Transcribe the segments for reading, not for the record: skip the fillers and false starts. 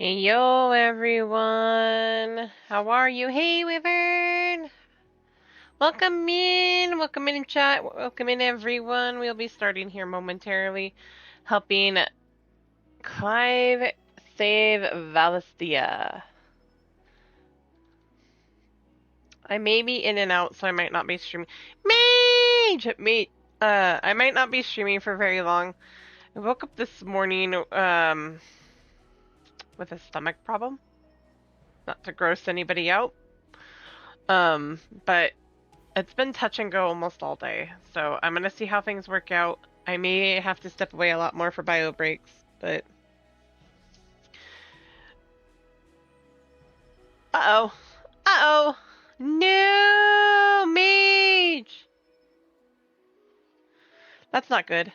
Hey, yo, everyone. How are you? Hey, Wyvern. Welcome in chat. Welcome in, everyone. We'll be starting here momentarily, helping Clive save Valisthea. I may be in and out, so I might not be streaming. I might not be streaming for very long. I woke up this morning, with a stomach problem. Not to gross anybody out. But it's been touch and go almost all day, so I'm gonna see how things work out. I may have to step away a lot more for bio breaks, but... Uh-oh. Uh-oh! No! Mage! That's not good.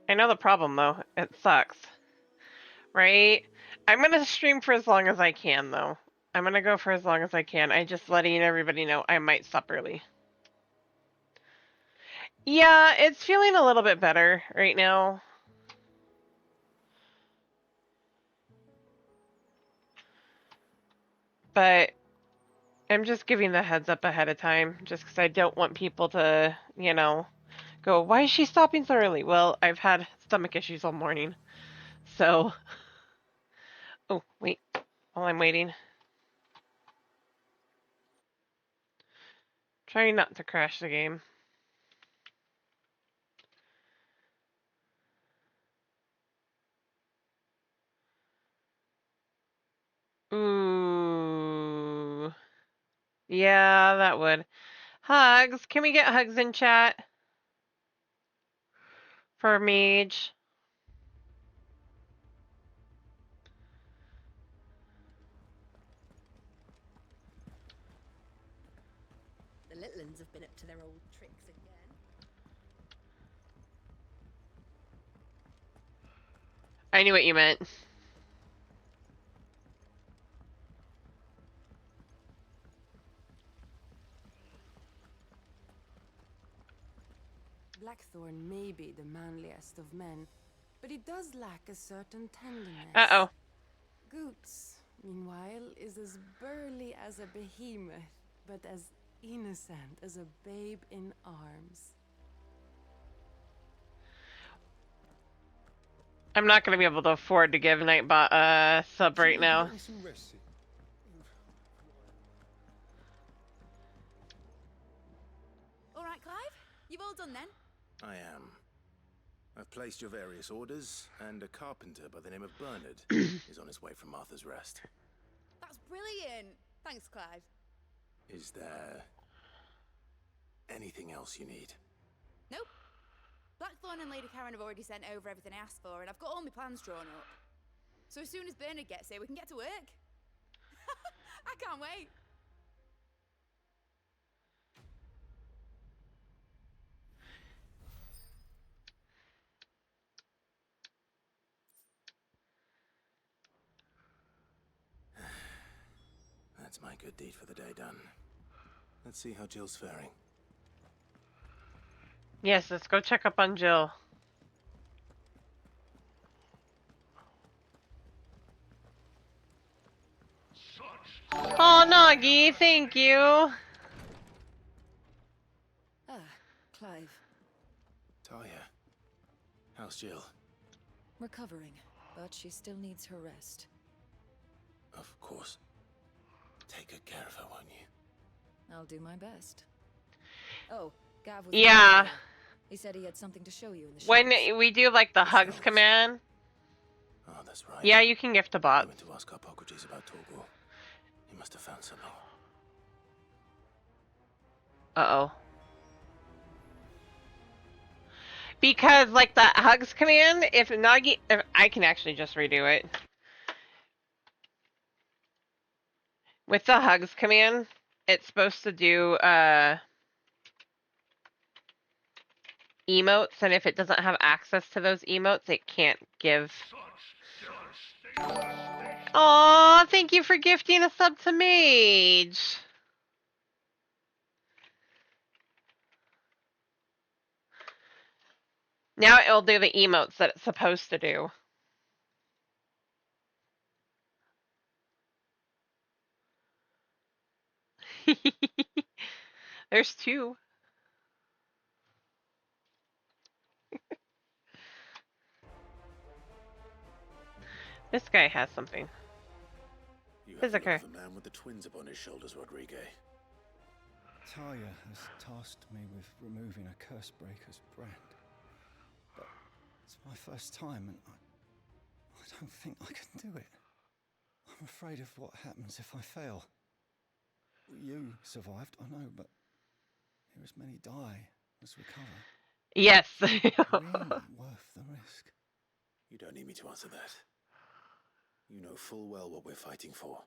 I know the problem, though. It sucks. Right? I'm gonna stream for as long as I can, though. I'm gonna go for as long as I can. I just letting everybody know I might stop early. Yeah, it's feeling a little bit better right now. But I'm just giving the heads up ahead of time, just because I don't want people to, go, why is she stopping so early? Well, I've had stomach issues all morning, so... Oh, wait, while I'm waiting. Trying not to crash the game. Ooh. Yeah, that would. Hugs. Can we get hugs in chat? For Mage. The little uns have been up to their old tricks again. I knew what you meant. Blackthorn may be the manliest of men, but he does lack a certain tenderness. Uh-oh. Goots, meanwhile, is as burly as a behemoth, but as innocent as a babe in arms. I'm not going to be able to afford to give Nightbot a sub right now. All right, Clive, you've all done then? I am. I've placed your various orders, and a carpenter by the name of Bernard is on his way from Martha's Rest. That's brilliant. Thanks, Clive. Is there anything else you need? Nope. Blackthorn and Lady Karen have already sent over everything I asked for, and I've got all my plans drawn up. So as soon as Bernard gets here, we can get to work. I can't wait. That's my good deed for the day done. Let's see how Jill's faring. Yes, let's go check up on Jill. Oh, Nagi, thank you. Ah, Clive. Talia, how's Jill? Recovering, but she still needs her rest. Of course. Take good care of her, won't you? I'll do my best. Oh, Gav was Yeah. there. He said he had something to show you in the When shops. we do like the hugs Yourselves. command. Oh, that's right. Yeah, you can gift a I bot. went to ask Harpocrates about Torgal. He must have found something. Uh-oh. Because, like, the hugs command, if I can actually just redo it. With the hugs command, it's supposed to do, emotes, and if it doesn't have access to those emotes, it can't give. Aw, thank you for gifting a sub to Mage. Now it'll do the emotes that it's supposed to do. There's two. This guy has something. You have the look Physical. of a man with the twins upon his shoulders, Rodrigue. Talia has tasked me with removing a curse breaker's brand. But it's my first time and I don't think I can do it. I'm afraid of what happens if I fail. You survived, I know, but here as many die as recover. Yes. Really worth the risk. You don't need me to answer that. You know full well what we're fighting for.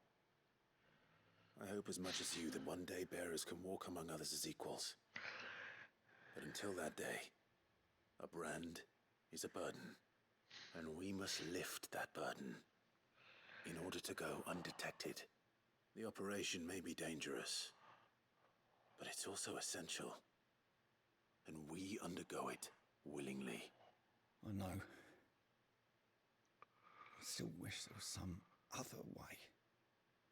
I hope as much as you that one day bearers can walk among others as equals. But until that day, a brand is a burden, and we must lift that burden in order to go undetected. The operation may be dangerous, but it's also essential, and we undergo it willingly. I know. I still wish there was some other way.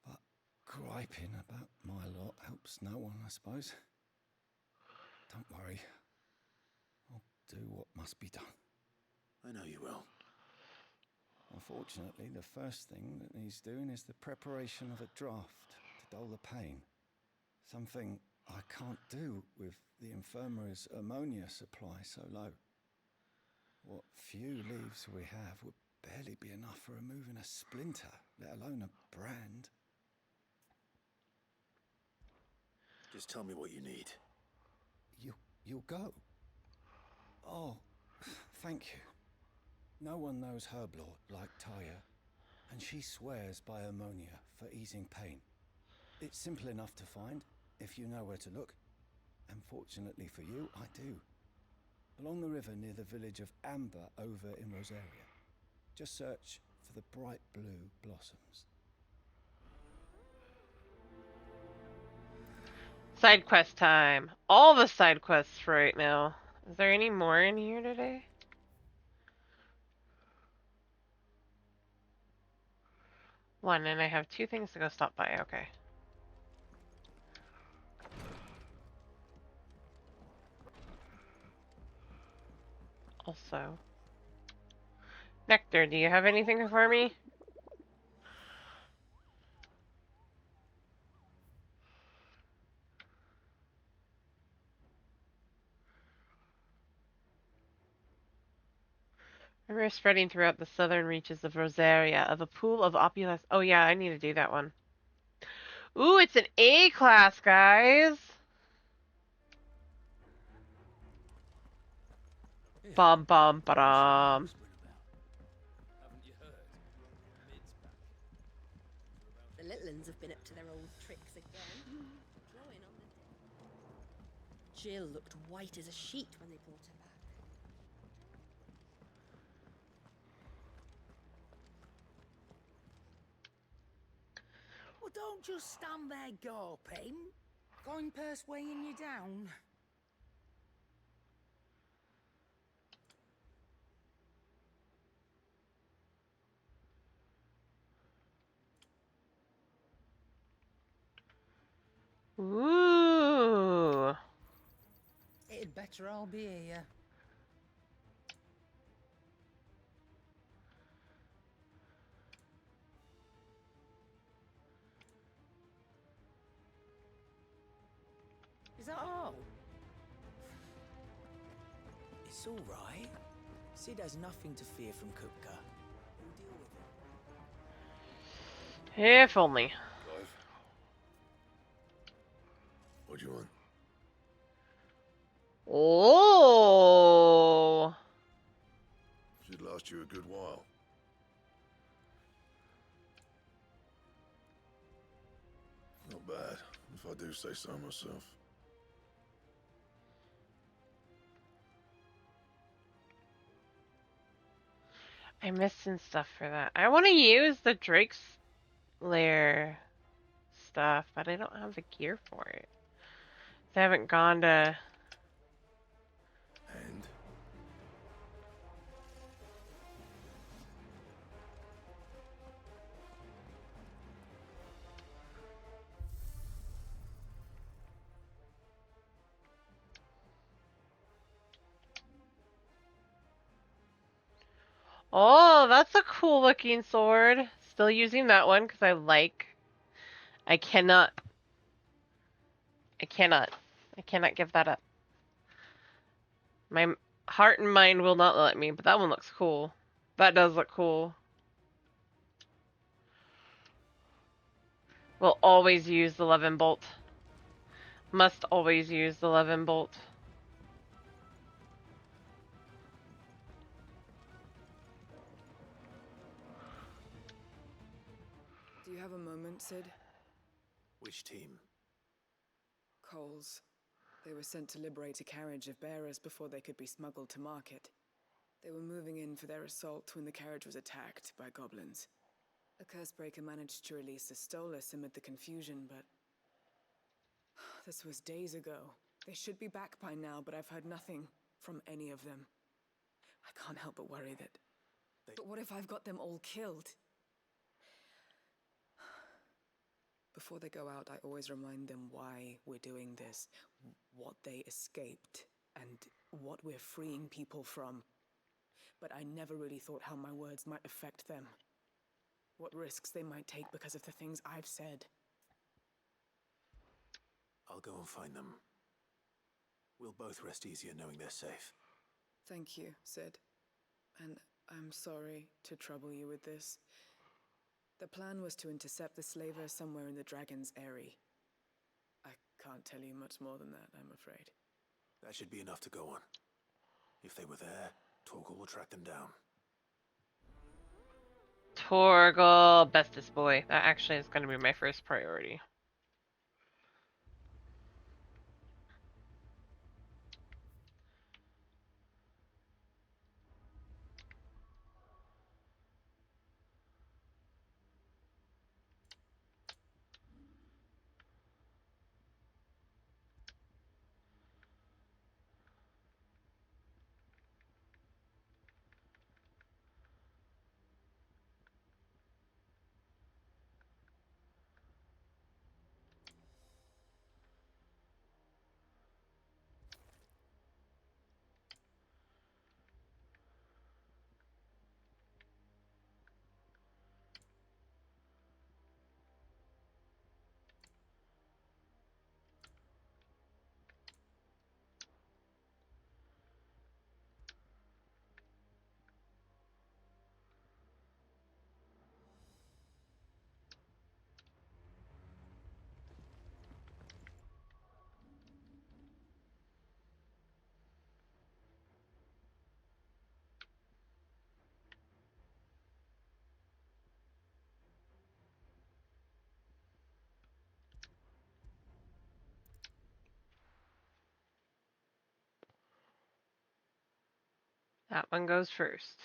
But griping about my lot helps no one, I suppose. Don't worry. I'll do what must be done. I know you will. Unfortunately, the first thing that needs doing is the preparation of a draft to dull the pain. Something I can't do with the infirmary's ammonia supply so low. What few leaves we have would barely be enough for removing a splinter, let alone a brand. Just tell me what you need. You'll go? Oh, thank you. No one knows Herblot like Taya, and she swears by ammonia for easing pain. It's simple enough to find, if you know where to look. And fortunately for you, I do. Along the river near the village of Amber over in Rosaria. Just search for the bright blue blossoms. Side quest time. All the side quests for right now. Is there any more in here today? One, and I have two things to go stop by. Okay. Also, Nectar, do you have anything for me? River spreading throughout the southern reaches of Rosaria of a pool of opulence. Oh yeah, I need to do that one. Ooh, it's an A class, guys. Bum bum ba-dum. The little uns have been up to their old tricks again. Drawing on the Jill looked white as a sheet when they brought her back. Well, don't just stand there gawping. Going purse weighing you down. Ooh. It'd better all be here. Is that all? It's all right. Sid has nothing to fear from Kupka. He'll deal with it. If only. Clive? What do you want? Oh. Should last you a good while. Not bad, if I do say so myself. I'm missing stuff for that. I want to use the Drake's layer stuff, but I don't have the gear for it. I haven't gone to... And Oh, that's a cool looking sword. Still using that one because I like... I cannot... I cannot. I cannot give that up. My heart and mind will not let me, but that one looks cool. That does look cool. Will always use the 11 bolt. Must always use the 11 bolt. Do you have a moment, Sid? Which team? Coles. They were sent to liberate a carriage of bearers before they could be smuggled to market. They were moving in for their assault when the carriage was attacked by goblins. A cursebreaker managed to release a Stolas amid the confusion, but... this was days ago. They should be back by now, but I've heard nothing from any of them. I can't help but worry that... But what if I've got them all killed? Before they go out, I always remind them why we're doing this, what they escaped, and what we're freeing people from. But I never really thought how my words might affect them. What risks they might take because of the things I've said. I'll go and find them. We'll both rest easier knowing they're safe. Thank you, Sid. And I'm sorry to trouble you with this. The plan was to intercept the slaver somewhere in the Dragon's Eyrie. I can't tell you much more than that, I'm afraid. That should be enough to go on. If they were there, Torgal will track them down. Torgal, bestest boy. That actually is going to be my first priority. That one goes first.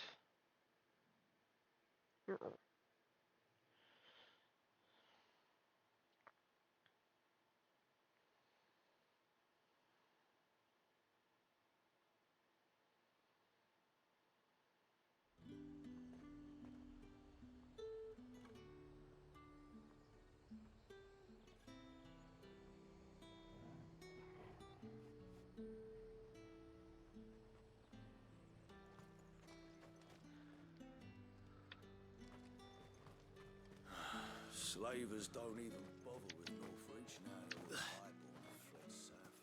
slavers don't even bother with Northreach now they're all highborn and fled south.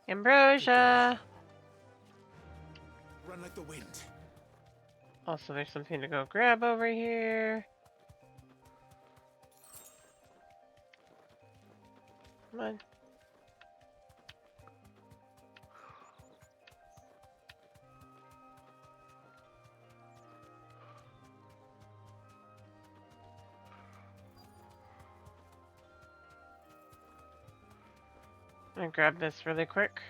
Ambrosia! Run like the wind. Also, there's something to go grab over here. Come on. I'm gonna grab this really quick.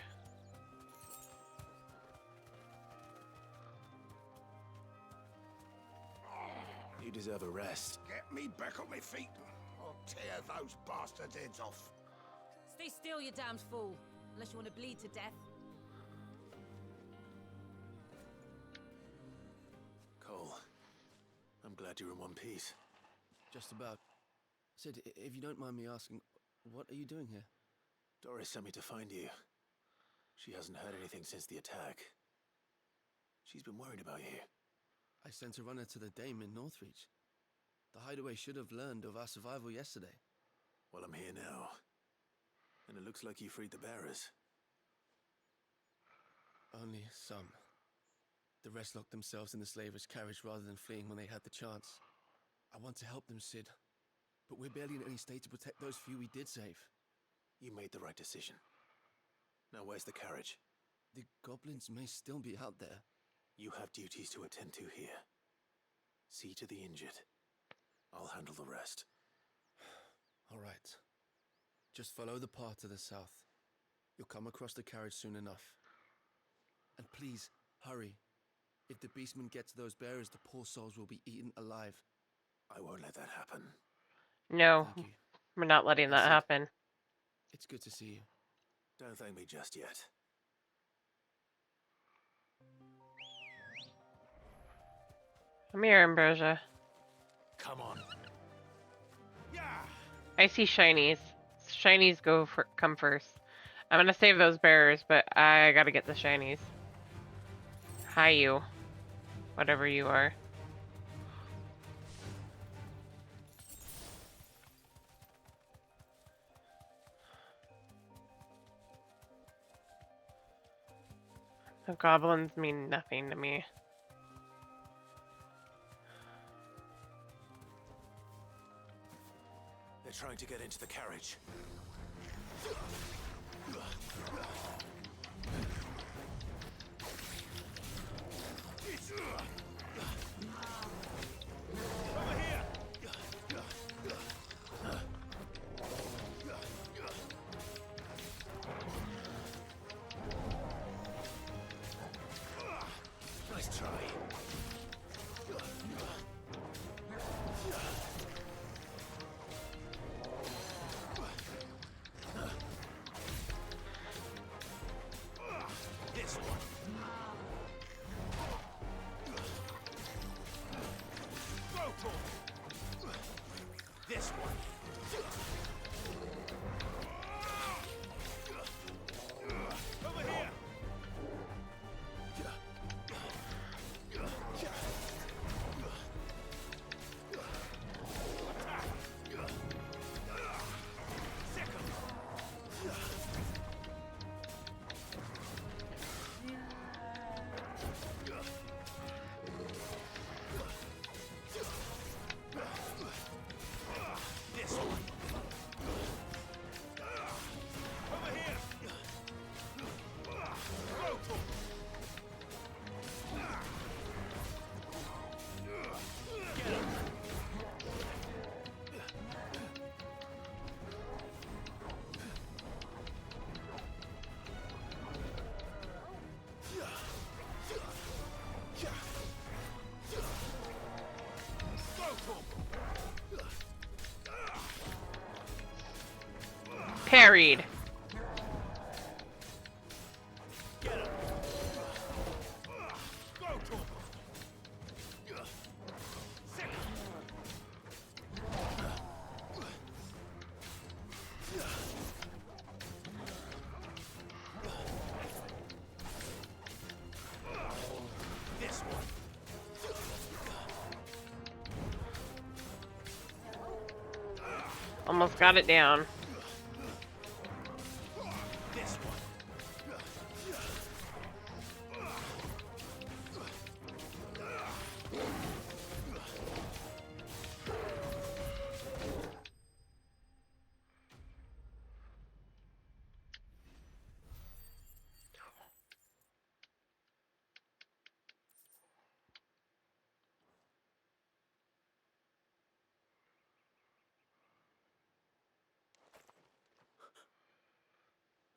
deserve a rest. Get me back on my feet, or tear those bastards' heads off. Stay still, you damned fool. Unless you want to bleed to death. Cole, I'm glad you're in one piece. Just about. Sid, if you don't mind me asking, what are you doing here? Doris sent me to find you. She hasn't heard anything since the attack. She's been worried about you. I sent a runner to the Dame in Northreach. The hideaway should have learned of our survival yesterday. Well, I'm here now. And it looks like you freed the bearers. Only some. The rest locked themselves in the slaver's carriage rather than fleeing when they had the chance. I want to help them, Sid. But we're barely in any state to protect those few we did save. You made the right decision. Now where's the carriage? The goblins may still be out there. You have duties to attend to here. See to the injured. I'll handle the rest. All right. Just follow the path to the south. You'll come across the carriage soon enough. And please, hurry. If the beastmen get to those bearers, the poor souls will be eaten alive. I won't let that happen. No, Thank you. we're not letting that happen. It's good to see you. Don't thank me just yet. Come here, Ambrosia. Come on. I see shinies. Shinies come first. I'm gonna save those bearers, but I gotta get the shinies. Hi, you. Whatever you are. The goblins mean nothing to me. They're trying to get into the carriage. Nice try. This one. Go for it. This one. Over here. This one. Over here. Go for it. Get him. Parried. This one. Almost got it down. This one.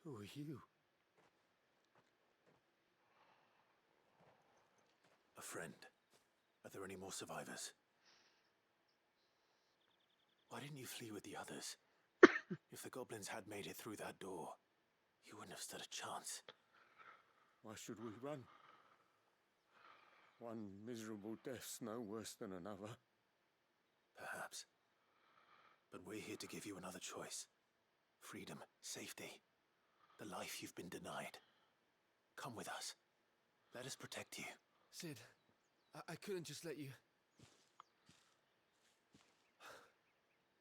Who are you? A friend. Are there any more survivors? Why didn't you flee with the others? If the goblins had made it through that door, you wouldn't have stood a chance. Why should we run? One miserable death's no worse than another. Perhaps. But we're here to give you another choice. Freedom, safety, the life you've been denied. Come with us. Let us protect you. Sid, I couldn't just let you...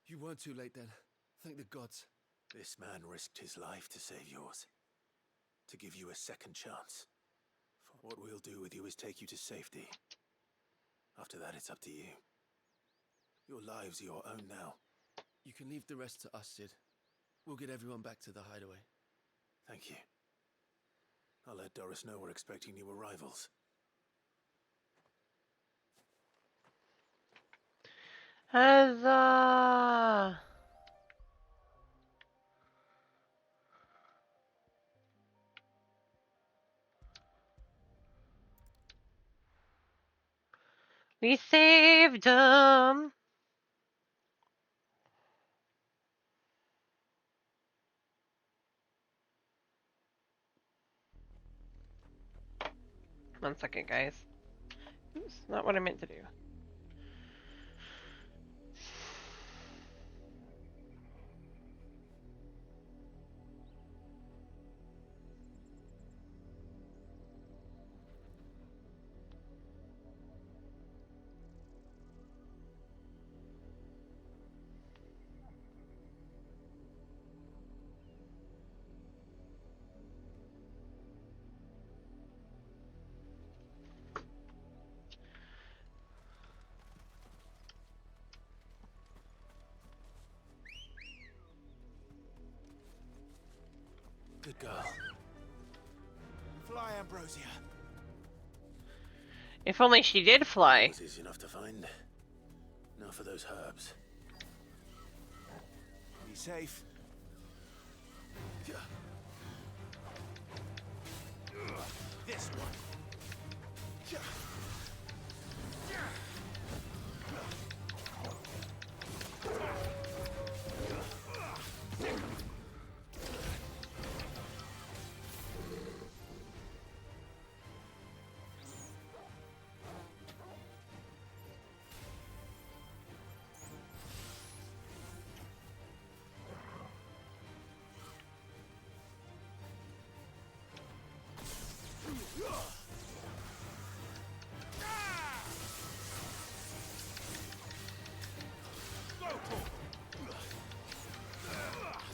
You weren't too late then. Thank the gods. This man risked his life to save yours. To give you a second chance. What we'll do with you is take you to safety. After that, it's up to you. Your lives are your own now. You can leave the rest to us, Sid. We'll get everyone back to the hideaway. Thank you. I'll let Doris know we're expecting new arrivals. Huzzah! We saved them! One second, guys. Oops, not what I meant to do. Good girl. Fly, Ambrosia. If only she did fly. It was easy enough to find. Now for those herbs. Be safe. This one.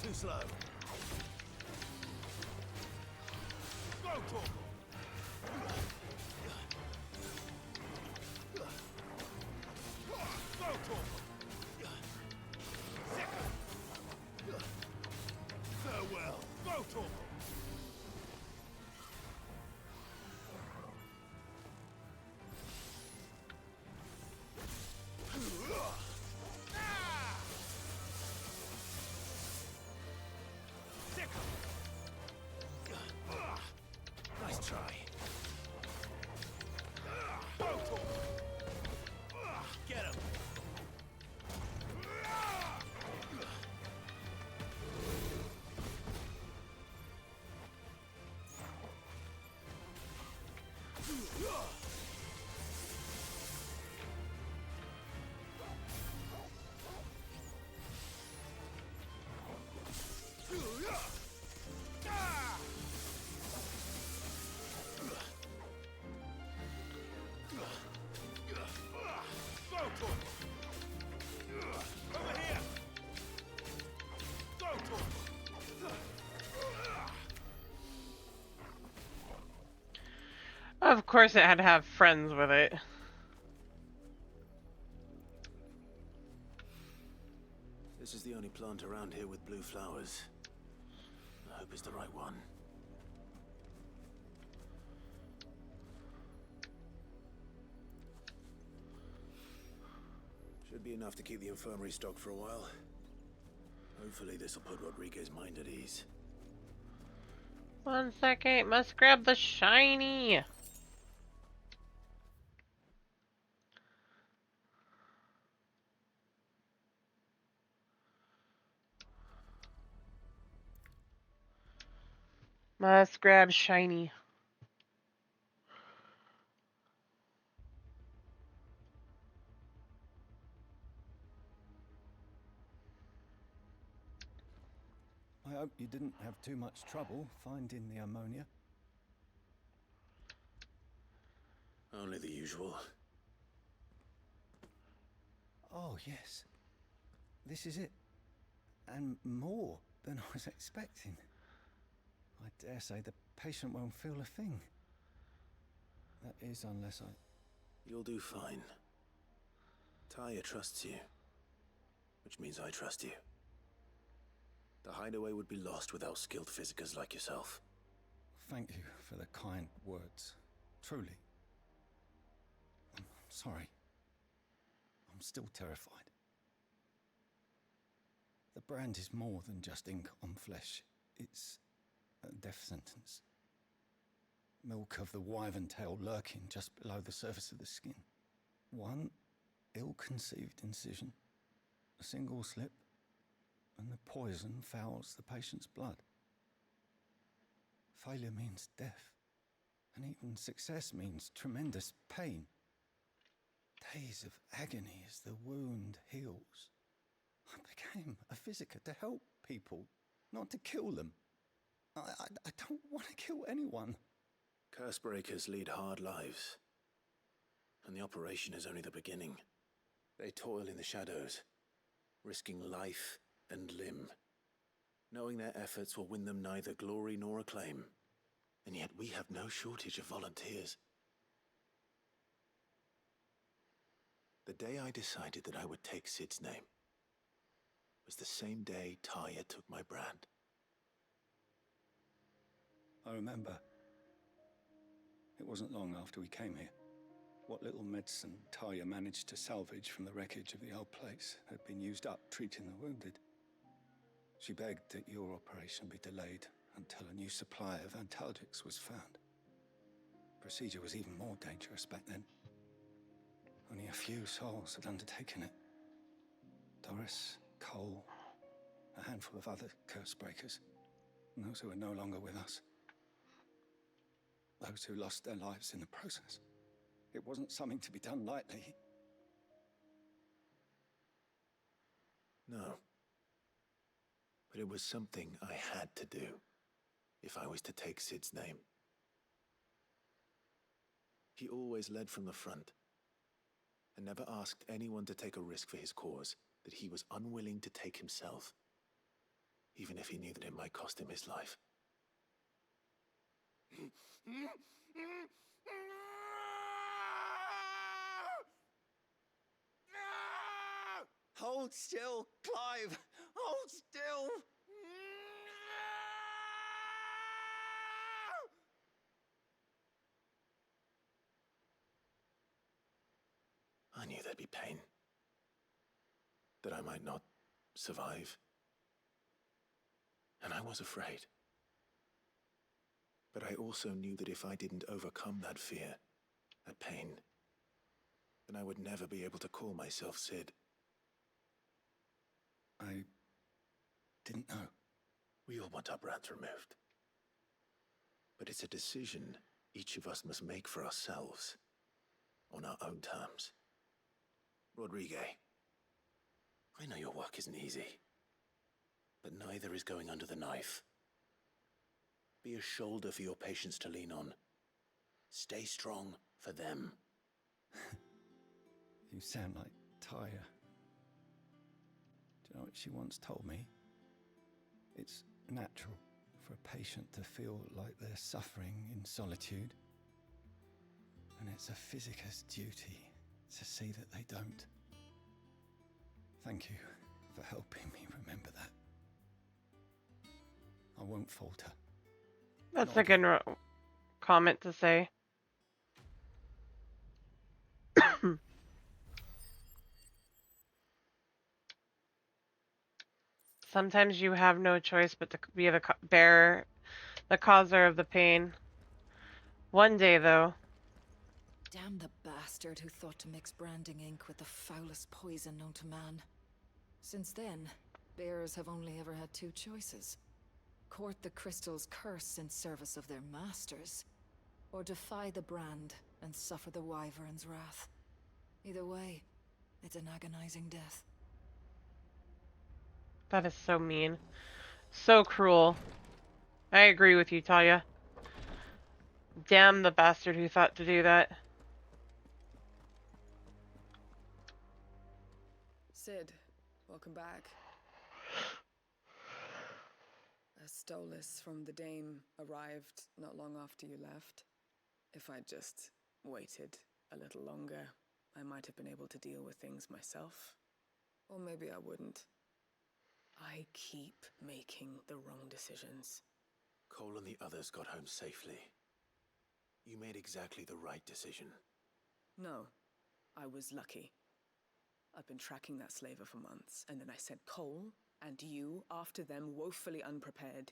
Too slow. Go, Torgal. Go, Torgal. Farewell. Go, Torgal. Nice try. Get him. Of course it had to have friends with it. This is the only plant around here with blue flowers. I hope it's the right one. Should be enough to keep the infirmary stocked for a while. Hopefully this will put Rodriguez's mind at ease. 1 second, must grab the shiny. Must grab shiny. I hope you didn't have too much trouble finding the ammonia. Only the usual. Oh, yes. This is it. And more than I was expecting. I dare say the patient won't feel a thing. That is, unless I... You'll do fine. Taya trusts you, which means I trust you. The hideaway would be lost without skilled physicers like yourself. Thank you for the kind words. Truly. I'm sorry. I'm still terrified. The brand is more than just ink on flesh. It's a death sentence. Milk of the wyvern tail lurking just below the surface of the skin. One ill-conceived incision, a single slip, and the poison fouls the patient's blood. Failure means death, and even success means tremendous pain. Days of agony as the wound heals. I became a physiker to help people, not to kill them. I don't want to kill anyone. Cursebreakers lead hard lives, and the operation is only the beginning. They toil in the shadows, risking life and limb, knowing their efforts will win them neither glory nor acclaim. And yet we have no shortage of volunteers. The day I decided that I would take Sid's name was the same day Taya took my brand. I remember. It wasn't long after we came here. What little medicine Taya managed to salvage from the wreckage of the old place had been used up treating the wounded. She begged that your operation be delayed until a new supply of antalgics was found. Procedure was even more dangerous back then. Only a few souls had undertaken it. Doris, Cole, a handful of other curse breakers, and those who are no longer with us. Those who lost their lives in the process. It wasn't something to be done lightly. No. But it was something I had to do if I was to take Sid's name. He always led from the front and never asked anyone to take a risk for his cause that he was unwilling to take himself, even if he knew that it might cost him his life. Hold still, Clive! Hold still! I knew there'd be pain, that I might not survive. And I was afraid. But I also knew that if I didn't overcome that fear, that pain, then I would never be able to call myself Sid. I didn't know. We all want our brands removed. But it's a decision each of us must make for ourselves, on our own terms. Rodrigue, I know your work isn't easy, but neither is going under the knife. Be a shoulder for your patients to lean on. Stay strong for them. You sound like Taya. Do you know what she once told me? It's natural for a patient to feel like they're suffering in solitude. And it's a physiker's duty to see that they don't. Thank you for helping me remember that. I won't falter. That's a good comment to say. Sometimes you have no choice but to be the bearer, the causer of the pain. One day, though. Damn the bastard who thought to mix branding ink with the foulest poison known to man. Since then, bearers have only ever had two choices. court the crystal's curse in service of their masters, or defy the brand and suffer the wyvern's wrath. Either way, it's an agonizing death. That is so mean. So cruel. I agree with you, Talia. Damn the bastard who thought to do that. Sid, welcome back. A Stolas from the Dame arrived not long after you left. If I'd just waited a little longer, I might have been able to deal with things myself. Or maybe I wouldn't. I keep making the wrong decisions. Cole and the others got home safely. You made exactly the right decision. No, I was lucky. I've been tracking that slaver for months, and then I sent Cole and you after them, woefully unprepared.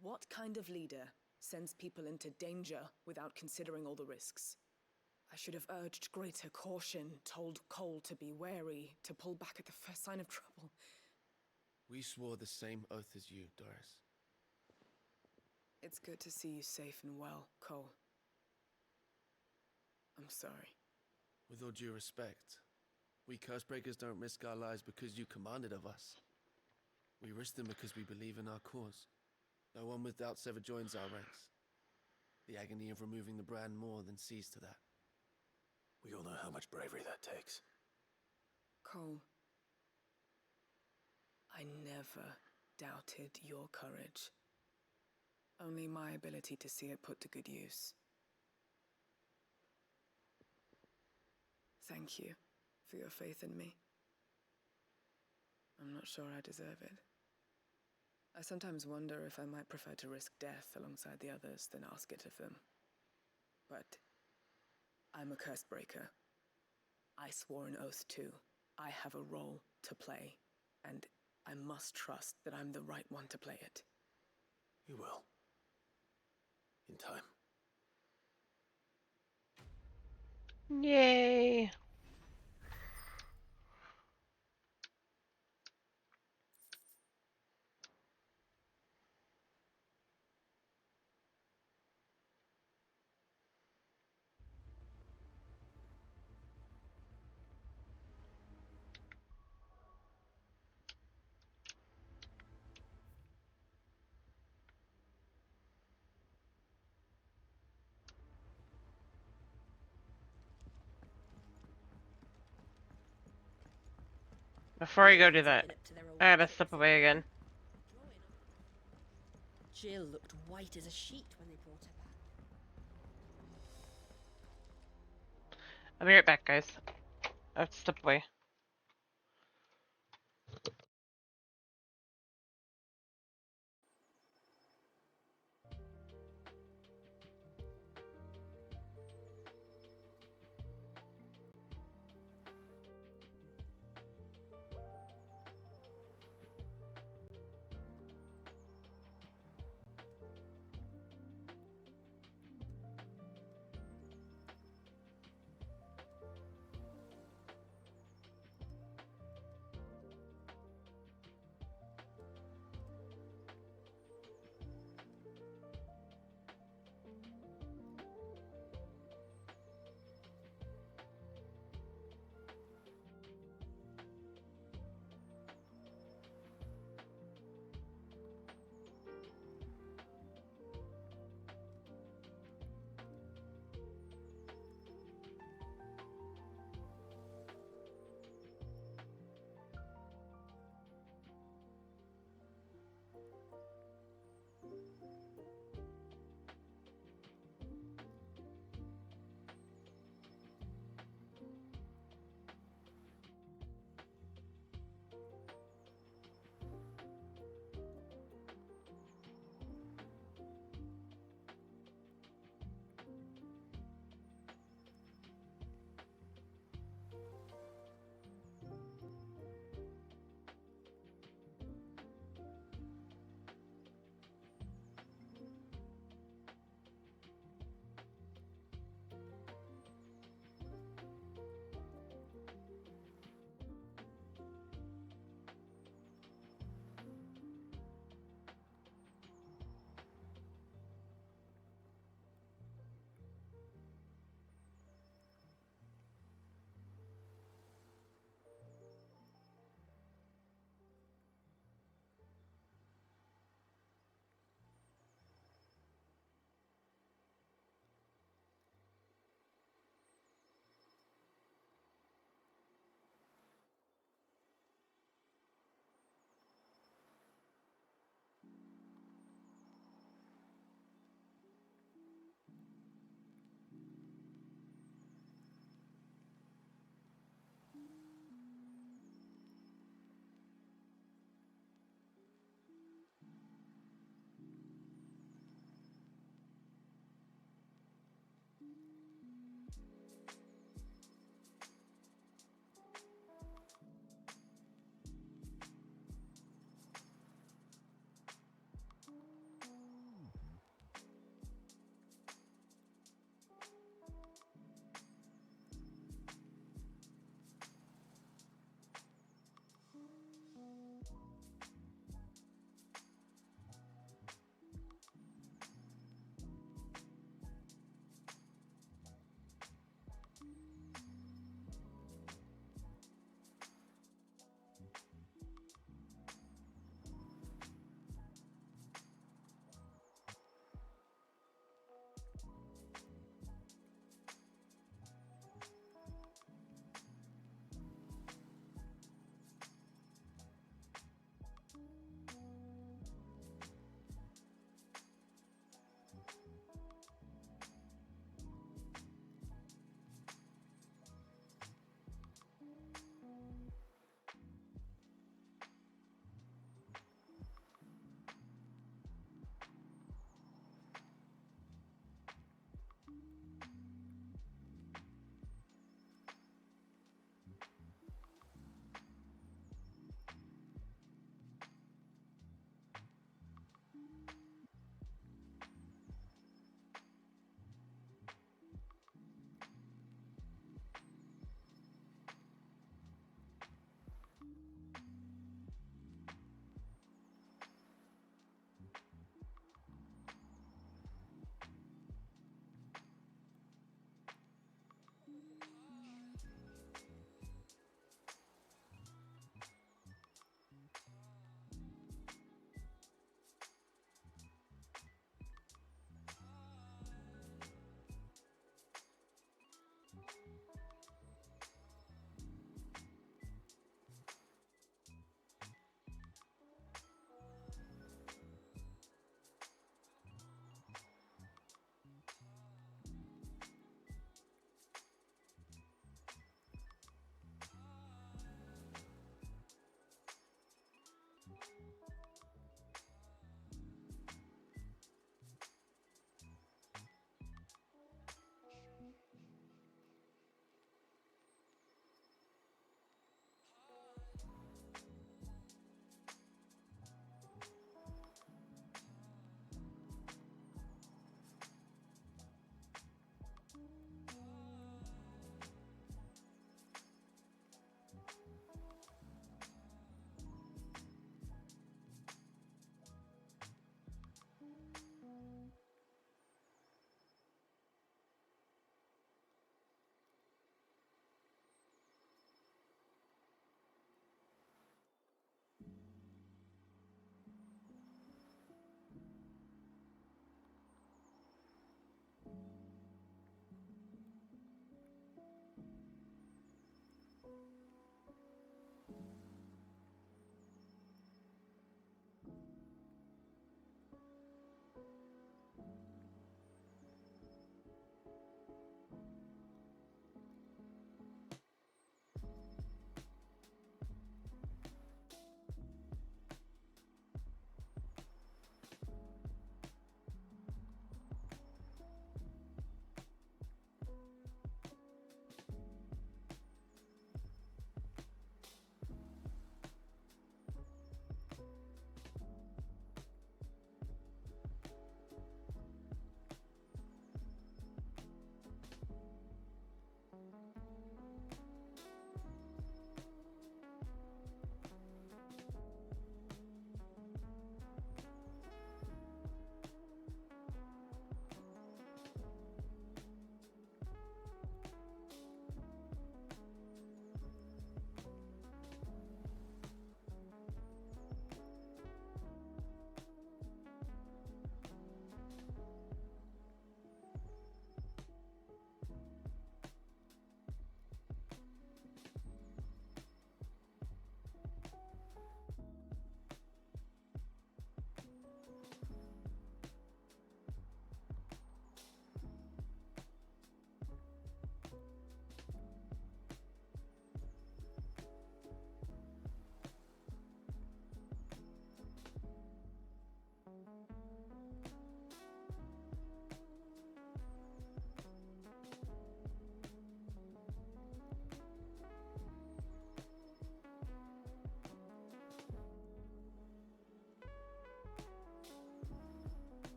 What kind of leader sends people into danger without considering all the risks? I should have urged greater caution, told Cole to be wary, to pull back at the first sign of trouble. We swore the same oath as you, Doris. It's good to see you safe and well, Cole. I'm sorry. With all due respect, we Cursebreakers don't risk our lives because you commanded of us. We risk them because we believe in our cause. No one with doubts ever joins our ranks. The agony of removing the brand more than sees to that. We all know how much bravery that takes. Cole, I never doubted your courage. Only my ability to see it put to good use. Thank you for your faith in me. I'm not sure I deserve it. I sometimes wonder if I might prefer to risk death alongside the others than ask it of them. But I'm a Cursebreaker. I swore an oath too. I have a role to play, and I must trust that I'm the right one to play it. You will. In time. Yay. Before I go do that, I gotta step away again. Jill looked white as a sheet when they brought her back. I'll be right back, guys. I have to step away.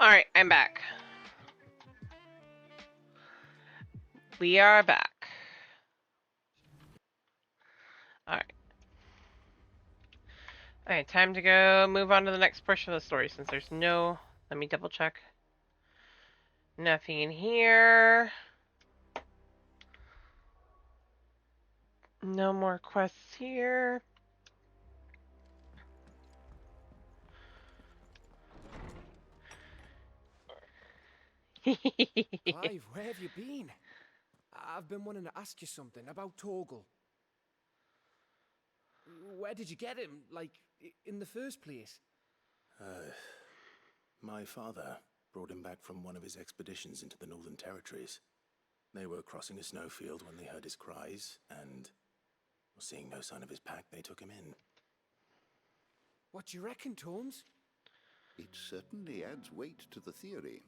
Alright, I'm back. We are back. Alright. Alright, time to go move on to the next portion of the story since there's no... Let me double check. Nothing in here. No more quests here. Clive, where have you been? I've been wanting to ask you something about Torgal. Where did you get him, like, in the first place? My father brought him back from one of his expeditions into the Northern Territories. They were crossing a snowfield when they heard his cries, and seeing no sign of his pack, they took him in. What do you reckon, Tomes? It certainly adds weight to the theory.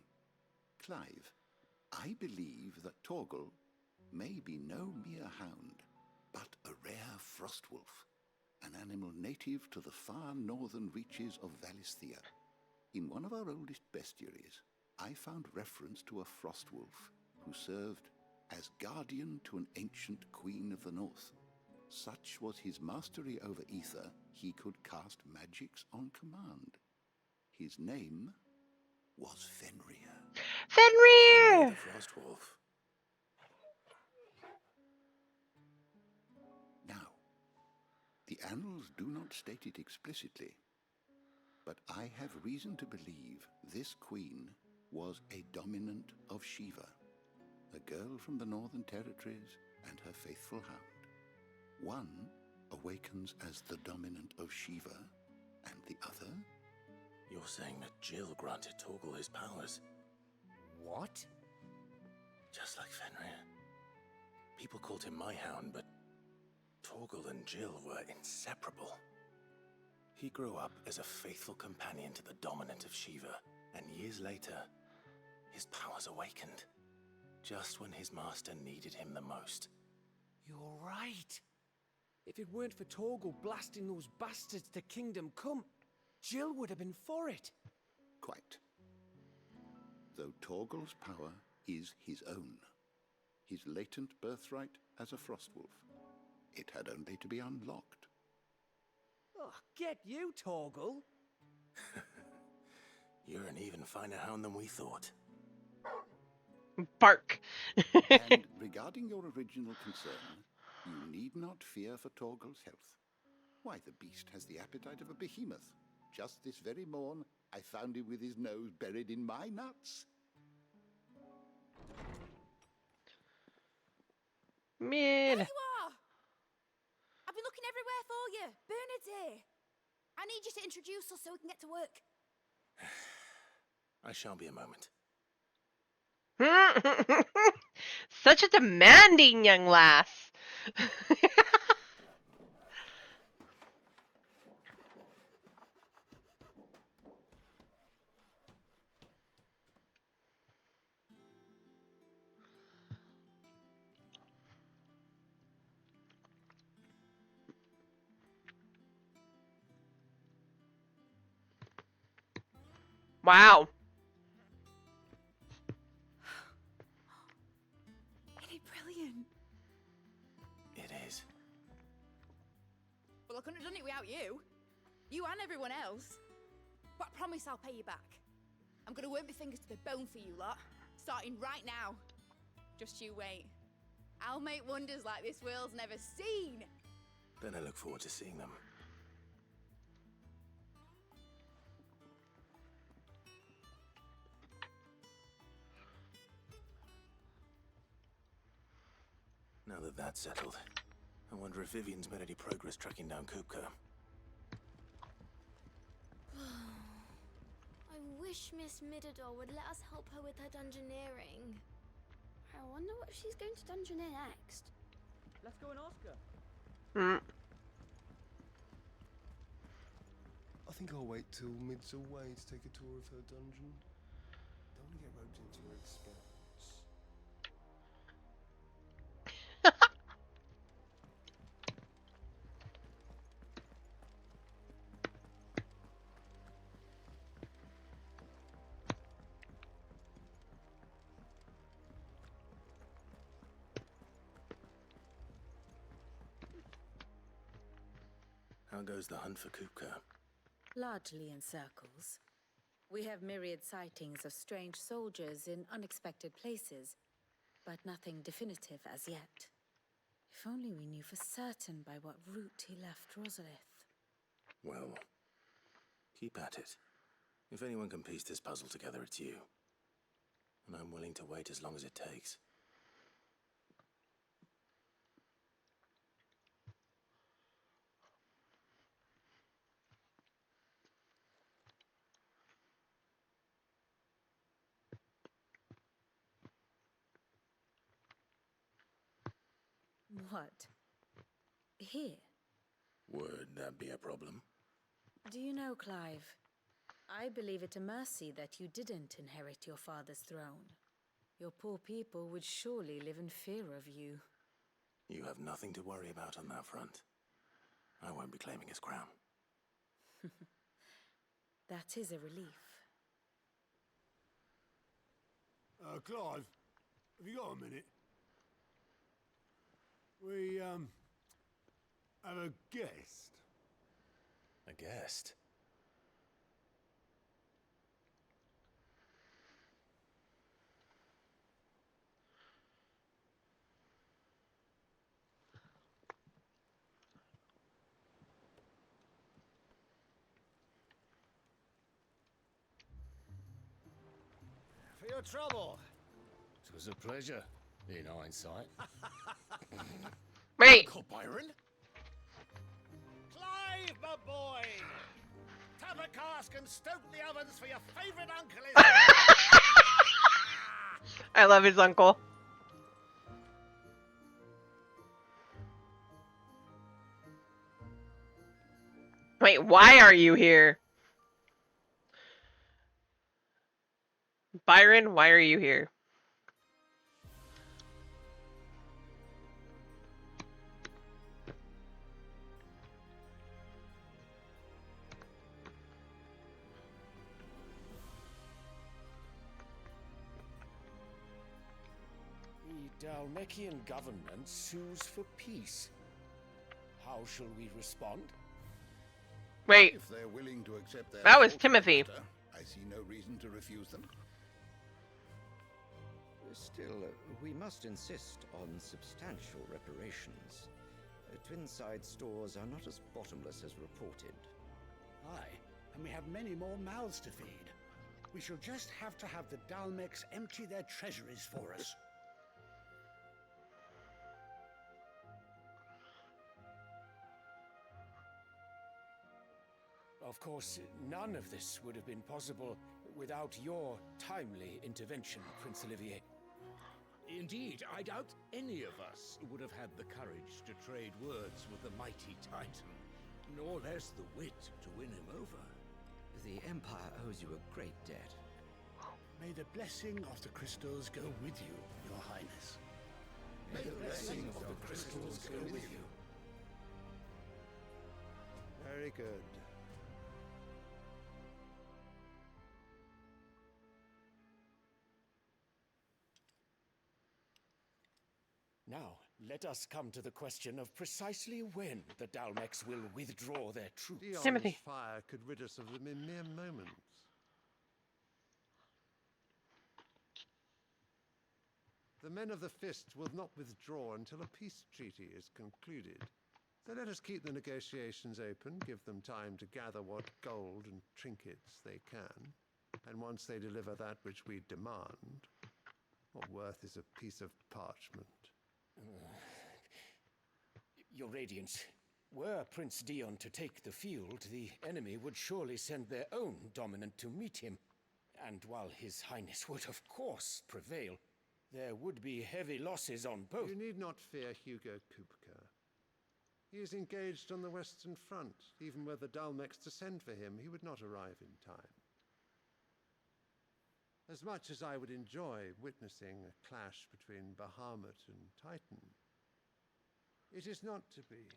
Clive, I believe that Torgal may be no mere hound, but a rare frostwolf, an animal native to the far northern reaches of Valisthea. In one of our oldest bestiaries, I found reference to a frostwolf who served as guardian to an ancient queen of the north. Such was his mastery over ether, he could cast magics on command. His name was Fenrir. Fenrir! The Frostwolf. Now, the annals do not state it explicitly, but I have reason to believe this queen was a dominant of Shiva, a girl from the Northern Territories and her faithful hound. One awakens as the dominant of Shiva, and the other... You're saying that Jill granted Torgal his powers? What? Just like Fenrir. People called him my hound, but Torgal and Jill were inseparable. He grew up as a faithful companion to the dominant of Shiva, and years later, his powers awakened, just when his master needed him the most. You're right. If it weren't for Torgal blasting those bastards to Kingdom Come, Jill would have been for it. Quite. Though Torgal's power is his own, his latent birthright as a frostwolf, it had only to be unlocked. Oh, get you, Torgal. You're an even finer hound than we thought. Bark. And regarding your original concern, you need not fear for Torgal's health. Why, the beast has the appetite of a behemoth. Just this very morn, I found him with his nose buried in my nuts. Mid. There you are! I've been looking everywhere for you. Bernard's here. I need you to introduce us so we can get to work. I shan't be a moment. Such a demanding young lass. Wow. Isn't it brilliant? It is. Well, I couldn't have done it without you. You and everyone else. But I promise I'll pay you back. I'm gonna work my fingers to the bone for you lot, starting right now. Just you wait. I'll make wonders like this world's never seen. Then I look forward to seeing them. Now that that's settled, I wonder if Vivian's made any progress tracking down Kupka. I wish Miss Midador would let us help her with her dungeoneering. I wonder what she's going to dungeoneer next. Let's go and ask her. I think I'll wait till Mid's away to take a tour of her dungeon. Don't want to get roped into her expense. How goes the hunt for Kupka? Largely in circles. We have myriad sightings of strange soldiers in unexpected places, but nothing definitive as yet. If only we knew for certain by what route he left Rosalith. Well, keep at it. If anyone can piece this puzzle together, it's you. And I'm willing to wait as long as it takes. What? Here? Would that be a problem? Do you know, Clive? I believe it a mercy that you didn't inherit your father's throne. Your poor people would surely live in fear of you. You have nothing to worry about on that front. I won't be claiming his crown. That is a relief. Clive, have you got a minute? We, have a guest. A guest? For your trouble. It was a pleasure, in hindsight. Wait! Uncle Byron? Clive, my boy! Tap a cask and stoke the ovens for your favourite uncle, is I love his uncle. Wait, why are you here? Byron, why are you here? The Dalmekian government sues for peace. How shall we respond? Wait. If they're willing to accept their That was fault, Timothy. Master, I see no reason to refuse them. Still, we must insist on substantial reparations. Twinside stores are not as bottomless as reported. Aye, and we have many more mouths to feed. We shall just have to have the Dalmex empty their treasuries for us. Of course, none of this would have been possible without your timely intervention, Prince Olivier. Indeed, I doubt any of us would have had the courage to trade words with the mighty Titan, nor less the wit to win him over. The Empire owes you a great debt. May the blessing of the crystals go with you, Your Highness. May the blessing of the crystals go with you. Very good. Now, let us come to the question of precisely when the Dalmex will withdraw their troops. Timothy. Fire could rid us of them in mere moments. The men of the Fist will not withdraw until a peace treaty is concluded. So let us keep the negotiations open, give them time to gather what gold and trinkets they can, and once they deliver that which we demand, what worth is a piece of parchment? Your Radiance, were Prince Dion to take the field, the enemy would surely send their own dominant to meet him. And while His Highness would of course prevail, there would be heavy losses on both. You need not fear Hugo Kupka. He is engaged on the Western Front. Even were the Dalmex to send for him, he would not arrive in time. As much as I would enjoy witnessing a clash between Bahamut and Titan, it is not to be.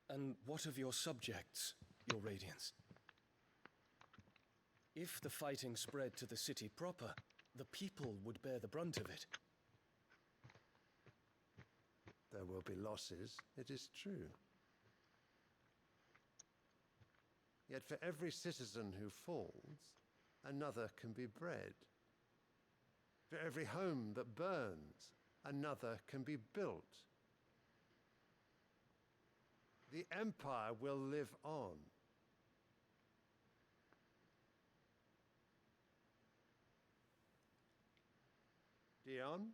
And what of your subjects, Your Radiance? If the fighting spread to the city proper, the people would bear the brunt of it. There will be losses, it is true. Yet for every citizen who falls, another can be bred. For every home that burns, another can be built. The Empire will live on. Dion?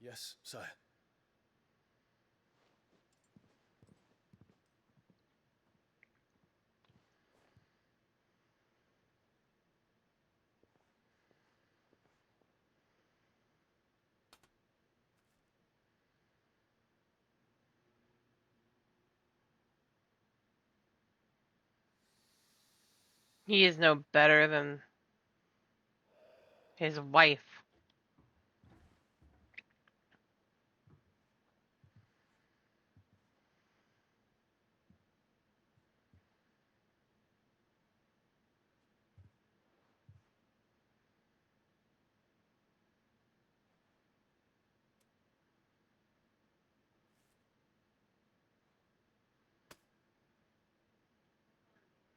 Yes, sire. He is no better than his wife.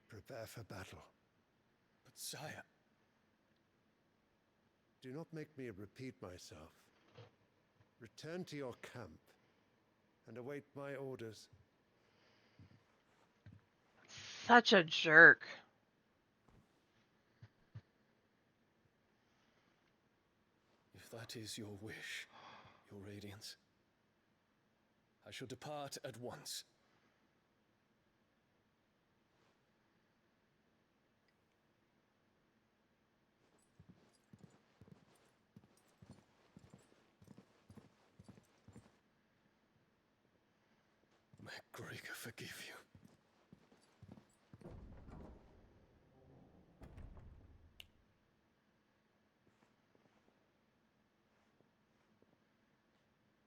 Prepare for battle. But sire... Do not make me repeat myself. Return to your camp and await my orders. Such a jerk. If that is your wish, your radiance, I shall depart at once. May Gregor forgive you.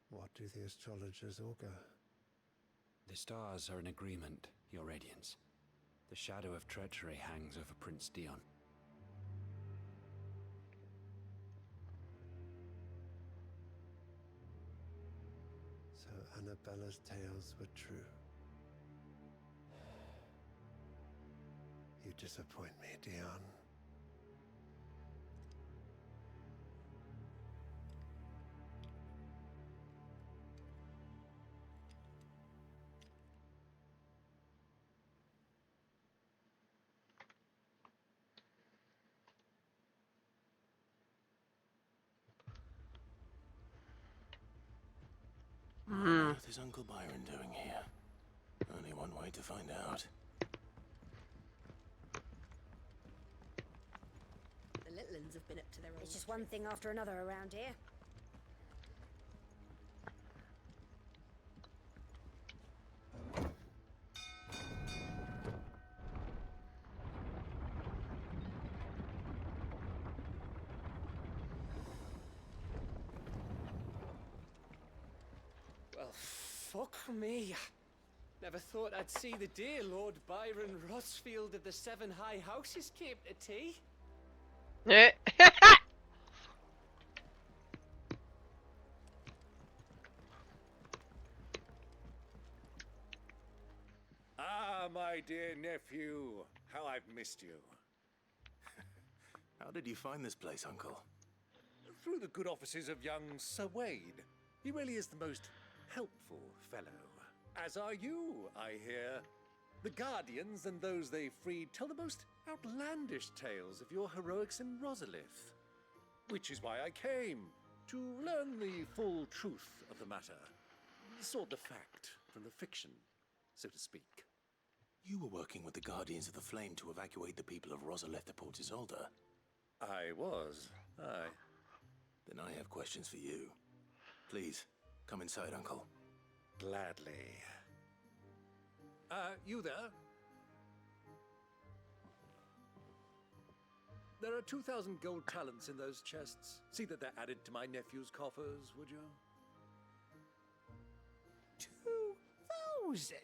What do the astrologers augur? The stars are in agreement, Your Radiance. The shadow of treachery hangs over Prince Dion. So Annabella's tales were true. You disappoint me, Dion. What on earth is Uncle Byron doing here? Only one way to find out. The Litlins have been up to their old It's just one thing after another around here. Well, fuck me. Never thought I'd see the dear Lord Byron Rossfield of the Seven High Houses came to tea. Ah, my dear nephew, how I've missed you. How did you find this place, Uncle? Through the good offices of young Sir Wade. He really is the most helpful fellow. As are you, I hear. The Guardians and those they freed tell the most outlandish tales of your heroics in Rosalith. Which is why I came, to learn the full truth of the matter. Sort the fact from the fiction, so to speak. You were working with the Guardians of the Flame to evacuate the people of Rosalith to Port Isolde. I was, aye. Then I have questions for you. Please, come inside, Uncle. Gladly. You there? There are 2,000 gold talents in those chests. See that they're added to my nephew's coffers, would you? 2,000?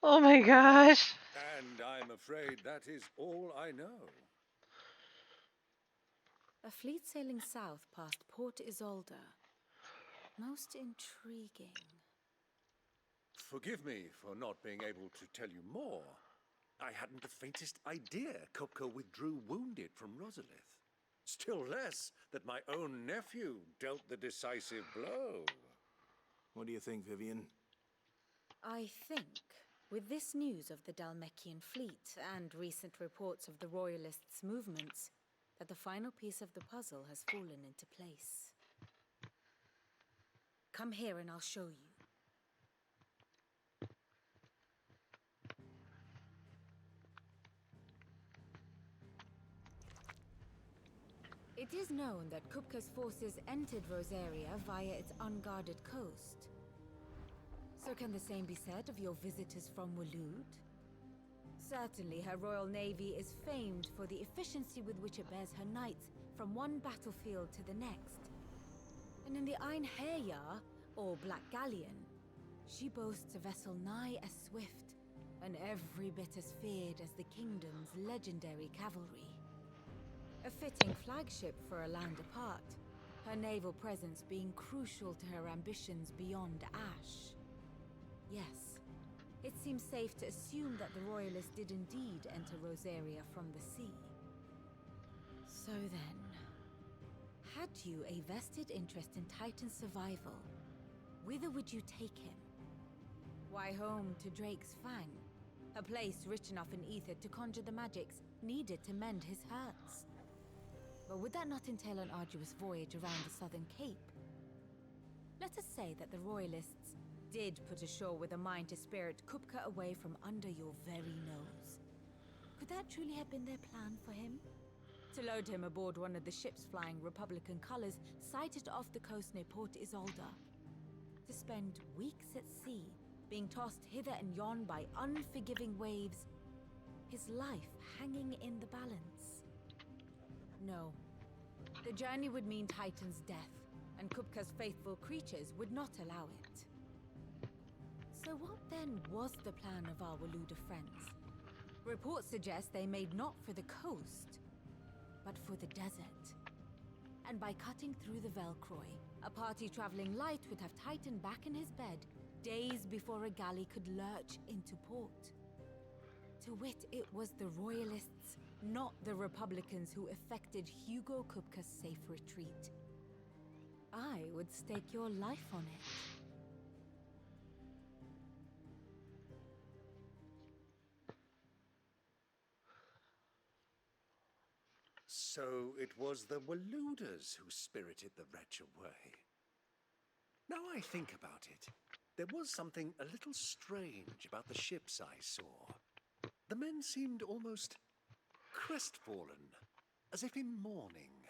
Oh my gosh. And I'm afraid that is all I know. A fleet sailing south past Port Isolde. Most intriguing. Forgive me for not being able to tell you more. I hadn't the faintest idea Kupka withdrew wounded from Rosalith. Still less that my own nephew dealt the decisive blow. What do you think, Vivian? I think, with this news of the Dalmekian fleet and recent reports of the Royalists' movements, that the final piece of the puzzle has fallen into place. Come here and I'll show you. It is known that Kupka's forces entered Rosaria via its unguarded coast. So can the same be said of your visitors from Waloed? Certainly her royal navy is famed for the efficiency with which it bears her knights from one battlefield to the next. And in the Einherjar, or Black Galleon, she boasts a vessel nigh as swift and every bit as feared as the kingdom's legendary cavalry. A fitting flagship for a land apart, her naval presence being crucial to her ambitions beyond Ash. Yes, it seems safe to assume that the Royalists did indeed enter Rosaria from the sea. So then, had you a vested interest in Titan's survival, whither would you take him? Why, home to Drake's Fang, a place rich enough in ether to conjure the magics needed to mend his hurts. But would that not entail an arduous voyage around the southern cape? Let us say that the Royalists did put ashore with a mind to spirit Kupka away from under your very nose. Could that truly have been their plan for him? To load him aboard one of the ships flying Republican colors sighted off the coast near Port Isolde. To spend weeks at sea, being tossed hither and yon by unforgiving waves, his life hanging in the balance. No. The journey would mean Titan's death, and Kupka's faithful creatures would not allow it. So what then was the plan of our Waluda friends? Reports suggest they made not for the coast, but for the desert. And by cutting through the Velcroy, a party traveling light would have Titan back in his bed days before a galley could lurch into port. To wit, it was the Royalists, not the Republicans, who effected Hugo Kupka's safe retreat. I would stake your life on it. So it was the Waluders who spirited the wretch away. Now I think about it, there was something a little strange about the ships I saw. The men seemed almost crestfallen, as if in mourning,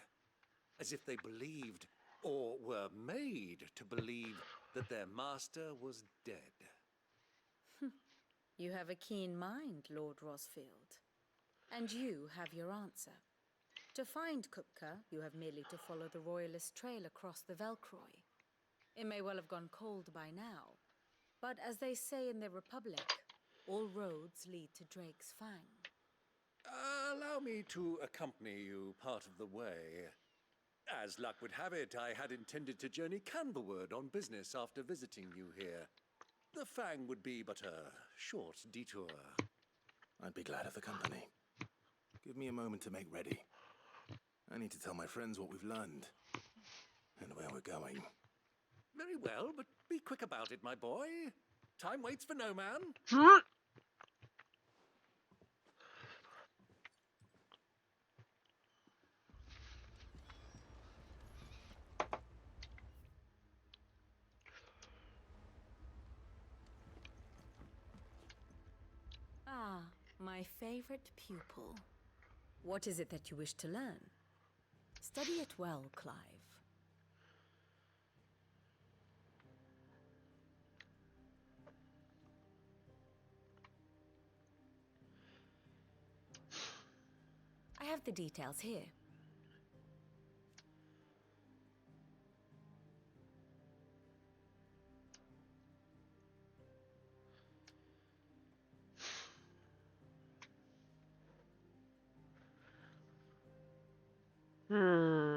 as if they believed, or were made to believe, that their master was dead. You have a keen mind, Lord Rosfield. And you have your answer. To find Kupka, you have merely to follow the Royalist trail across the Velcroy. It may well have gone cold by now, but as they say in the Republic, all roads lead to Drake's Fang. Allow me to accompany you part of the way. As luck would have it, I had intended to journey Canberward on business after visiting you here. The Fang would be but a short detour. I'd be glad of the company. Give me a moment to make ready. I need to tell my friends what we've learned and where we're going. Very well, but be quick about it, my boy. Time waits for no man. Ah, my favorite pupil. What is it that you wish to learn? Study it well, Clive. I have the details here. Hmm.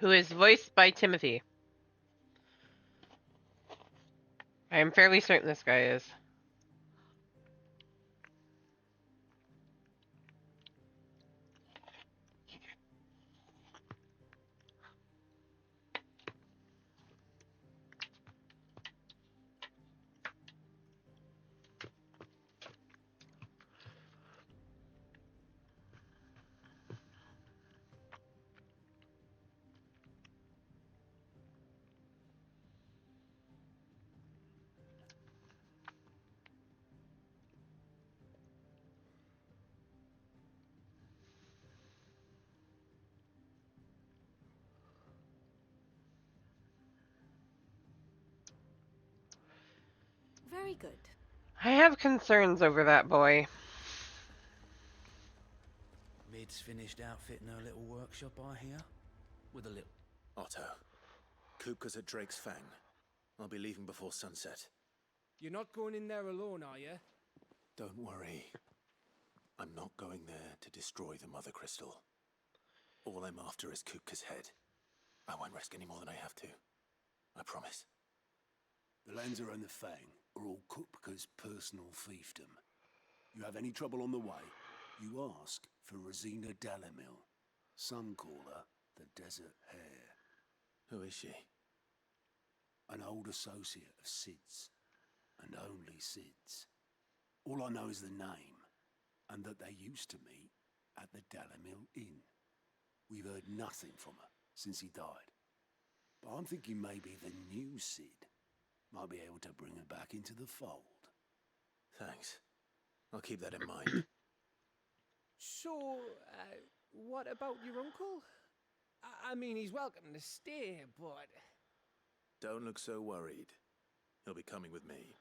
who is voiced by Timothy. I am fairly certain this guy is. Very good. I have concerns over that boy. Mid's finished outfitting her little workshop, I hear. With a little... Otto, Kupka's at Drake's Fang. I'll be leaving before sunset. You're not going in there alone, are you? Don't worry. I'm not going there to destroy the Mother Crystal. All I'm after is Kupka's head. I won't risk any more than I have to. I promise. The Lancer and the Fang are all Kupka's personal fiefdom. You have any trouble on the way, you ask for Rosina Dalamil. Some call her the Desert Hare. Who is she? An old associate of Sid's, and only Sid's. All I know is the name, and that they used to meet at the Dalamil Inn. We've heard nothing from her since he died. But I'm thinking maybe the new Sid might be able to bring her back into the fold. Thanks. I'll keep that in mind. So, what about your uncle? I mean, he's welcome to stay, but... Don't look so worried. He'll be coming with me.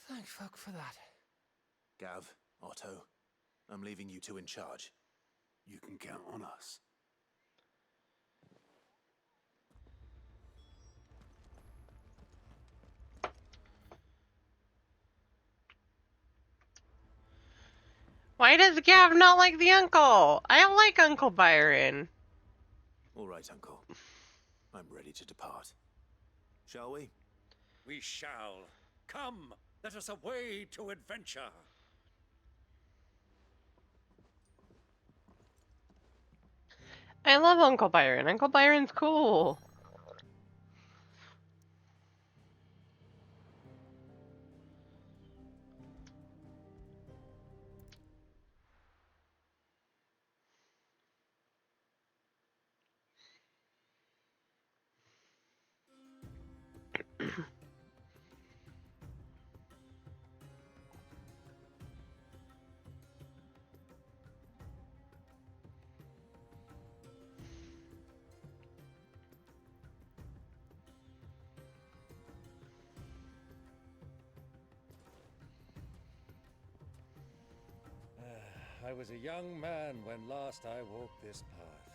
Thank fuck for that. Gav, Otto, I'm leaving you two in charge. You can count on us. Why does Gav not like the uncle? I like Uncle Byron. All right, Uncle. I'm ready to depart. Shall we? We shall. Come, let us away to adventure. I love Uncle Byron. Uncle Byron's cool. I was a young man when last I walked this path.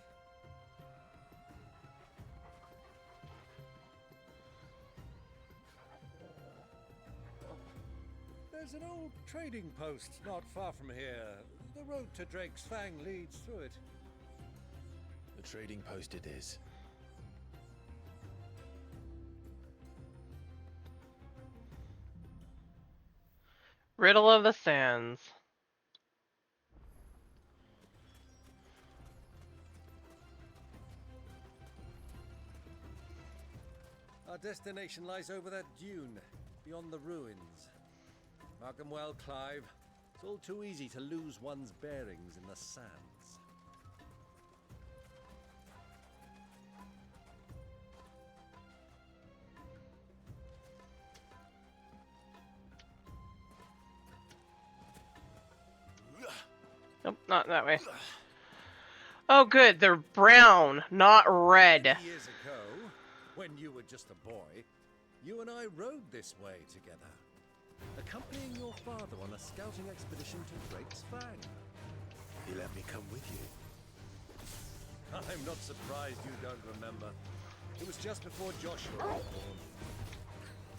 There's an old trading post not far from here. The road to Drake's Fang leads through it. The trading post it is. Riddle of the Sands. Our destination lies over that dune, beyond the ruins. Mark 'em well, Clive. It's all too easy to lose one's bearings in the sands. Nope, not that way. Oh good, they're brown, not red. Years ago, when you were just a boy, you and I rode this way together, accompanying your father on a scouting expedition to Drake's Fang. He let me come with you. I'm not surprised you don't remember. It was just before Joshua was born.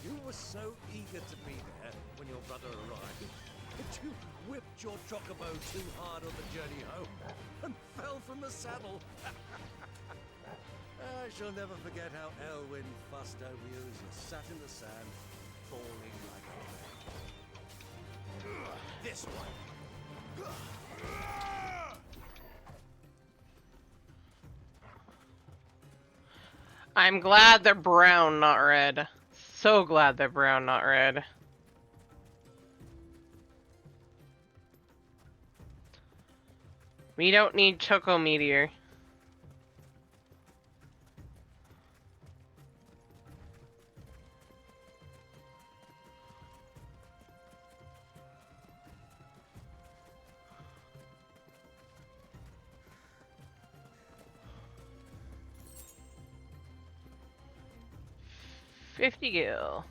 You were so eager to be there when your brother arrived that you whipped your chocobo too hard on the journey home and fell from the saddle. I shall never forget how Elwyn fussed over you as you sat in the sand, falling like a wreck. This one. I'm glad they're brown, not red. So glad they're brown, not red. We don't need Choco Meteor. $50 gil.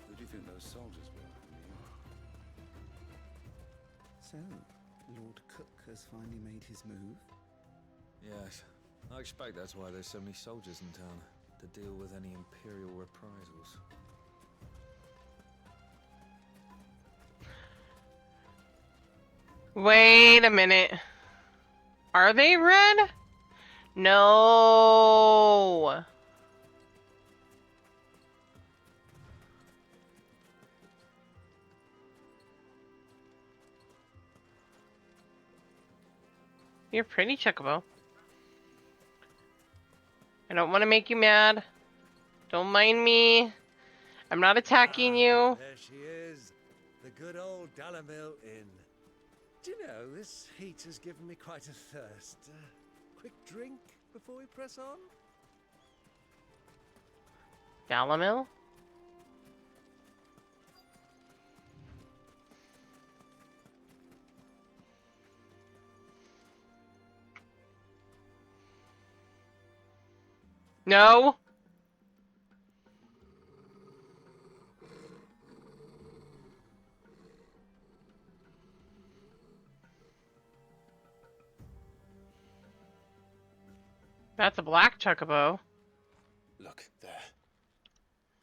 Who do you think those soldiers were? So, Lord Cook has finally made his move? Yes. I expect that's why there's so many soldiers in town, to deal with any Imperial reprisals. Wait a minute. Are they red? No. You're pretty, Chocobo. I don't want to make you mad. Don't mind me. I'm not attacking you. There she is, the good old Dalamil Inn. Do you know, this heat has given me quite a thirst. Quick drink before we press on? Dalamil? No. That's a black Chocobo. Look, there.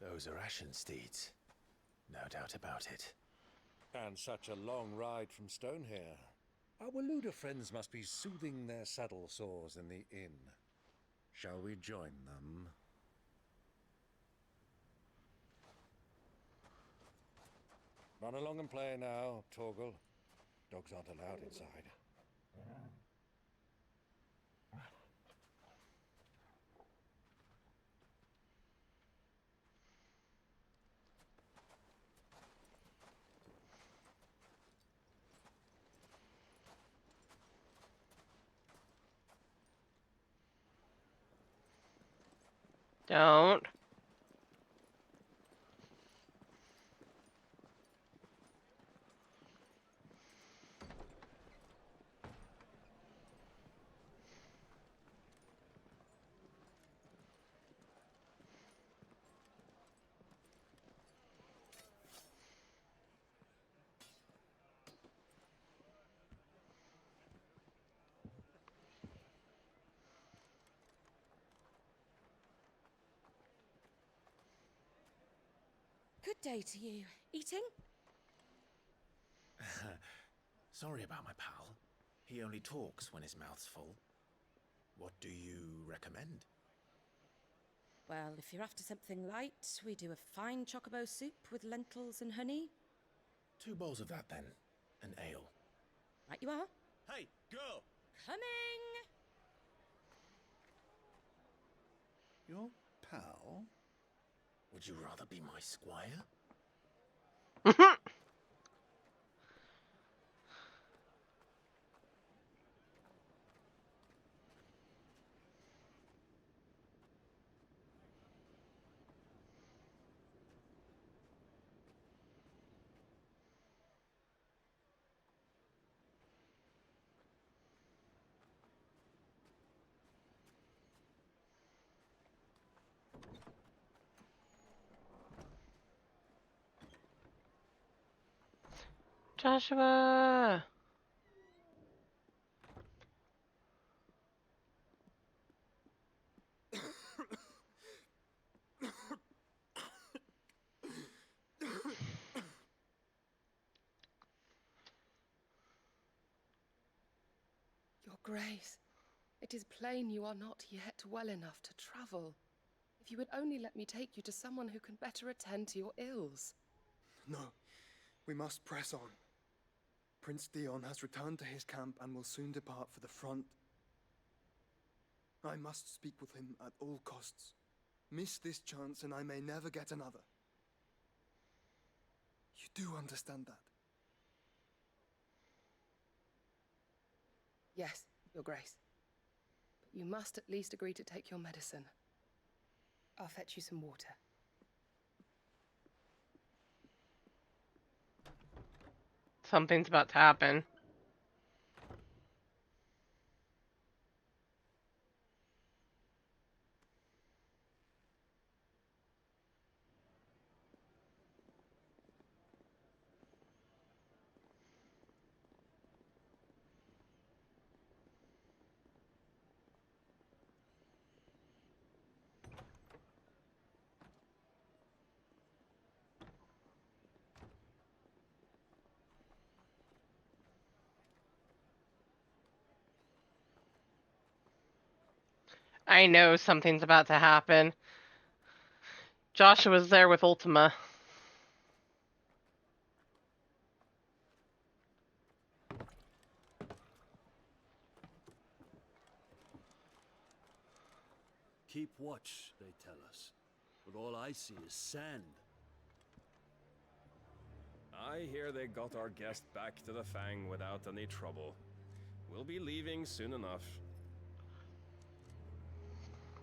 Those are Ashen steeds. No doubt about it. And such a long ride from Stonehair. Our Waluda friends must be soothing their saddle sores in the inn. Shall we join them? Run along and play now, Torgal. Dogs aren't allowed inside. Don't. Good day to you. Eating? Sorry about my pal. He only talks when his mouth's full. What do you recommend? Well, if you're after something light, we do a fine chocobo soup with lentils and honey. 2 bowls of that, then. An ale. Right you are. Hey, girl! Coming! Your pal? Would you rather be my squire? Joshua. Grace, it is plain you are not yet well enough to travel. If you would only let me take you to someone who can better attend to your ills. No, we must press on. Prince Dion has returned to his camp and will soon depart for the front. I must speak with him at all costs. Miss this chance and I may never get another. You do understand that? Yes, Your Grace. But you must at least agree to take your medicine. I'll fetch you some water. Something's about to happen. I know something's about to happen. Joshua's there with Ultima. Keep watch, they tell us. But all I see is sand. I hear they got our guest back to the Fang without any trouble. We'll be leaving soon enough.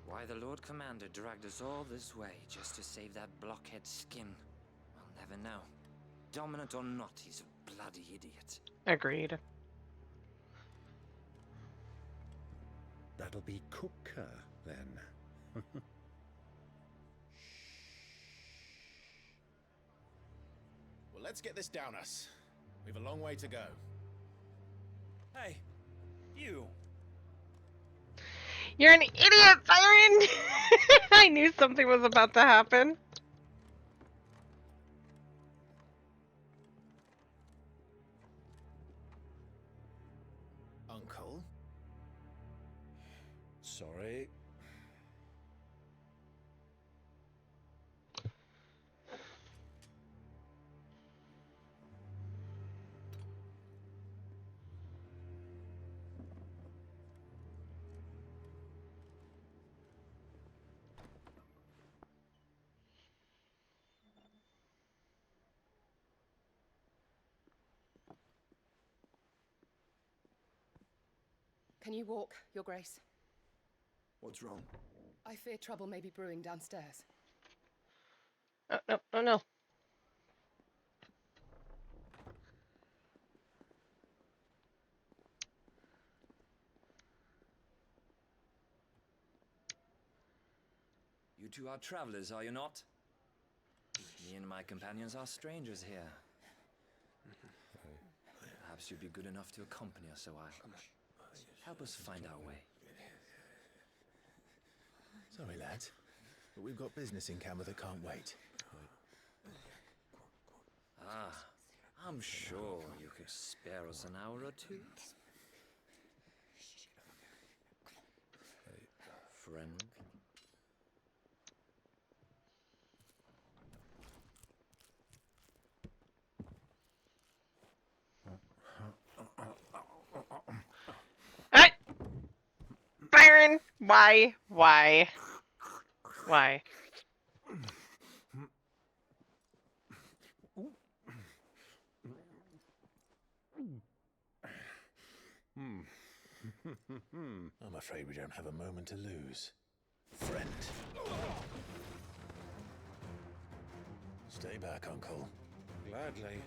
Why the Lord Commander dragged us all this way just to save that blockhead skin, we'll never know. Dominant or not, he's a bloody idiot. Agreed. That'll be Cooker, then. Well, let's get this down us. We've a long way to go. Hey, you. You're an idiot, Byron! I knew something was about to happen. Uncle? Sorry. Can you walk, Your Grace? What's wrong? I fear trouble may be brewing downstairs. Oh, no, oh no. You two are travelers, are you not? Me and my companions are strangers here. Perhaps you'd be good enough to accompany us a while. Help us find our way. Sorry, lads, but we've got business in camera that can't wait. Ah, I'm sure you could spare us an hour or two. Friend. Hey! Byron! Why? Why? Why? I'm afraid we don't have a moment to lose. Friend. Stay back, Uncle. Gladly.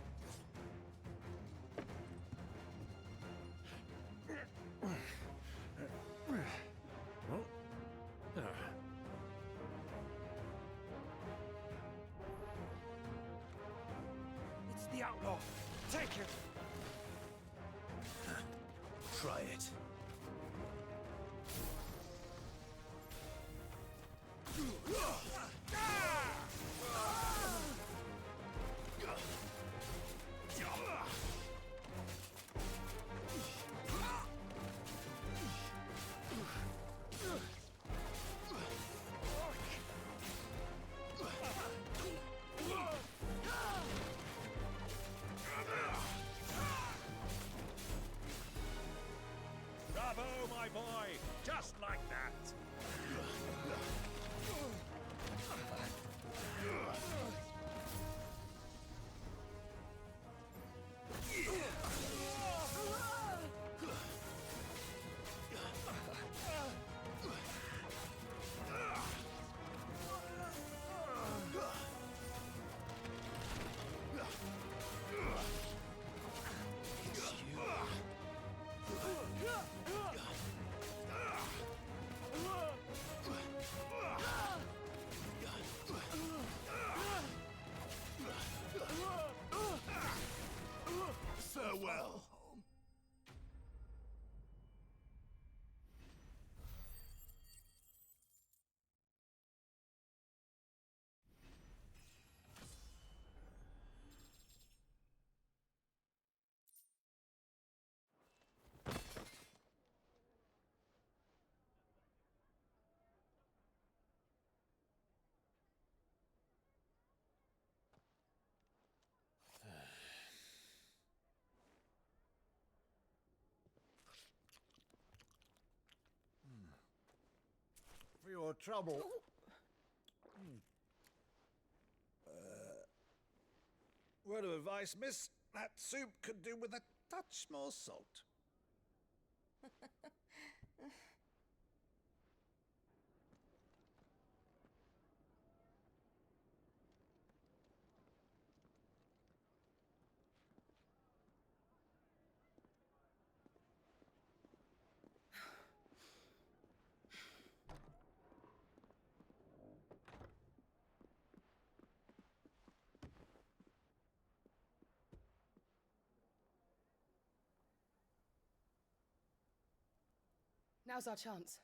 It's the outlaw. Take it. Try it. just like that. Farewell. For your trouble. Word of advice, miss. That soup could do with a touch more salt. Now's our chance.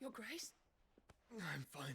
Your Grace? I'm fine.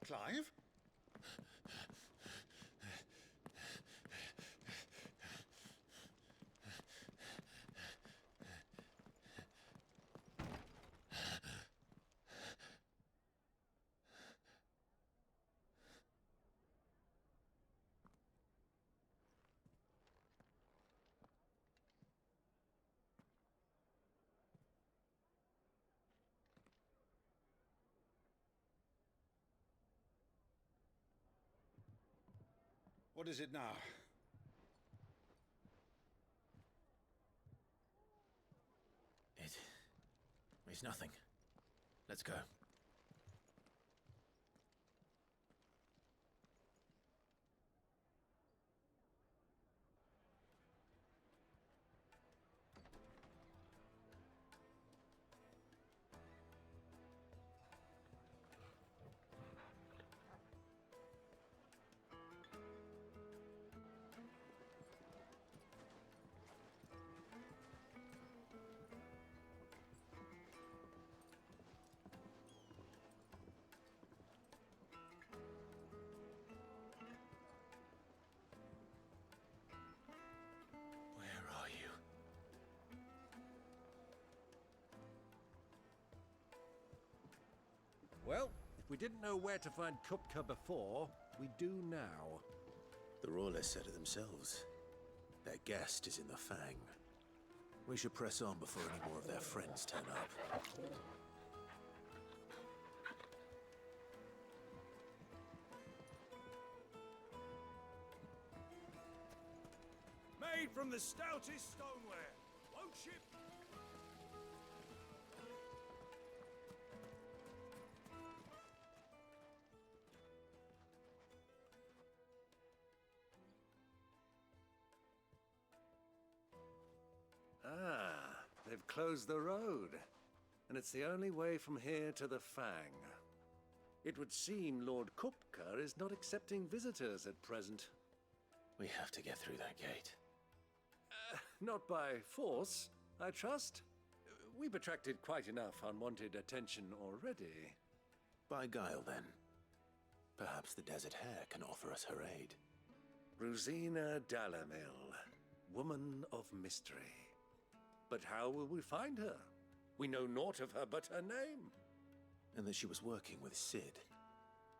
Clive? What is it now? It's nothing. Let's go. Well, if we didn't know where to find Kupka before, we do now. The Rawlers said it themselves. Their guest is in the Fang. We should press on before any more of their friends turn up. Made from the stoutest stoneware. Won't ship. Ah, they've closed the road. and it's the only way from here to the Fang. It would seem Lord Kupka is not accepting visitors at present. We have to get through that gate. Not by force, I trust. We've attracted quite enough unwanted attention already. By guile, then. Perhaps the Desert Hare can offer us her aid. Rosina Dalamil, woman of mystery. But how will we find her? We know naught of her but her name. And that she was working with Sid.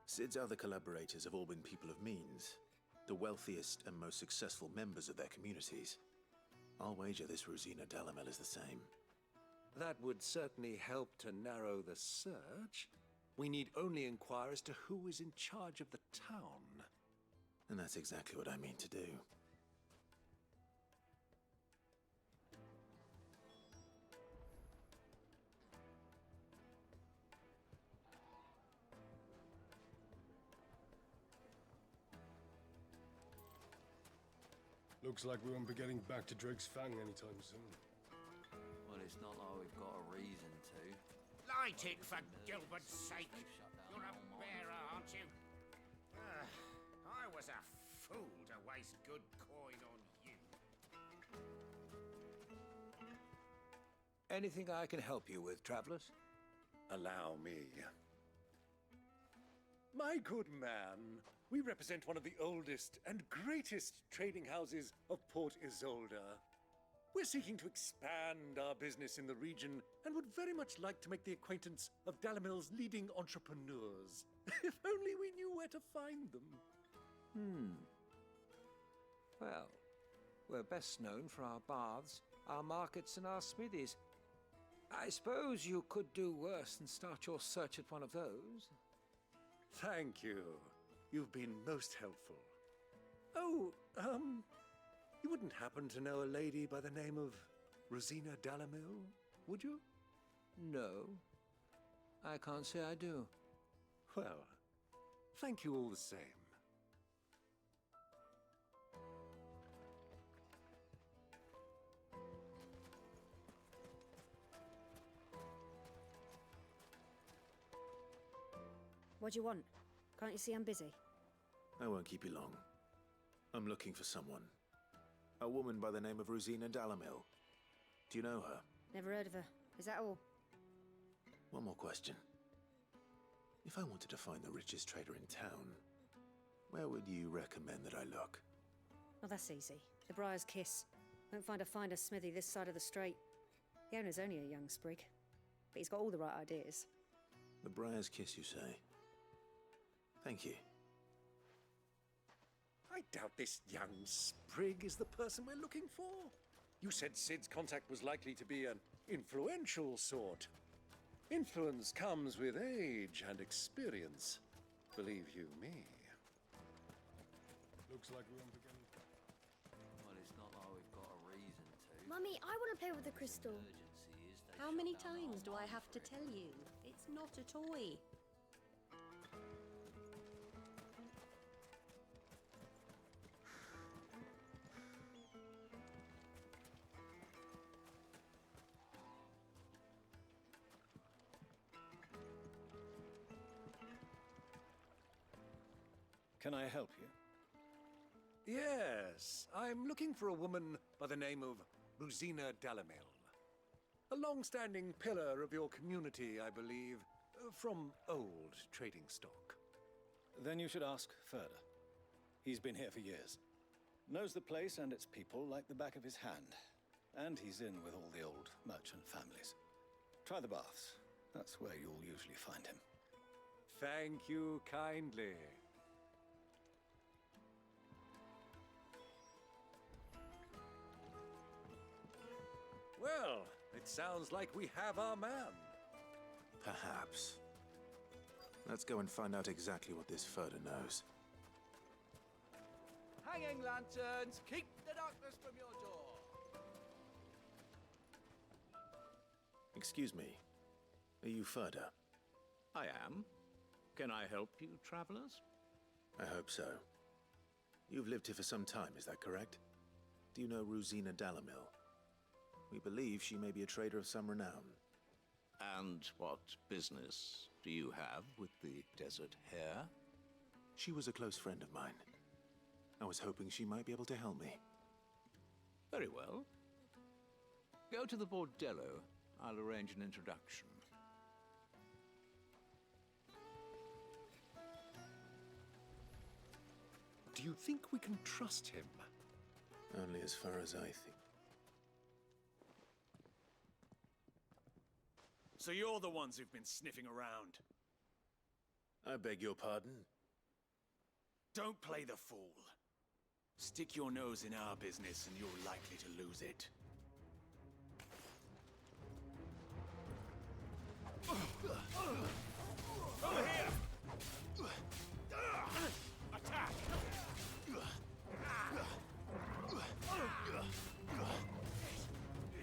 Sid's other collaborators have all been people of means, the wealthiest and most successful members of their communities. I'll wager this Rosina Dalamel is the same. That would certainly help to narrow the search. We need only inquire as to who is in charge of the town. And that's exactly what I mean to do. Looks like we won't be getting back to Drake's Fang anytime soon. Well, it's not like we've got a reason to. Light it, for Gilbert's sake! You're a bearer, aren't you? I was a fool to waste good coin on you. Anything I can help you with, travelers? Allow me. My good man, we represent one of the oldest and greatest trading houses of Port Isolde. We're seeking to expand our business in the region and would very much like to make the acquaintance of Dalamil's leading entrepreneurs. If only we knew where to find them. Well, we're best known for our baths, our markets, and our smithies. I suppose you could do worse than start your search at one of those. Thank you. You've been most helpful. Oh, you wouldn't happen to know a lady by the name of Rosina Dalamil, would you? No, I can't say I do. Well, thank you all the same. What do you want? Can't you see I'm busy? I won't keep you long. I'm looking for someone. A woman by the name of Rosina Dalamil. Do you know her? Never heard of her. Is that all? One more question. If I wanted to find the richest trader in town, where would you recommend that I look? Oh, that's easy. The Briar's Kiss. Won't find a finer smithy this side of the strait. The owner's only a young sprig, but he's got all the right ideas. The Briar's Kiss, you say? Thank you. I doubt this young sprig is the person we're looking for. You said Sid's contact was likely to be an influential sort. Influence comes with age and experience. Believe you me. Looks like we won't be getting... Well, it's not like we've got a reason to. Mummy, I want to play with the crystal. How many times do I have to tell you? It's not a toy. Can I help you? Yes, I'm looking for a woman by the name of Rosina Dalamil. A long-standing pillar of your community, I believe, from old trading stock. Then you should ask Ferda. He's been here for years. Knows the place and its people like the back of his hand. And he's in with all the old merchant families. Try the baths. That's where you'll usually find him. Thank you kindly. Well, it sounds like we have our man. Perhaps. Let's go and find out exactly what this Ferda knows. Hanging lanterns, keep the darkness from your door. Excuse me. Are you Ferda? I am. Can I help you, travelers? I hope so. You've lived here for some time, is that correct? Do you know Rosina Dalamil? We believe she may be a trader of some renown. And what business do you have with the desert hare? She was a close friend of mine. I was hoping she might be able to help me. Very well. Go to the bordello. I'll arrange an introduction. Do you think we can trust him? Only as far as I think. So you're the ones who've been sniffing around. I beg your pardon? Don't play the fool. Stick your nose in our business and you're likely to lose it. Over here! Attack!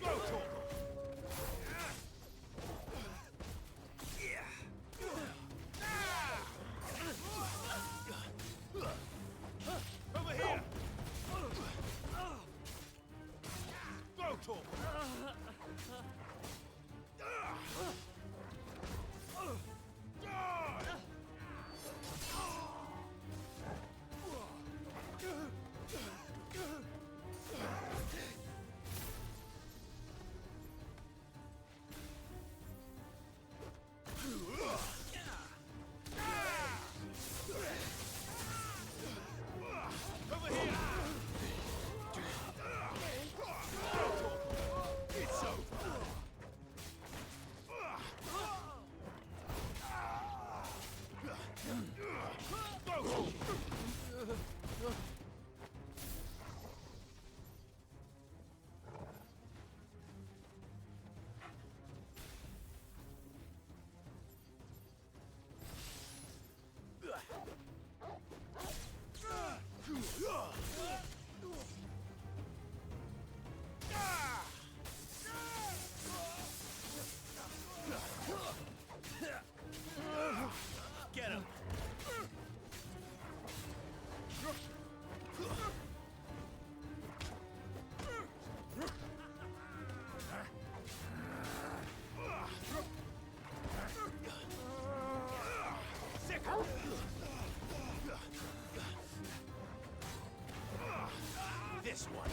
Go, Torkel! Over here! Go, Torkel! Over here! It's over! Get him! This one.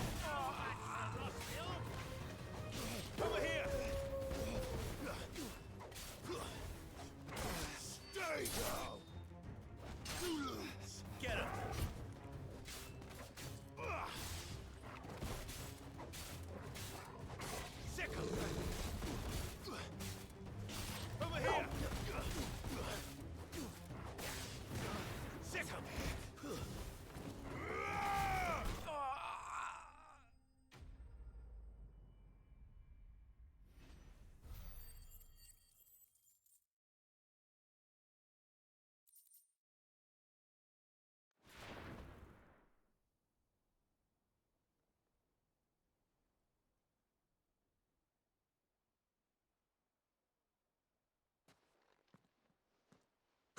Over here. Stay down. Get him. Sick him. Over here. Sick him.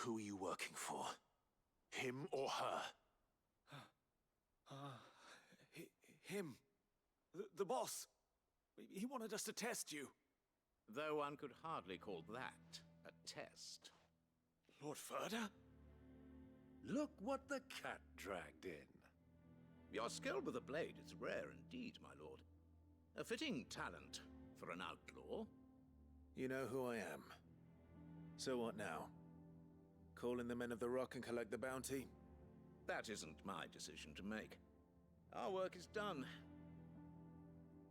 Who are you working for? Him or her? Him. The boss. He wanted us to test you. Though one could hardly call that a test. Lord Furder? Look what the cat dragged in. Your skill with the blade is rare indeed, my lord. A fitting talent for an outlaw. You know who I am. So what now? Call in the Men of the Rock and collect the bounty? That isn't my decision to make. Our work is done.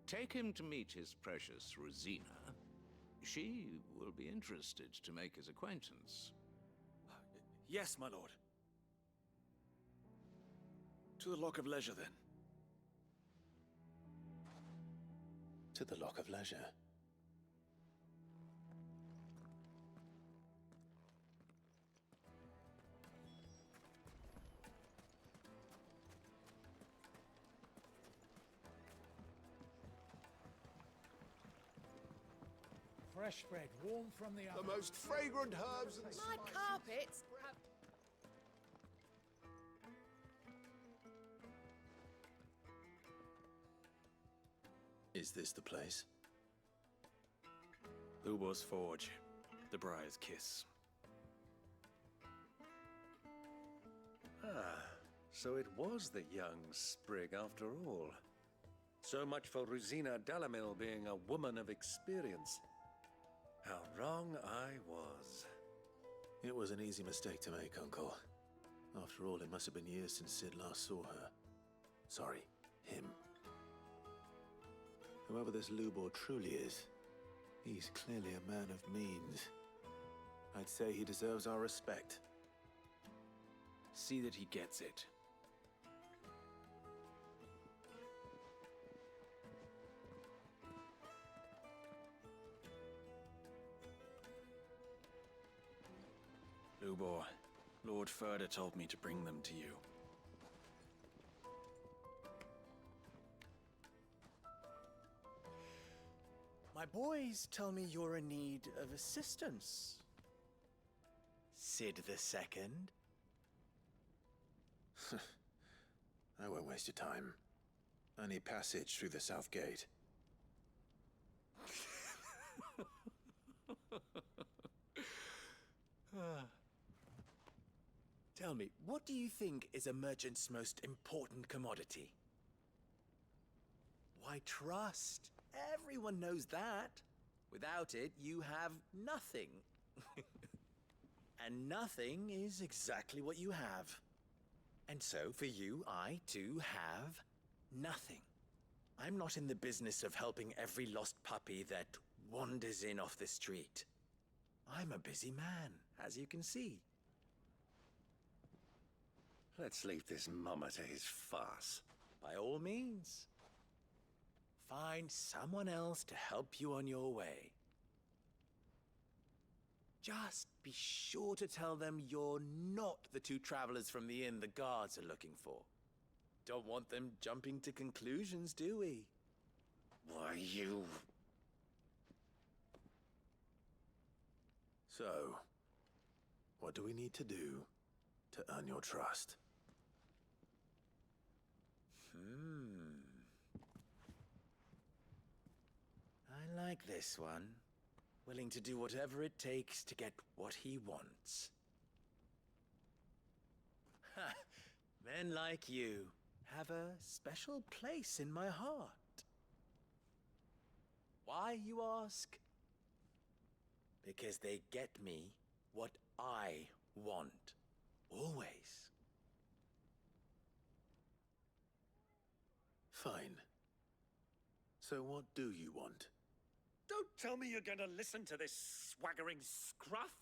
Take him to meet his precious Rosina. She will be interested to make his acquaintance. Yes, my lord. To the Lock of Leisure, then. To the Lock of Leisure. Fresh bread, warm from the oven. The most fragrant herbs and My carpets have... Is this the place? Lubor's Forge. The Briar's Kiss. Ah, so it was the young sprig after all. So much for Rosina Dalamil being a woman of experience. How wrong I was. It was an easy mistake to make, Uncle. After all, it must have been years since Sid last saw her. Sorry, him. Whoever this Lubor truly is, he's clearly a man of means. I'd say he deserves our respect. See that he gets it. Lubor, Lord Furder told me to bring them to you. My boys tell me you're in need of assistance. Sid the Second? I won't waste your time. I need passage through the south gate. Tell me, what do you think is a merchant's most important commodity? Why, trust. Everyone knows that. Without it, you have nothing. And nothing is exactly what you have. And so, for you, I, too, have nothing. I'm not in the business of helping every lost puppy that wanders in off the street. I'm a busy man, as you can see. Let's leave this mummer to his farce. By all means. Find someone else to help you on your way. Just be sure to tell them you're not the two travelers from the inn the guards are looking for. Don't want them jumping to conclusions, do we? Why, you... So, what do we need to do to earn your trust? I like this one. Willing to do whatever it takes to get what he wants. Ha! Men like you have a special place in my heart. Why, you ask? Because they get me what I want. Always. Fine. So what do you want? Don't tell me you're going to listen to this swaggering scruff.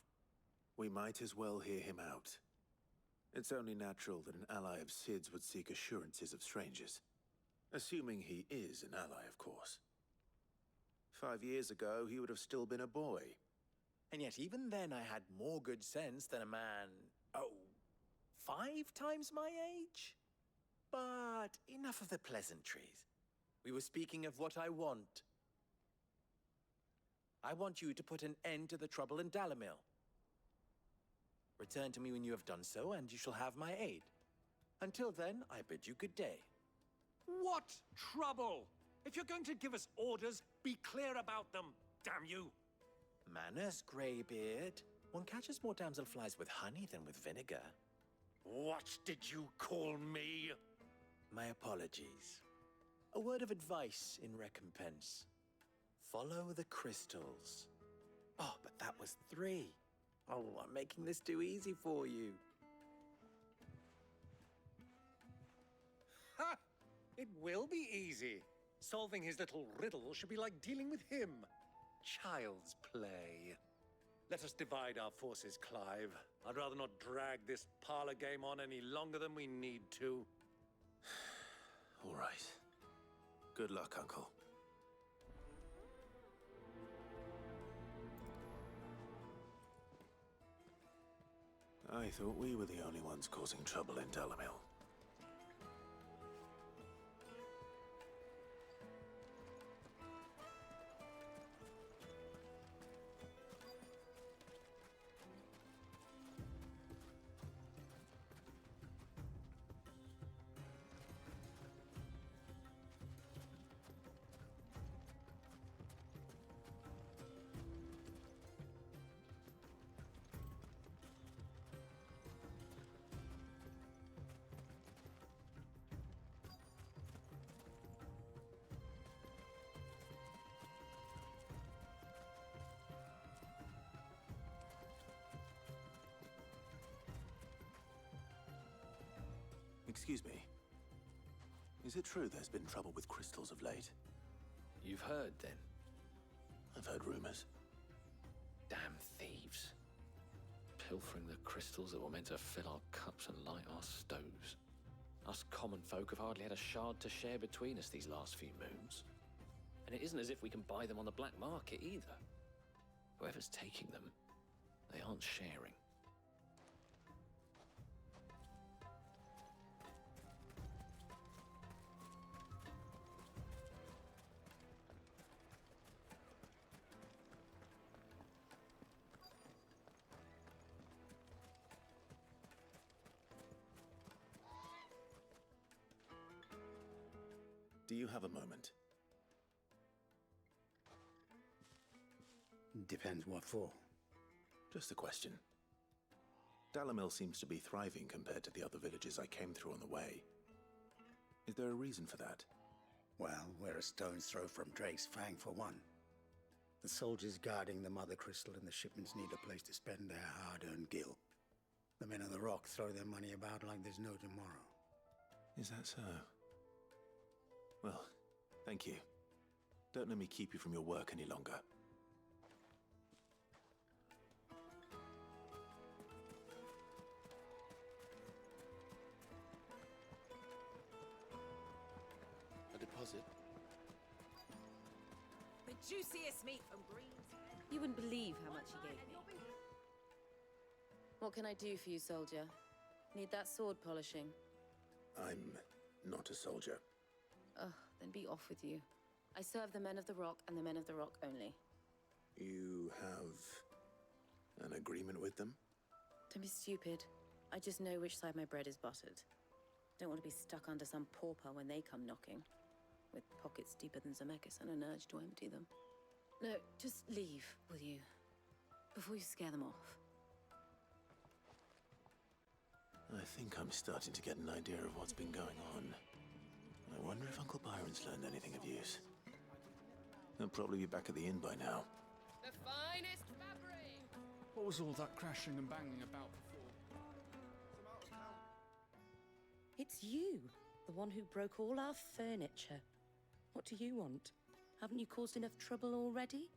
We might as well hear him out. It's only natural that an ally of Sid's would seek assurances of strangers. Assuming he is an ally, of course. 5 years ago, he would have still been a boy. And yet even then I had more good sense than a man, 5 times my age? But enough of the pleasantries. We were speaking of what I want. I want you to put an end to the trouble in Dalamil. Return to me when you have done so, and you shall have my aid. Until then, I bid you good day. What trouble? If you're going to give us orders, be clear about them, damn you! Manners, Greybeard. One catches more damselflies with honey than with vinegar. What did you call me? My apologies. A word of advice in recompense. Follow the crystals. Oh, but that was 3. Oh, I'm making this too easy for you. Ha! It will be easy. Solving his little riddle should be like dealing with him. Child's play. Let us divide our forces, Clive. I'd rather not drag this parlor game on any longer than we need to. All right. Good luck, Uncle. I thought we were the only ones causing trouble in Dalamil. Excuse me. Is it true there's been trouble with crystals of late? You've heard, then? I've heard rumors. Damn thieves. Pilfering the crystals that were meant to fill our cups and light our stoves. Us common folk have hardly had a shard to share between us these last few moons. And it isn't as if we can buy them on the black market either. Whoever's taking them, they aren't sharing. Do you have a moment? Depends what for. Just a question. Dalamil seems to be thriving compared to the other villages I came through on the way. Is there a reason for that? Well, we're a stone's throw from Drake's Fang for one. The soldiers guarding the Mother Crystal and the shipments need a place to spend their hard-earned gil. The men of the Rock throw their money about like there's no tomorrow. Is that so? Well, thank you. Don't let me keep you from your work any longer. A deposit? The juiciest meat from Greens. You wouldn't believe how much he gave me. What can I do for you, soldier? Need that sword polishing? I'm not a soldier. Ugh, then be off with you. I serve the men of the Rock and the men of the Rock only. You have an agreement with them? Don't be stupid. I just know which side my bread is buttered. Don't want to be stuck under some pauper when they come knocking. With pockets deeper than Zemeckis and an urge to empty them. No, just leave, will you? Before you scare them off. I think I'm starting to get an idea of what's been going on. I wonder if Uncle Byron's learned anything of use. He'll probably be back at the inn by now. The finest fabric! What was all that crashing and banging about before? It's you, the one who broke all our furniture. What do you want? Haven't you caused enough trouble already?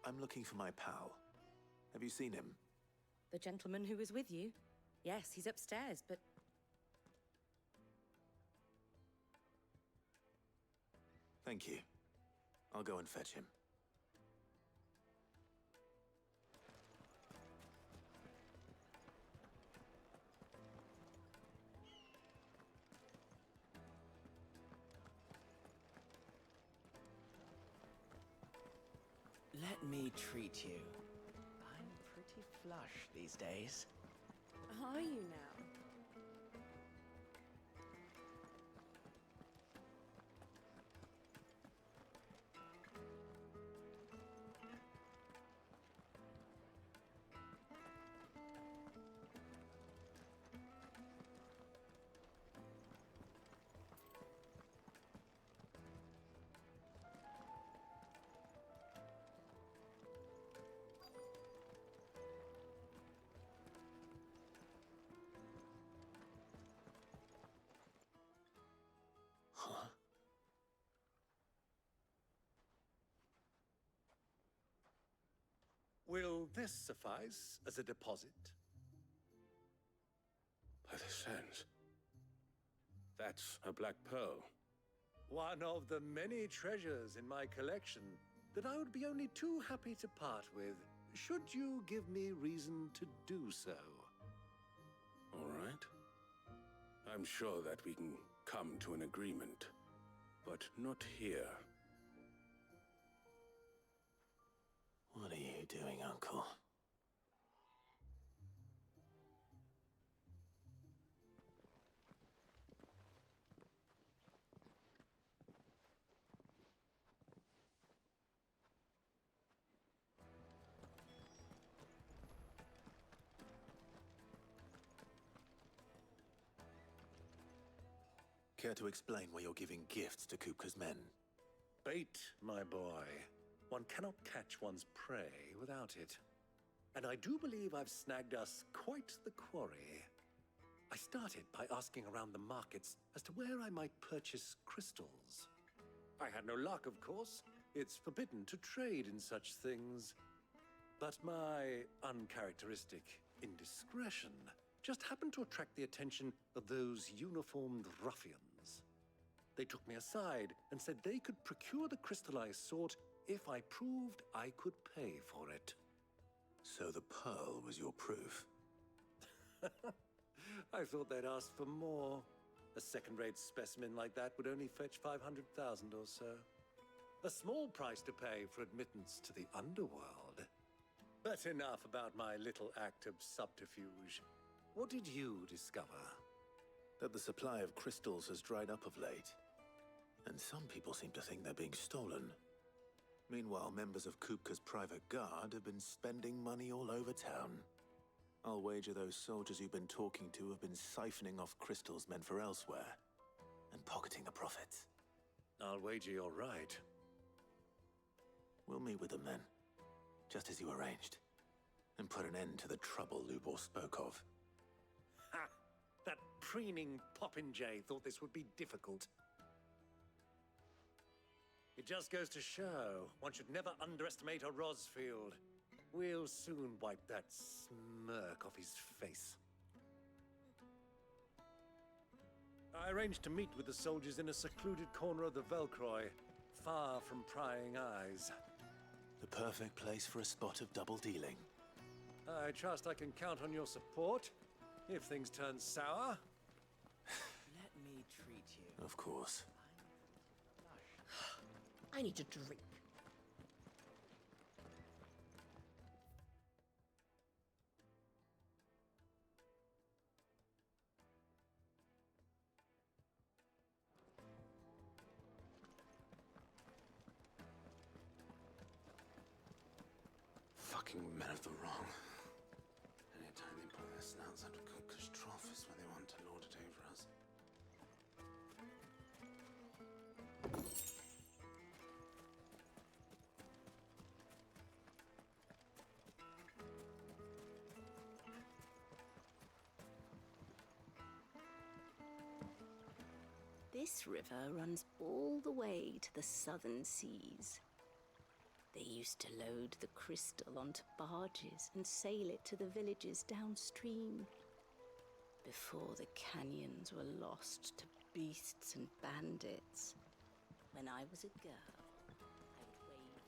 I'm looking for my pal. Have you seen him? The gentleman who was with you? Yes, he's upstairs, but... Thank you. I'll go and fetch him. Let me treat you. I'm pretty flush these days. Are you now? Huh? Will this suffice as a deposit? By the sands. That's a black pearl. One of the many treasures in my collection that I would be only too happy to part with, should you give me reason to do so. All right. I'm sure that we can come to an agreement, but not here. What are you doing, Uncle? Care to explain why you're giving gifts to Kupka's men? Bait, my boy. One cannot catch one's prey without it. And I do believe I've snagged us quite the quarry. I started by asking around the markets as to where I might purchase crystals. I had no luck, of course. It's forbidden to trade in such things. But my uncharacteristic indiscretion just happened to attract the attention of those uniformed ruffians. They took me aside and said they could procure the crystal I sought if I proved I could pay for it. So the pearl was your proof? I thought they'd ask for more. A second-rate specimen like that would only fetch 500,000 or so. A small price to pay for admittance to the underworld. But enough about my little act of subterfuge. What did you discover? That the supply of crystals has dried up of late. And some people seem to think they're being stolen. Meanwhile, members of Kupka's private guard have been spending money all over town. I'll wager those soldiers you've been talking to have been siphoning off crystals meant for elsewhere, and pocketing the profits. I'll wager you're right. We'll meet with them then, just as you arranged, and put an end to the trouble Lubor spoke of. Ha! That preening popinjay thought this would be difficult. It just goes to show one should never underestimate a Rosfield. We'll soon wipe that smirk off his face. I arranged to meet with the soldiers in a secluded corner of the Velcroy, far from prying eyes. The perfect place for a spot of double dealing. I trust I can count on your support if things turn sour. Let me treat you. Of course. I need a drink. Fucking men of the wrong. Anytime they pull their snouts out of Kupka's trough is where they want to lord it over us. This river runs all the way to the southern seas. They used to load the crystal onto barges and sail it to the villages downstream. Before the canyons were lost to beasts and bandits. When I was a girl, I would wave.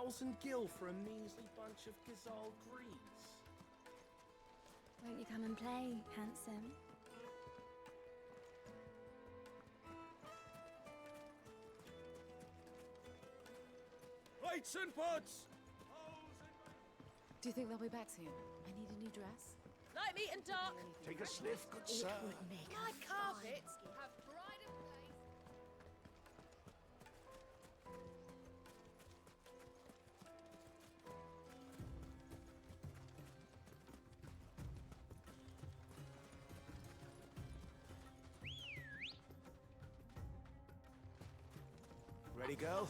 1,000 gil for a measly bunch of Gazal greaves. Won't you come and play, handsome? Plates and pots! Do you think they'll be back soon? I need a new dress. Light meat and dark. Take a sniff, good sir. My carpets have pride of place. Ready, girl?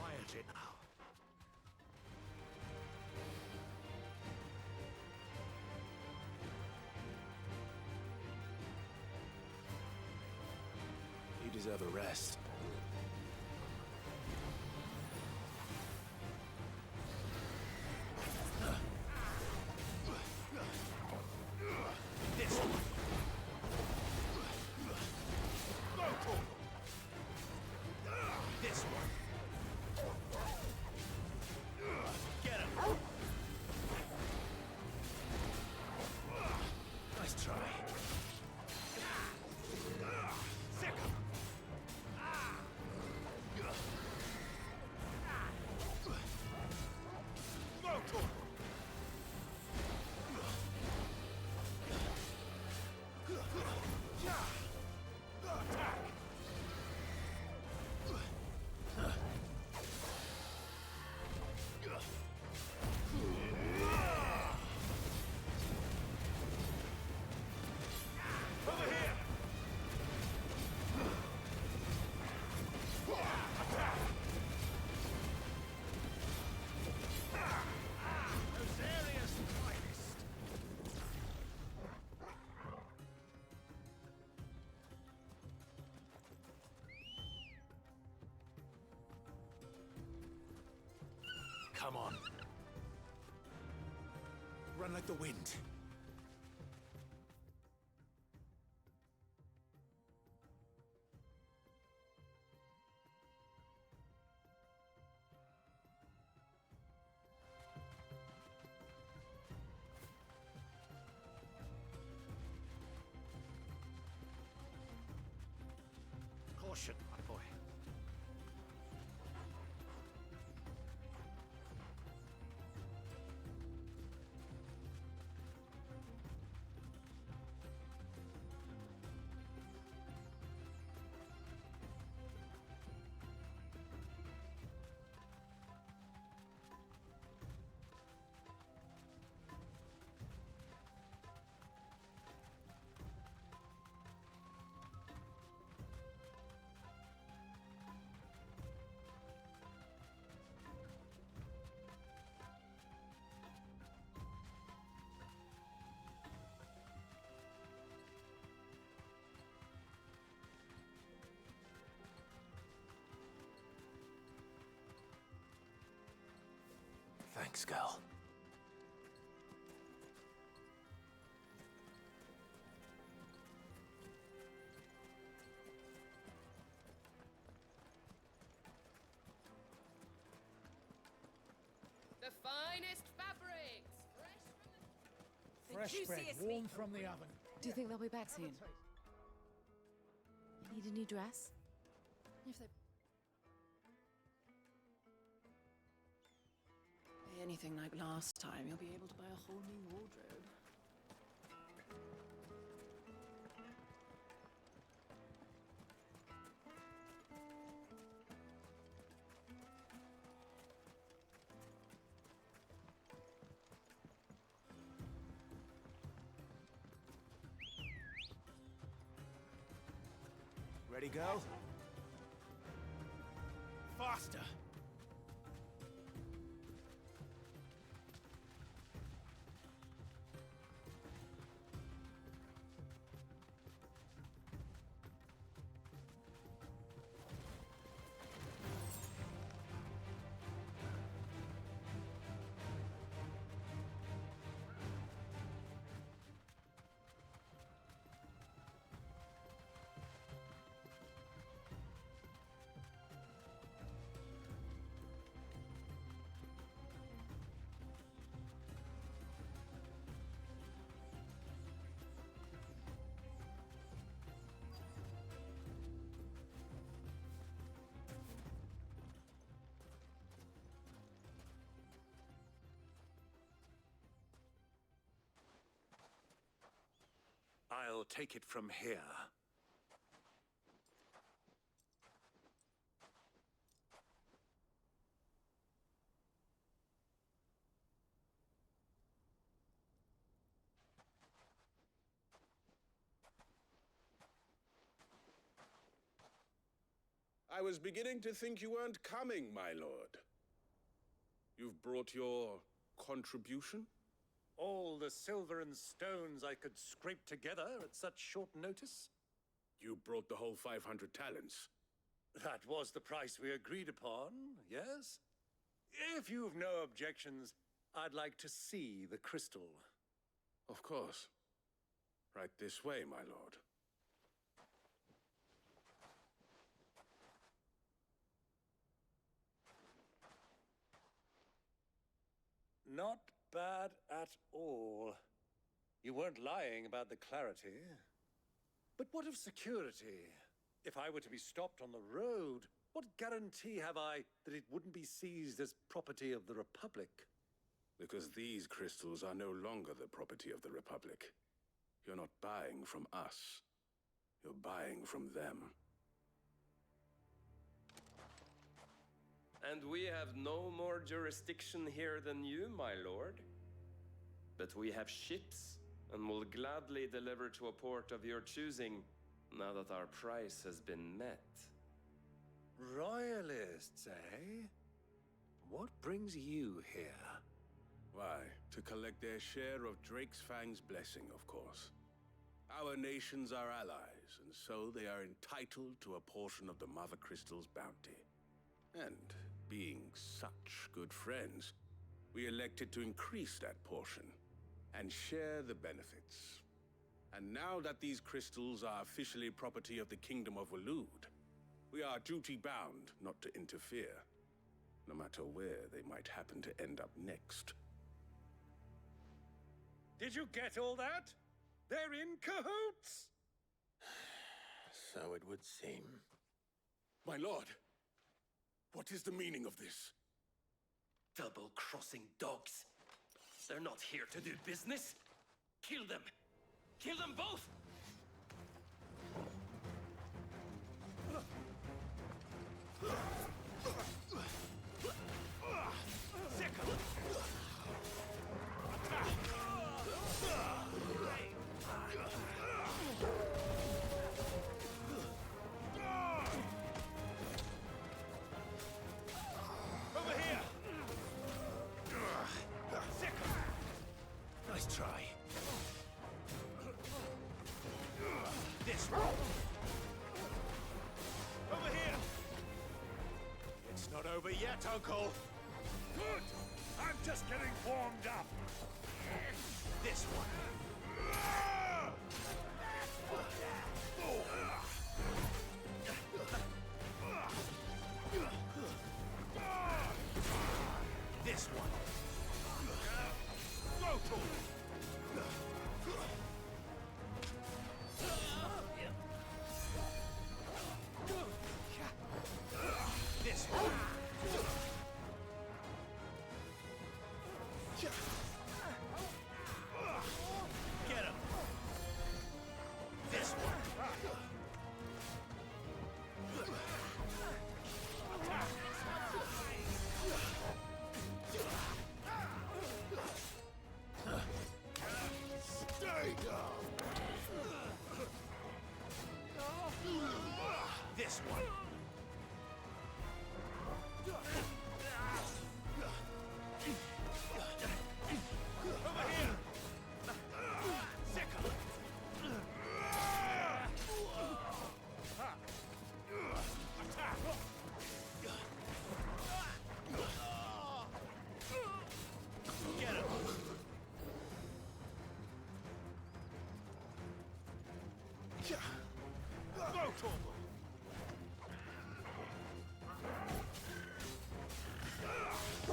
Quiet it now. deserve a rest. This one. Go for it. This one. Get him. Nice try. Sick him. Go for it. Come on. Run like the wind. Caution, my boy. Thanks, girl. The finest fabrics, Fresh bread, warm from the oven. Do you think they'll be back soon? You need a new dress? If they Pay anything like last time, you'll be able to buy a whole new wardrobe. Ready, girl? Faster! I'll take it from here. I was beginning to think you weren't coming, my lord. You've brought your contribution? All the silver and stones I could scrape together at such short notice? You brought the whole 500 talents. That was the price we agreed upon, yes? If you've no objections, I'd like to see the crystal. Of course. Right this way, my lord. Not bad at all. You weren't lying about the clarity. But what of security? If I were to be stopped on the road, what guarantee have I that it wouldn't be seized as property of the Republic? Because these crystals are no longer the property of the Republic. You're not buying from us. You're buying from them. And we have no more jurisdiction here than you, my lord. But we have ships, and will gladly deliver to a port of your choosing, now that our price has been met. Royalists, eh? What brings you here? Why, to collect their share of Drake's Fang's blessing, of course. Our nations are allies, and so they are entitled to a portion of the Mother Crystal's bounty. And being such good friends, we elected to increase that portion and share the benefits. And now that these crystals are officially property of the Kingdom of Waloed, we are duty-bound not to interfere, no matter where they might happen to end up next. Did you get all that? They're in cahoots! So it would seem. My lord, what is the meaning of this? Double-crossing dogs. They're not here to do business. Kill them. Kill them both! Over here! Nice try. This one. Over here! It's not over yet, Uncle. Good! I'm just getting warmed up. This one. This one. Go to him. This one. Get him. This one. Stay down. This one. Over here. Sick of it. Attack. Get him. Go to him.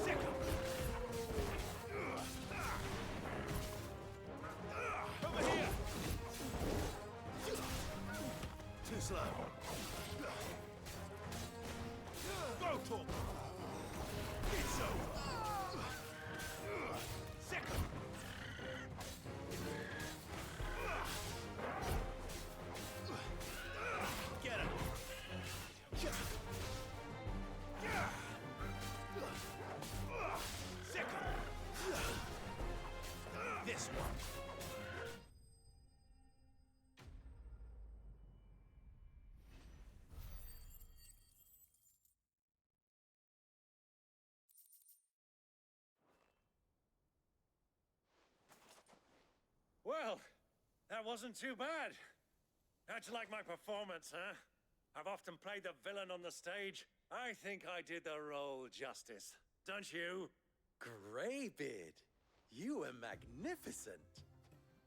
Sick him. Over here. Too slow. Go to him. It's over. Sick him. Get him. Sick him. This one. Well, that wasn't too bad. How'd you like my performance, huh? I've often played the villain on the stage. I think I did the role justice. Don't you? Greybeard, you were magnificent.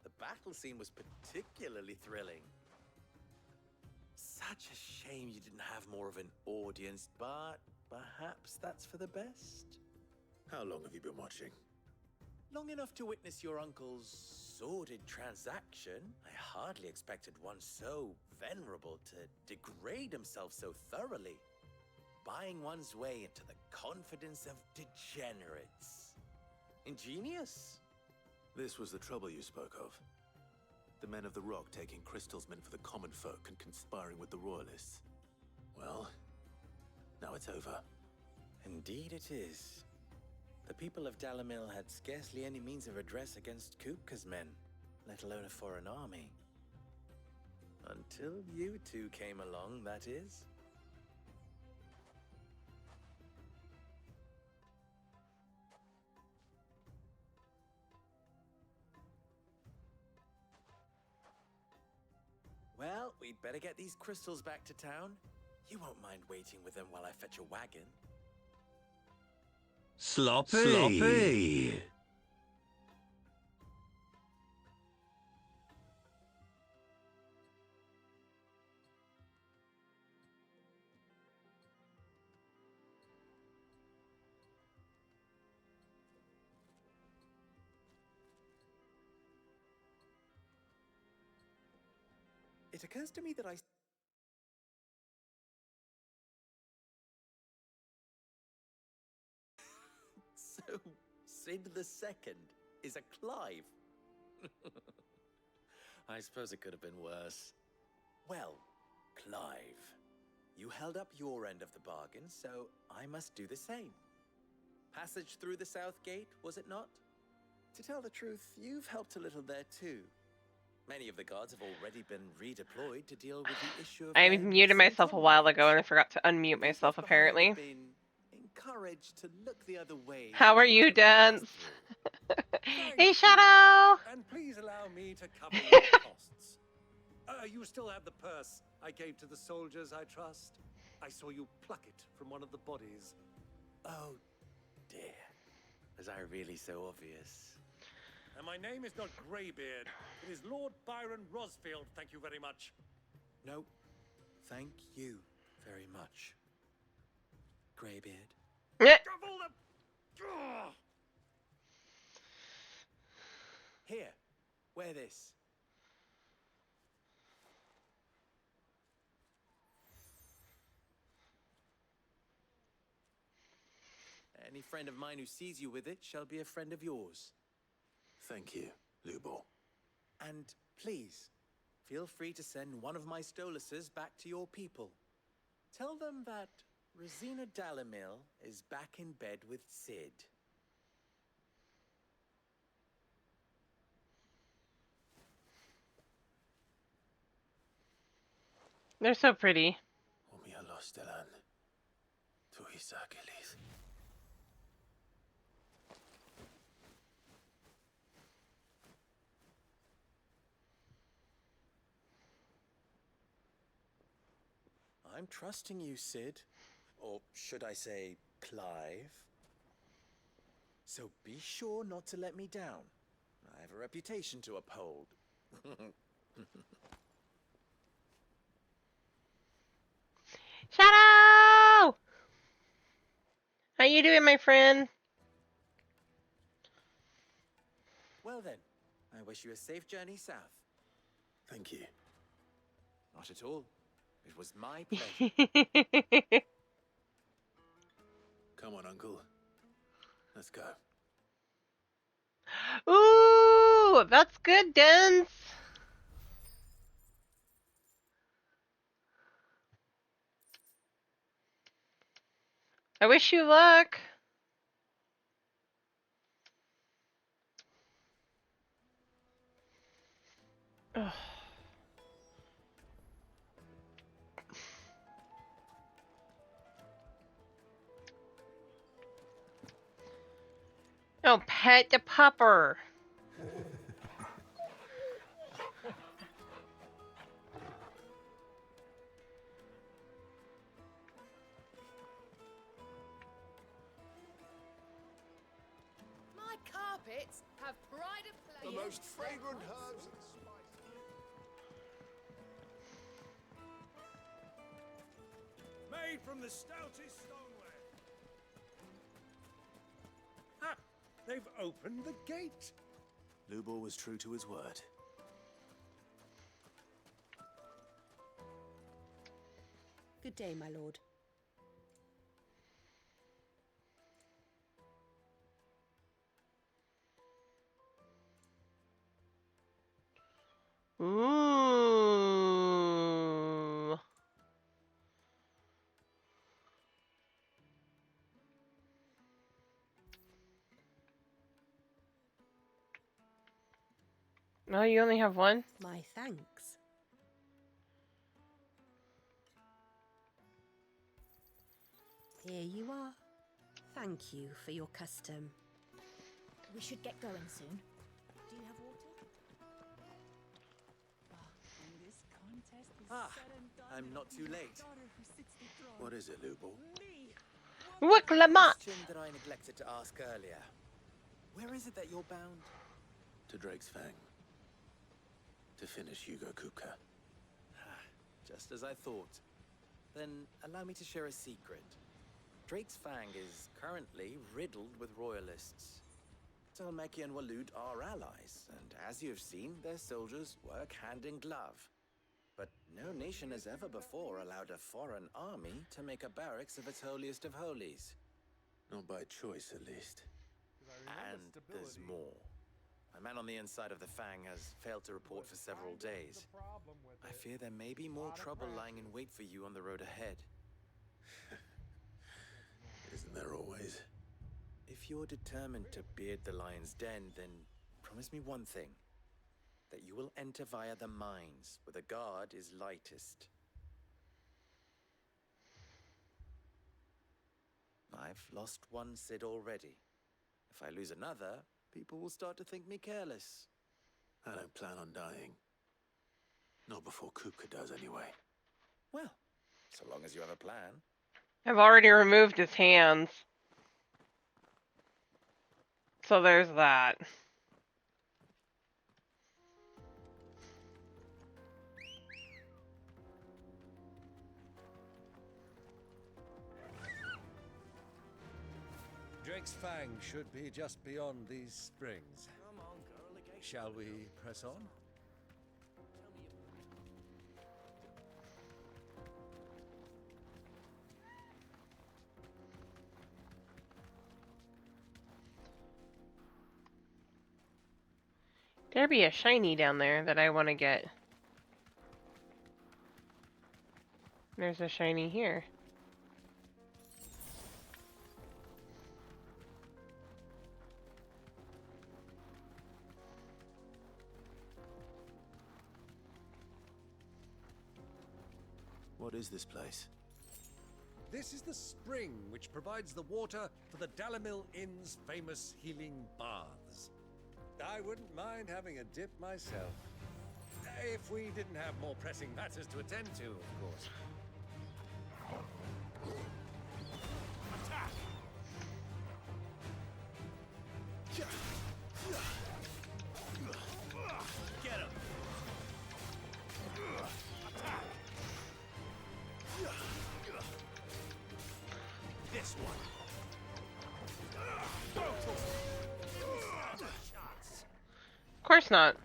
The battle scene was particularly thrilling. Such a shame you didn't have more of an audience, but perhaps that's for the best. How long have you been watching? Long enough to witness your uncle's sordid transaction. I hardly expected one so venerable to degrade himself so thoroughly. Buying one's way into the confidence of degenerates. Ingenious. This was the trouble you spoke of. The men of the Rock taking crystals meant for the common folk and conspiring with the royalists. Well, now it's over. Indeed it is. The people of Dalamil had scarcely any means of redress against Kupka's men, let alone a foreign army. Until you two came along, that is. Well, we'd better get these crystals back to town. You won't mind waiting with them while I fetch a wagon. Sloppy! It occurs to me that So, Sid the Second is a Clive. I suppose it could have been worse. Well, Clive, you held up your end of the bargain, so I must do the same. Passage through the South Gate, was it not? To tell the truth, you've helped a little there too. Many of the guards have already been redeployed to deal with the issue of I muted myself a while ago and I forgot to unmute myself, apparently. Encouraged to look the other way. How are you, Dance? Hey, Shadow! And please allow me to cover your costs. You still have the purse I gave to the soldiers, I trust? I saw you pluck it from one of the bodies. Oh, dear. Was I really so obvious? And my name is not Greybeard. It is Lord Byron Rosfield, thank you very much. No, thank you very much, Greybeard. Here, wear this. Any friend of mine who sees you with it shall be a friend of yours. Thank you, Lubor. And please, feel free to send one of my Stoluses back to your people. Tell them that Rosina Dalamil is back in bed with Sid. They're so pretty. I'm trusting you, Sid. Or should I say, Clive? So be sure not to let me down. I have a reputation to uphold. Shadow! How you doing, my friend? Well then, I wish you a safe journey south. Thank you. Not at all. It was my pleasure. Come on, Uncle. Let's go. Ooh, that's good, Dance. I wish you luck. Ugh. Oh, pet the pupper. have pride of place. The most fragrant herbs and spices. Made from the stoutest stoneware. Ah! They've opened the gate. Lubor was true to his word. Good day, my lord. Ooh. No, you only have one? My thanks. Here you are. Thank you for your custom. We should get going soon. Do you have water? I'm not too late. What is it, Lubor? Question that I neglected to ask earlier. Where is it that you're bound? To Drake's Fang. To finish Hugo Kupka. Just as I thought. Then allow me to share a secret. Drake's Fang is currently riddled with royalists. Talmeki and Walud are allies, and as you have seen, their soldiers work hand in glove. But no nation has ever before allowed a foreign army to make a barracks of its holiest of holies. Not by choice, at least. And there's more. A man on the inside of the Fang has failed to report for several days. I fear there may be more trouble lying in wait for you on the road ahead. Isn't there always? If you're determined to beard the lion's den, then promise me one thing. That you will enter via the mines, where the guard is lightest. I've lost one Cid already. If I lose another, people will start to think me careless. I don't plan on dying. Not before Kupka does, anyway. Well, so long as you have a plan. I've already removed his hands. So there's that. Drake's Fang should be just beyond these springs. Come on, girl, the gate's Shall we press on? There be a shiny down there that I want to get. There's a shiny here. What is this place? This is the spring which provides the water for the Dalimil Inn's famous healing baths. I wouldn't mind having a dip myself. If we didn't have more pressing matters to attend to, of course. Attack! Get him! Attack! This one. Of course not.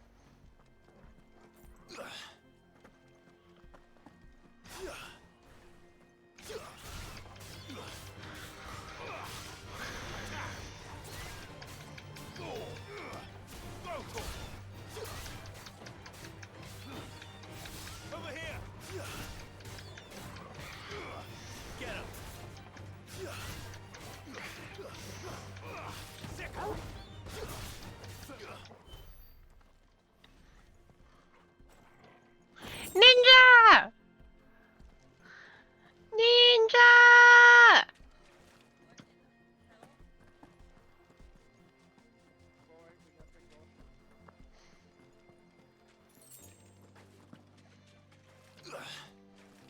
Over here! Get him! Sickle! Ninja! Ninja!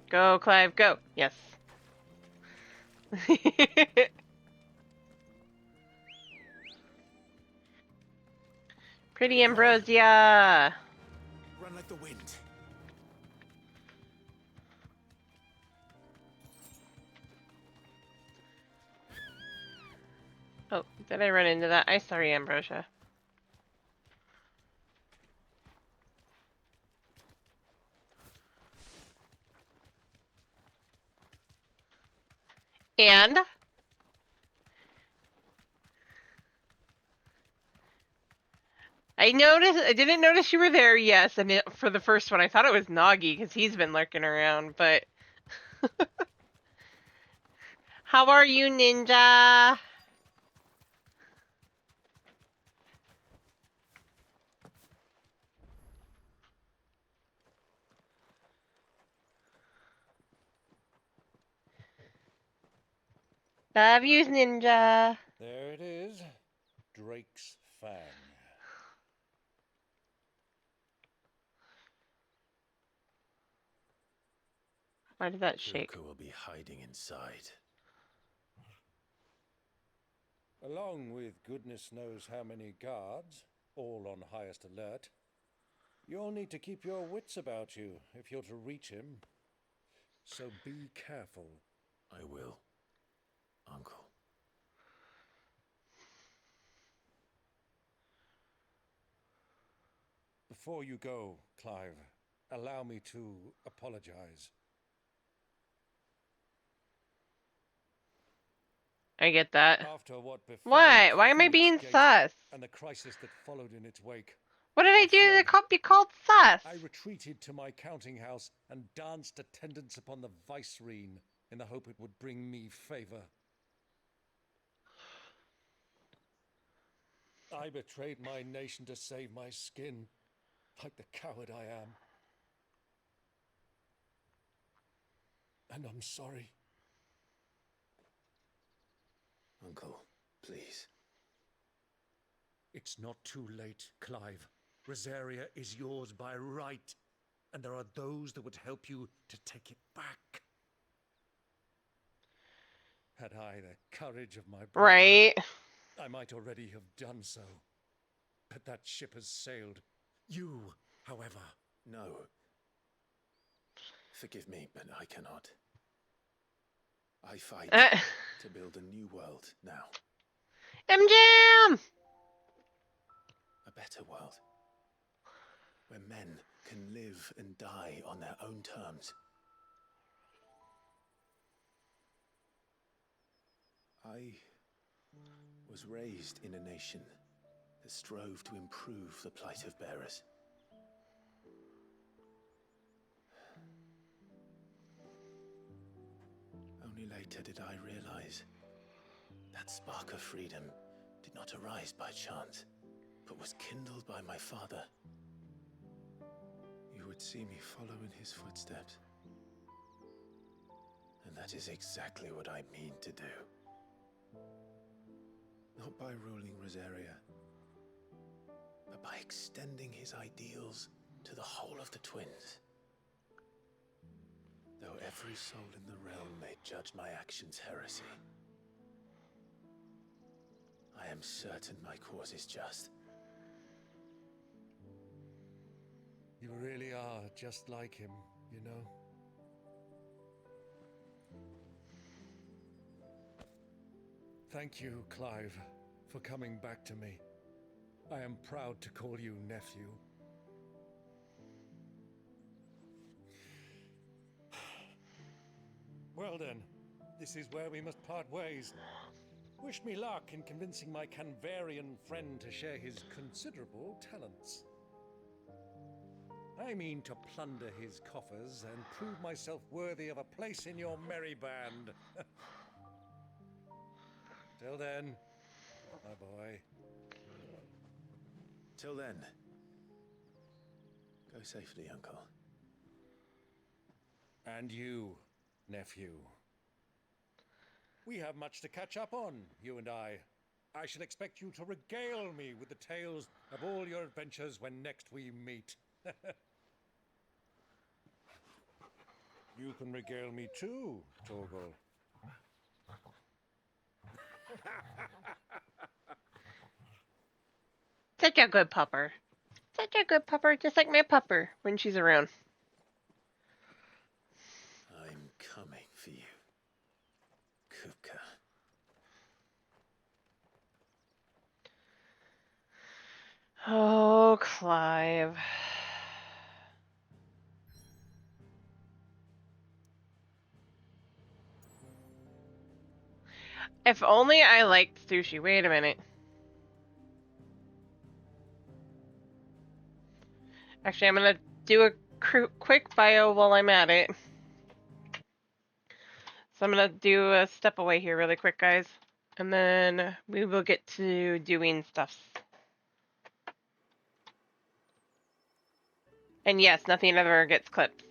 Go, Clive, go. Yes. Pretty Ambrosia. Run like the wind. Oh, did I run into that? I'm sorry, Ambrosia. And I didn't notice you were there, yes, and for the first one I thought it was Nagi because he's been lurking around, but how are you, Ninja? Love yous, Ninja. There it is. Drake's Fang. Why did that shake? Kuku will be hiding inside. Along with goodness knows how many guards, all on highest alert. You'll need to keep your wits about you if you're to reach him. So be careful. I will, Uncle. Before you go, Clive, allow me to apologize. I get that. After what befell Why? Why am I Phoenix being Gate sus? and the crisis that followed in its wake. What did I do to be called sus? I retreated to my counting house and danced attendance upon the vicereine in the hope it would bring me favor. I betrayed my nation to save my skin, like the coward I am. And I'm sorry. Uncle, please. It's not too late, Clive. Rosaria is yours by right, and there are those that would help you to take it back. Had I the courage of my brother, Right. I might already have done so. But that ship has sailed. You, however... No. Forgive me, but I cannot. I fight to build a new world now. M-Jam! A better world. Where men can live and die on their own terms. I was raised in a nation that strove to improve the plight of bearers. Only later did I realize that spark of freedom did not arise by chance, but was kindled by my father. You would see me follow in his footsteps. And that is exactly what I mean to do. Not by ruling Rosaria, but by extending his ideals to the whole of the twins. Though every soul in the realm may judge my actions heresy, I am certain my cause is just. You really are just like him, you know? Thank you, Clive, for coming back to me. I am proud to call you nephew. Well then, this is where we must part ways. Wish me luck in convincing my Canvarian friend to share his considerable talents. I mean to plunder his coffers and prove myself worthy of a place in your merry band. Till then, my boy. Till then, go safely, Uncle. And you, nephew. We have much to catch up on, you and I. I shall expect you to regale me with the tales of all your adventures when next we meet. You can regale me too, Torgal. Such a good pupper. Such a good pupper, just like my pupper when she's around. I'm coming for you, Kupka. Oh, Clive. If only I liked sushi. Wait a minute. Actually, I'm gonna do a quick bio while I'm at it. So I'm gonna do a step away here really quick, guys. And then we will get to doing stuff. And yes, nothing ever gets clipped.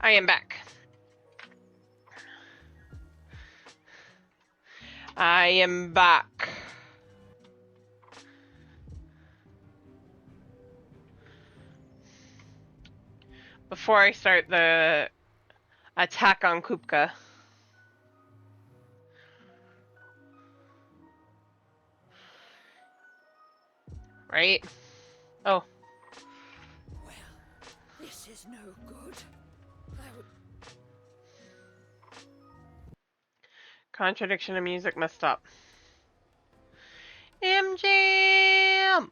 I am back. I am back. Before I start the attack on Kupka. Right? Oh. Well, this is no good. Contradiction of music must stop. MJM!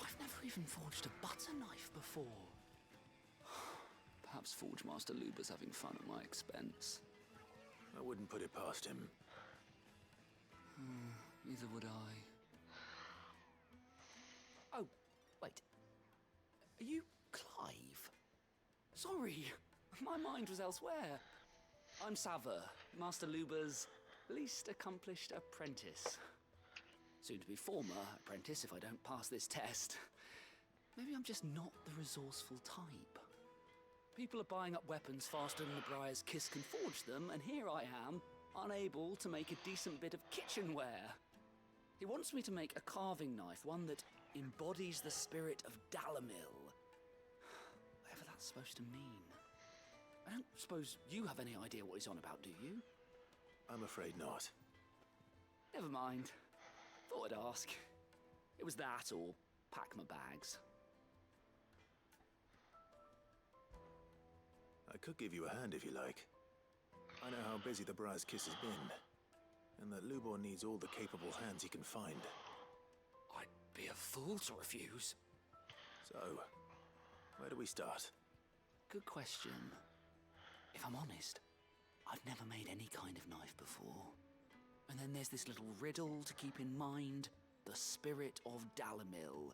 I've never even forged a butter knife before. Perhaps Forge Master Luber's having fun at my expense. I wouldn't put it past him. Neither would I. Oh, wait. Are you Clive? Sorry, my mind was elsewhere. I'm Sava, Master Luber's least accomplished apprentice. Soon to be former apprentice if I don't pass this test. Maybe I'm just not the resourceful type. People are buying up weapons faster than the Briar's Kiss can forge them, and here I am, unable to make a decent bit of kitchenware. He wants me to make a carving knife, one that embodies the spirit of Dalamil. Whatever that's supposed to mean. I don't suppose you have any idea what he's on about, do you? I'm afraid not. Never mind. Thought I'd ask. It was that or pack my bags. I could give you a hand if you like. I know how busy the Briar's Kiss has been, and that Lubor needs all the capable hands he can find. I'd be a fool to refuse. So, where do we start? Good question. If I'm honest, I've never made any kind of knife before. And then there's this little riddle to keep in mind. The spirit of Dalamil.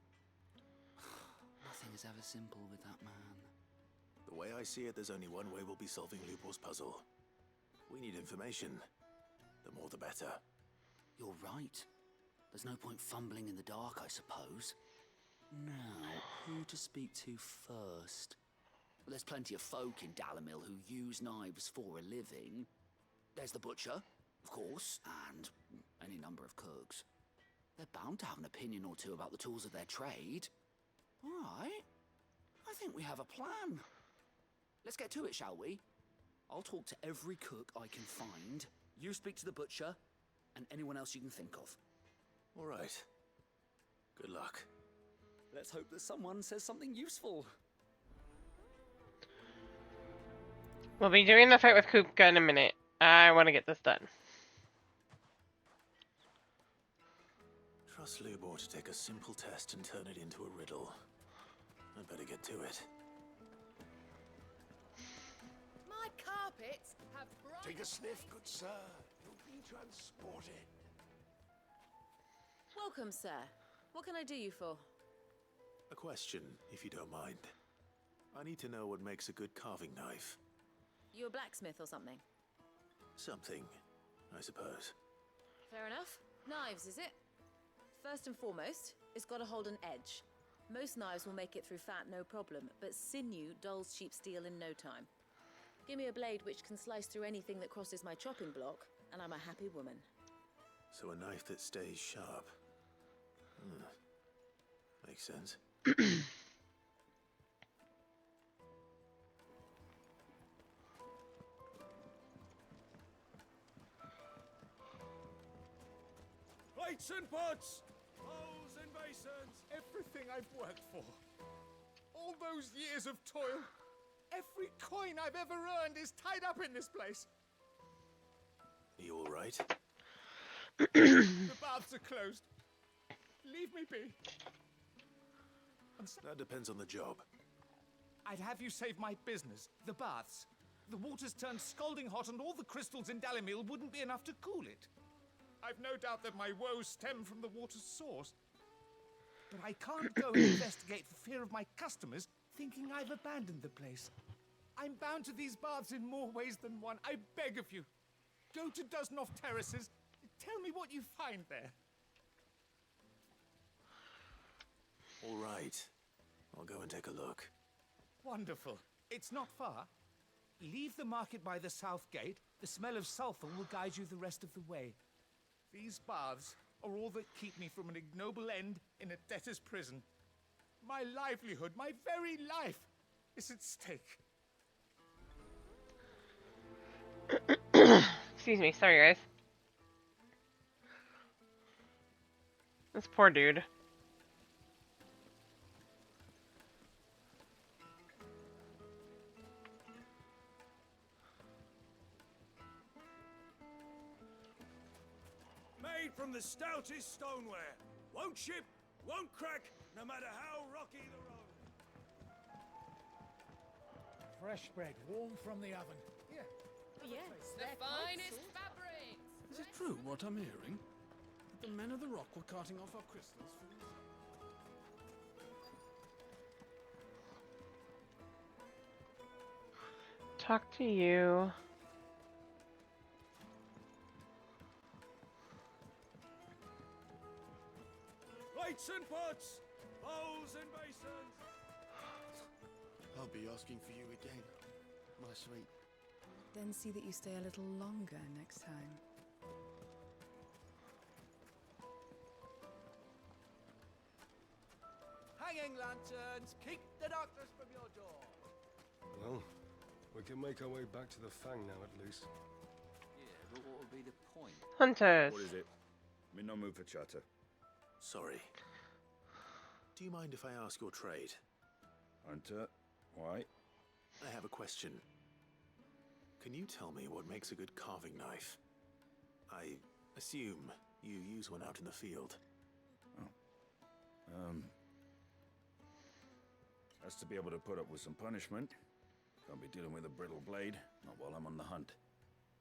Nothing is ever simple with that man. The way I see it, there's only one way we'll be solving Lubor's puzzle. We need information. The more the better. You're right. There's no point fumbling in the dark, I suppose. Now, who to speak to first? Well, there's plenty of folk in Dalamil who use knives for a living. There's the butcher, of course, and any number of cooks. They're bound to have an opinion or two about the tools of their trade. All right. I think we have a plan. Let's get to it, shall we? I'll talk to every cook I can find. You speak to the butcher, and anyone else you can think of. All right. Good luck. Let's hope that someone says something useful. We'll be doing the fight with Kupka in a minute. I want to get this done. Trust Lubor to take a simple test and turn it into a riddle. I'd better get to it. My carpets have bright... Take a sniff, good sir. You'll be transported. Welcome, sir. What can I do you for? A question, if you don't mind. I need to know what makes a good carving knife. You a blacksmith or something? Something, I suppose. Fair enough. Knives, is it? First and foremost, it's got to hold an edge. Most knives will make it through fat, no problem, but sinew dulls cheap steel in no time. Give me a blade which can slice through anything that crosses my chopping block, and I'm a happy woman. So a knife that stays sharp. Makes sense. Plates and pots! Bowls and basins! Everything I've worked for. All those years of toil. Every coin I've ever earned is tied up in this place. Are you all right? The baths are closed. Leave me be. That depends on the job. I'd have you save my business, the baths. The water's turned scalding hot and all the crystals in Dalamil wouldn't be enough to cool it. I've no doubt that my woes stem from the water's source. But I can't go and investigate for fear of my customers thinking I've abandoned the place. I'm bound to these baths in more ways than one. I beg of you. Go to Dusnoff Terraces. Tell me what you find there. All right. I'll go and take a look. Wonderful. It's not far. Leave the market by the south gate. The smell of sulphur will guide you the rest of the way. These baths are all that keep me from an ignoble end in a debtor's prison. My livelihood, my very life, is at stake. Excuse me, sorry guys. This poor dude. Made from the stoutest stoneware. Won't chip, won't crack, no matter how rocky the road. Fresh bread, warm from the oven. Yeah. Yes, the finest fabrics. Is it true what I'm hearing? That the men of the rock were carting off our crystals for these... Talk to you. Plates and pots, bowls and basins. I'll be asking for you again, my sweet. Then see that you stay a little longer next time. Hanging lanterns, keep the doctors from your door. Well, we can make our way back to the Fang now, at least. Yeah, but what would be the point? Hunters. What is it? I'm in no mood for chatter. Sorry. Do you mind if I ask your trade? Hunter, why? I have a question. Can you tell me what makes a good carving knife? I assume you use one out in the field. Has to be able to put up with some punishment. Can't be dealing with a brittle blade, not while I'm on the hunt.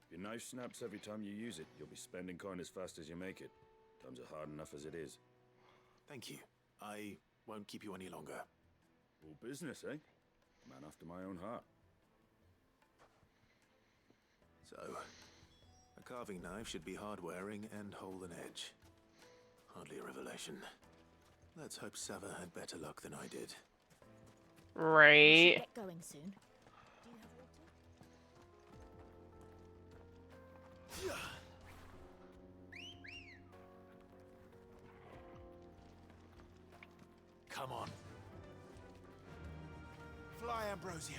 If your knife snaps every time you use it, you'll be spending coin as fast as you make it. Times are hard enough as it is. Thank you. I won't keep you any longer. All business, eh? Man after my own heart. So, a carving knife should be hard-wearing and hold an edge. Hardly a revelation. Let's hope Sava had better luck than I did. Right. Get going soon. Come on. Fly, Ambrosia.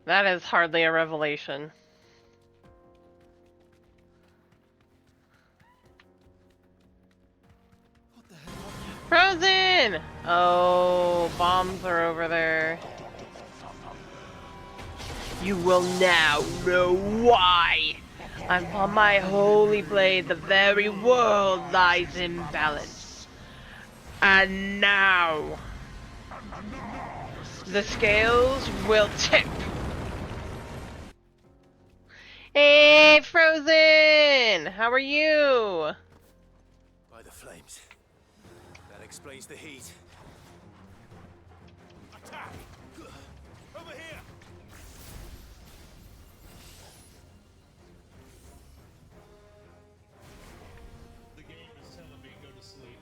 That is hardly a revelation. Frozen! Oh, bombs are over there. You will now know why. Upon my holy blade, the very world lies in balance. And now, the scales will tip. Hey, Frozen! How are you? By the flames. That explains the heat. Attack! Over here! The game is telling me go to sleep.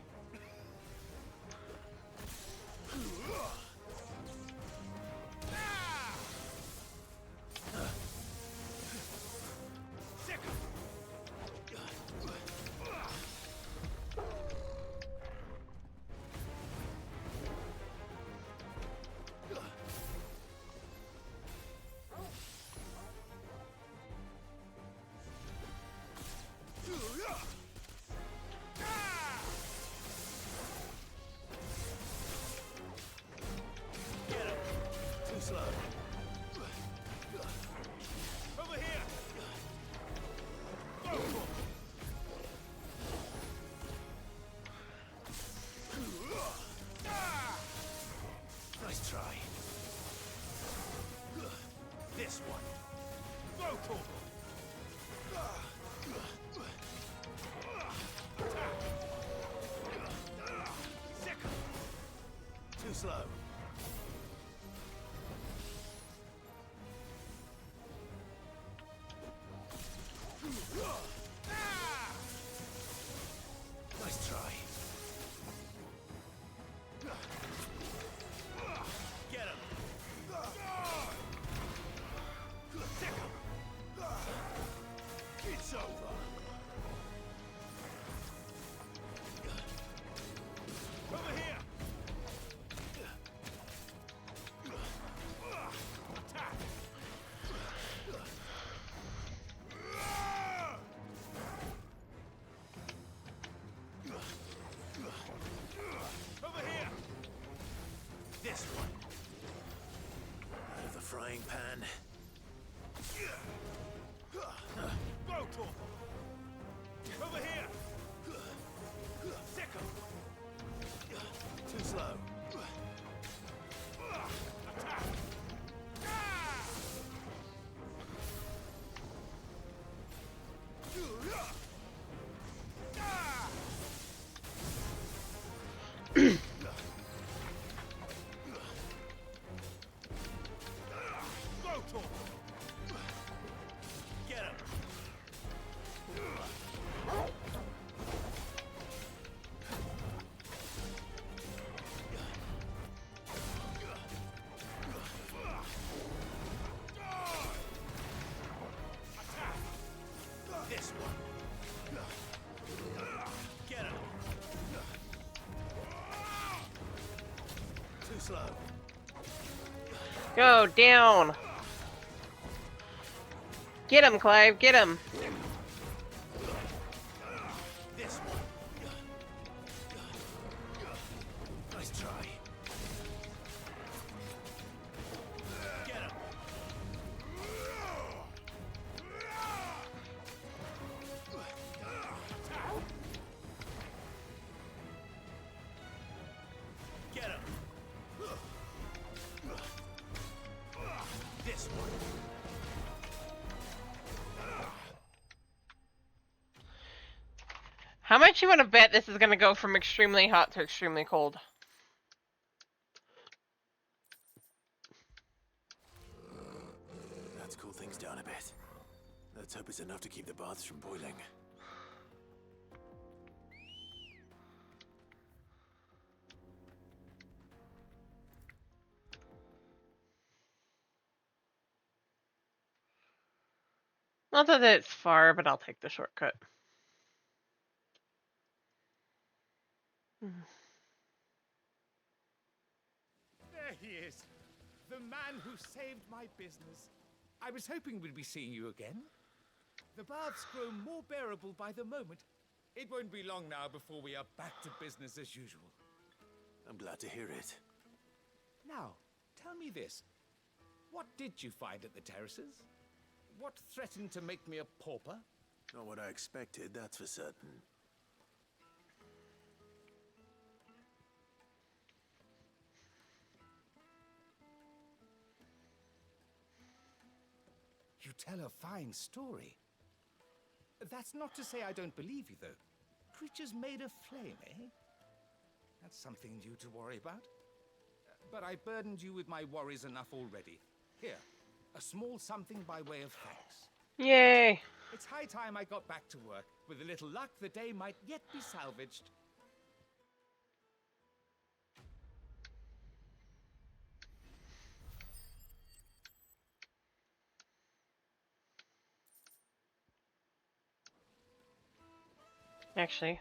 Too slow. Over here! Go! Nice try. This one. Go, Torval! Too slow. Nice This one. Out of the frying pan. Go, Torp! Over here! Sick 'em! Too slow. Attack! Go, Torp! Get him! This one. Get him! Too slow. Go down. Get him, Clive. Get him. This one. Nice try. Get him. Get him. This one. How much you want to bet this is going to go from extremely hot to extremely cold? Let's cool things down a bit. Let's hope it's enough to keep the baths from boiling. Not that it's far, but I'll take the shortcut. There he is. The man who saved my business. I was hoping we'd be seeing you again. The baths grow more bearable by the moment. It won't be long now before we are back to business as usual. I'm glad to hear it. Now, tell me this. What did you find at the terraces? What threatened to make me a pauper? Not what I expected, that's for certain. You tell a fine story. That's not to say I don't believe you, though. Creatures made of flame, eh? That's something new to worry about. But I burdened you with my worries enough already. Here, a small something by way of thanks. Yay! It's high time I got back to work. With a little luck, the day might yet be salvaged. Actually.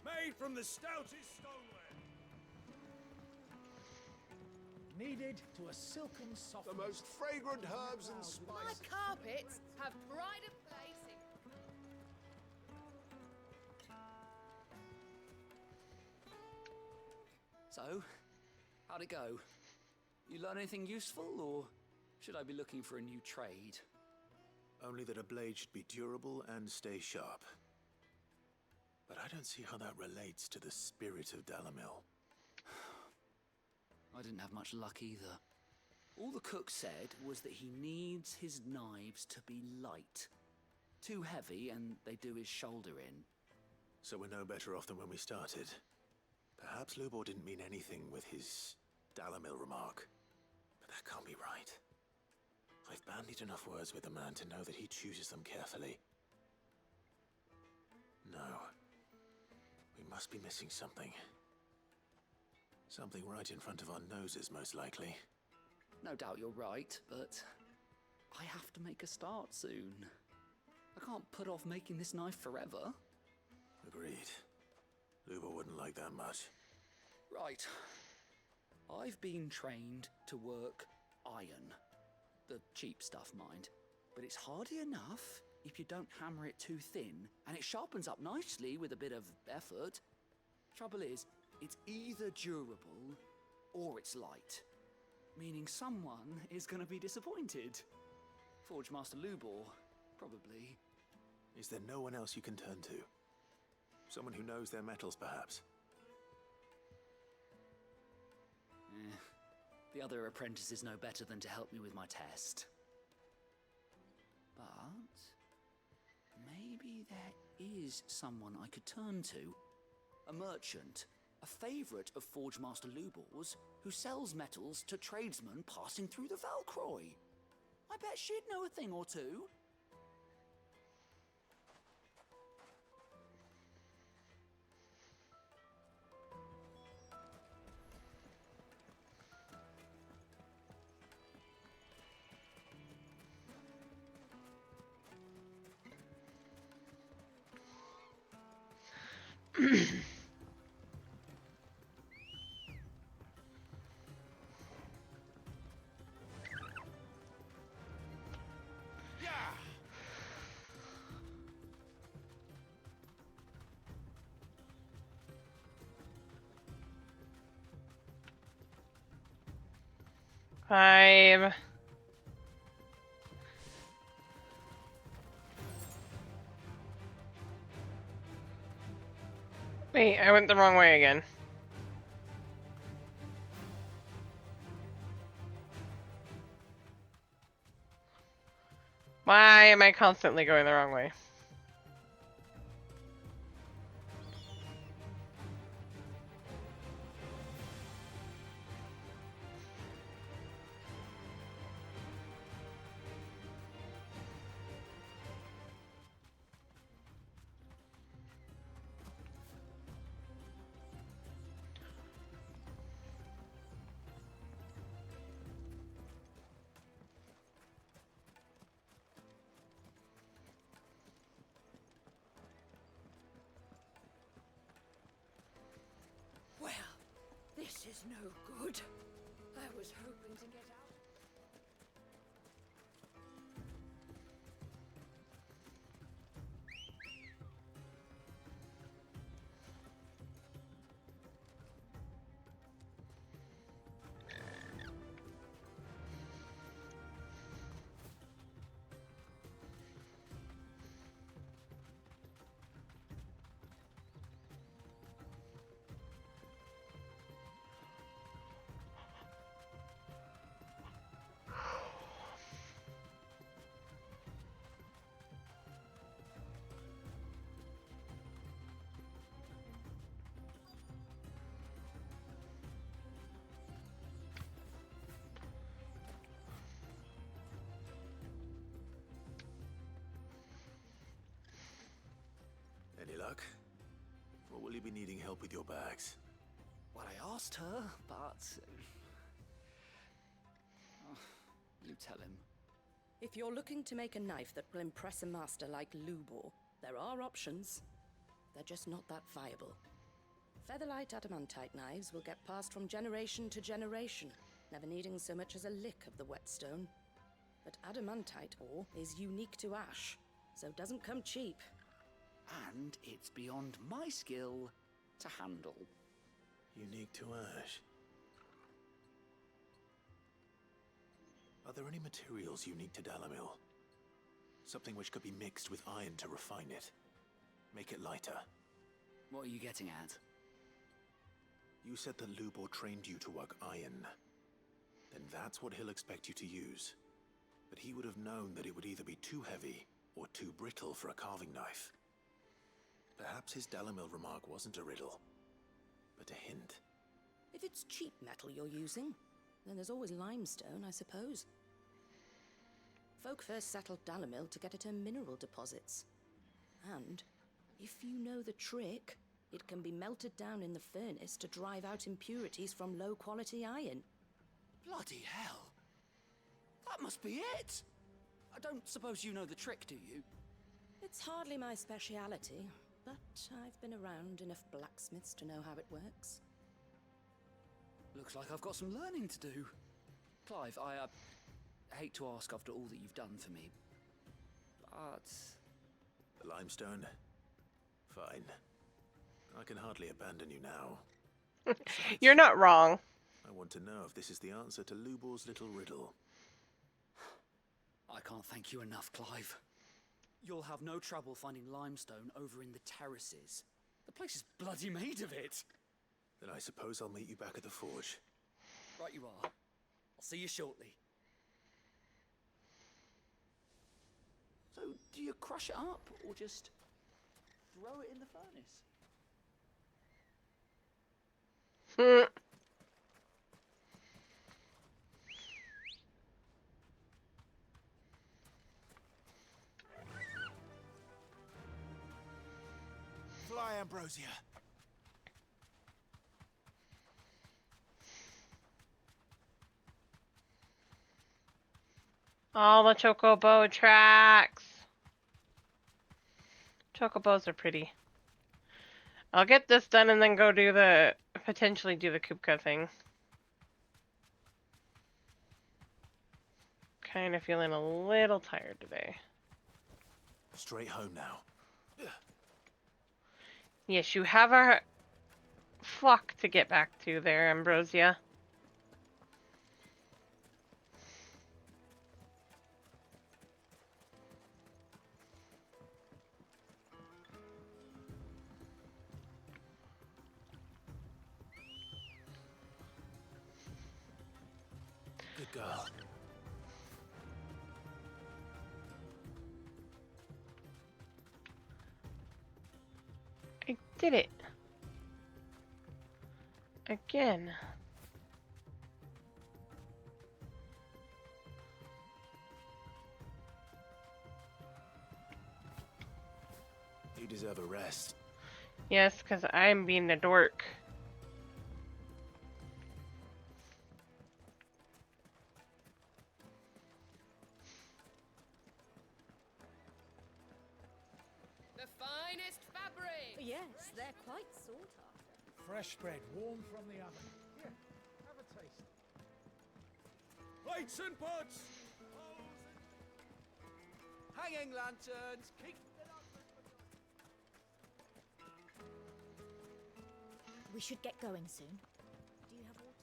Made from the stoutest stoneware. Kneaded to a silken softness. The most fragrant herbs and spices. My carpets have pride of place in... So, how'd it go? You learn anything useful, or should I be looking for a new trade? Only that a blade should be durable and stay sharp. But I don't see how that relates to the spirit of Dalamil. I didn't have much luck either. All the cook said was that he needs his knives to be light. Too heavy and they do his shoulder in. So we're no better off than when we started. Perhaps Lubor didn't mean anything with his Dalamil remark. But that can't be right. I've bandied enough words with the man to know that he chooses them carefully. No. We must be missing something. Something right in front of our noses, most likely. No doubt you're right, but I have to make a start soon. I can't put off making this knife forever. Agreed. Luba wouldn't like that much. Right. I've been trained to work iron. The cheap stuff, mind. But it's hardy enough if you don't hammer it too thin, and it sharpens up nicely with a bit of effort. Trouble is, it's either durable or it's light. Meaning someone is going to be disappointed. Forge Master Lubor, probably. Is there no one else you can turn to? Someone who knows their metals, perhaps? The other apprentices know better than to help me with my test. But maybe there is someone I could turn to. A merchant, a favourite of Forge Master Lubor's, who sells metals to tradesmen passing through the Valcroy. I bet she'd know a thing or two. Clive. Wait, I went the wrong way again. Why am I constantly going the wrong way? Well, this is no good. I was hoping to get out. Any luck? Or will you be needing help with your bags? Well, I asked her, but... Oh, you tell him. If you're looking to make a knife that will impress a master like Lubor, there are options. They're just not that viable. Featherlight adamantite knives will get passed from generation to generation, never needing so much as a lick of the whetstone. But adamantite ore is unique to ash, so it doesn't come cheap. And it's beyond my skill to handle. Unique to ash. Are there any materials unique to Dalamil? Something which could be mixed with iron to refine it. Make it lighter. What are you getting at? You said that Lubor trained you to work iron. Then that's what he'll expect you to use. But he would have known that it would either be too heavy or too brittle for a carving knife. Perhaps his Dalamil remark wasn't a riddle, but a hint. If it's cheap metal you're using, then there's always limestone, I suppose. Folk first settled Dalamil to get at her mineral deposits. And if you know the trick, It can be melted down in the furnace to drive out impurities from low-quality iron. Bloody hell! That must be it! I don't suppose you know the trick, do you? It's hardly my speciality, but I've been around enough blacksmiths to know how it works. Looks like I've got some learning to do. Clive, I hate to ask after all that you've done for me, but... The limestone? Fine. I can hardly abandon you now. You're not wrong. I want to know if this is the answer to Lubor's little riddle. I can't thank you enough, Clive. You'll have no trouble finding limestone over in the terraces. The place is bloody made of it. Then I suppose I'll meet you back at the forge. Right you are. I'll see you shortly. So, do you crush it up, or just throw it in the furnace? Fly, Ambrosia. All the chocobo tracks. Chocobos are pretty. I'll get this done and then go do the, potentially do the Kupka thing. Kind of feeling a little tired today. Straight home now. Yes, you have a flock to get back to there, Ambrosia. Good girl. I did it. Again. You deserve a rest. Yes, because I'm being a dork. The finest fabric! Yes, they're quite sought after. Fresh bread, warm from the oven. Here, have a taste. Plates and pots! Hanging lanterns, keep it up. We should get going soon. Do you have water?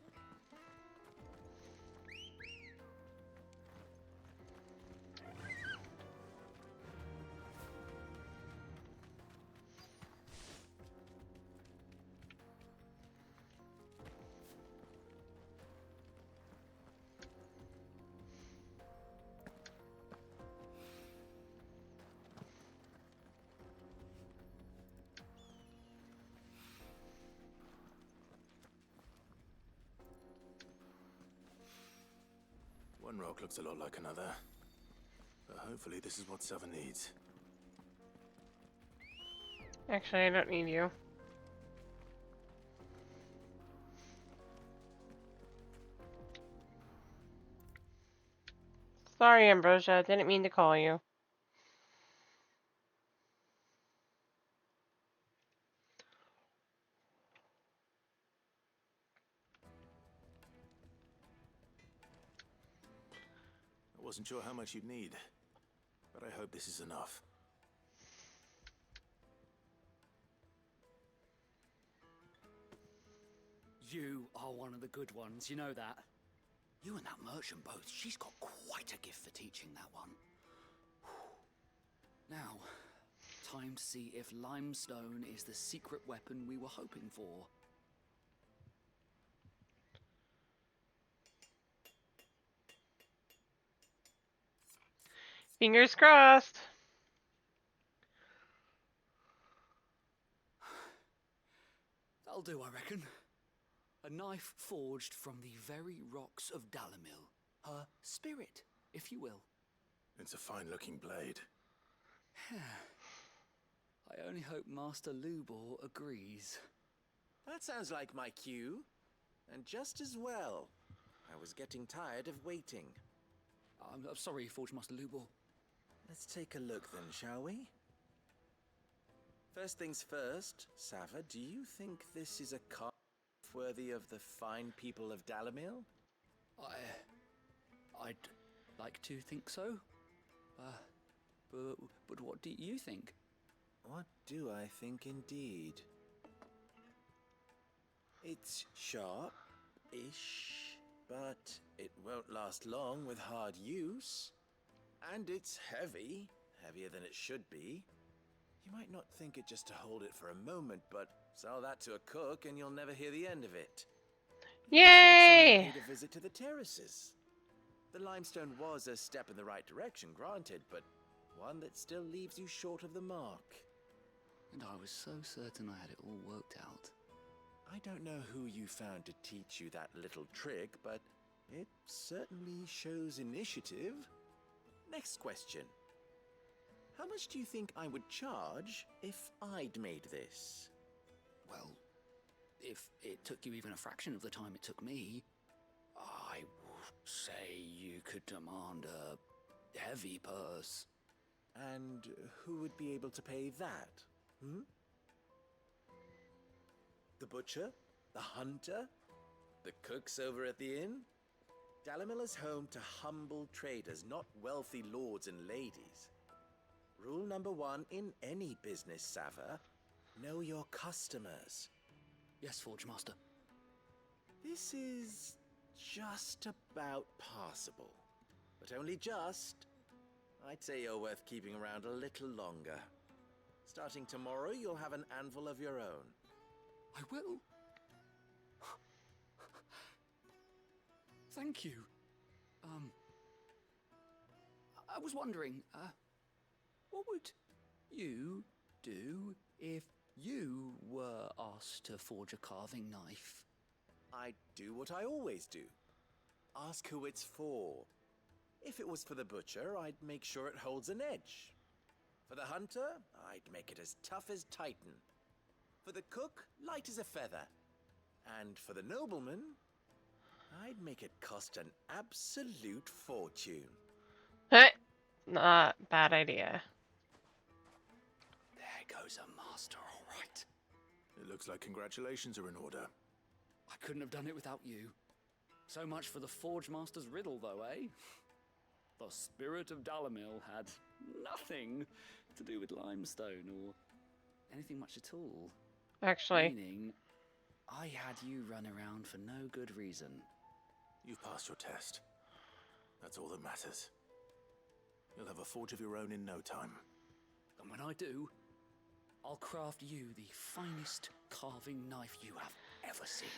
One rock looks a lot like another. But hopefully this is what Sava needs. Actually, I don't need you. Sorry, Ambrosia. I didn't mean to call you. I wasn't sure how much you'd need, but I hope this is enough. You are one of the good ones, you know that. You and that merchant both, she's got quite a gift for teaching, that one. Now, time to see if limestone is the secret weapon we were hoping for. Fingers crossed. That'll do, I reckon. A knife forged from the very rocks of Dalamil. Her spirit, if you will. It's a fine-looking blade. I only hope Master Lubor agrees. That sounds like my cue. And just as well. I was getting tired of waiting. I'm sorry, Forge Master Lubor. Let's take a look then, shall we? First things first, Sava, do you think this is a carve worthy of the fine people of Dalamil? I'd like to think so. But what do you think? What do I think indeed? It's sharp-ish, but it won't last long with hard use. And it's heavy, heavier than it should be. You might not think it just to hold it for a moment, but sell that to a cook and you'll never hear the end of it. Yay! Paid a visit to the terraces. The limestone was a step in the right direction, granted, but one that still leaves you short of the mark. And I was so certain I had it all worked out. I don't know who you found to teach you that little trick, but it certainly shows initiative. Next question. How much do you think I would charge if I'd made this? Well, if it took you even a fraction of the time it took me, I would say you could demand a heavy purse. And who would be able to pay that? The butcher? The hunter? The cooks over at the inn? Dalamil is home to humble traders, not wealthy lords and ladies. Rule number 1 in any business, Sava, know your customers. Yes, Forge Master. This is just about passable. But only just. I'd say you're worth keeping around a little longer. Starting tomorrow, you'll have an anvil of your own. I will. Thank you. I was wondering, what would you do if you were asked to forge a carving knife? I'd do what I always do. Ask who it's for. If it was for the butcher, I'd make sure it holds an edge. For the hunter, I'd make it as tough as Titan. For the cook, light as a feather. And for the nobleman, I'd make it cost an absolute fortune. Not bad idea. There goes a master, all right. It looks like congratulations are in order. I couldn't have done it without you. So much for the Forge Master's riddle, though, eh? The spirit of Dalamil had nothing to do with limestone or anything much at all. Actually. Meaning, I had you run around for no good reason. You've passed your test. That's all that matters. You'll have a forge of your own in no time. And when I do, I'll craft you the finest carving knife you have ever seen.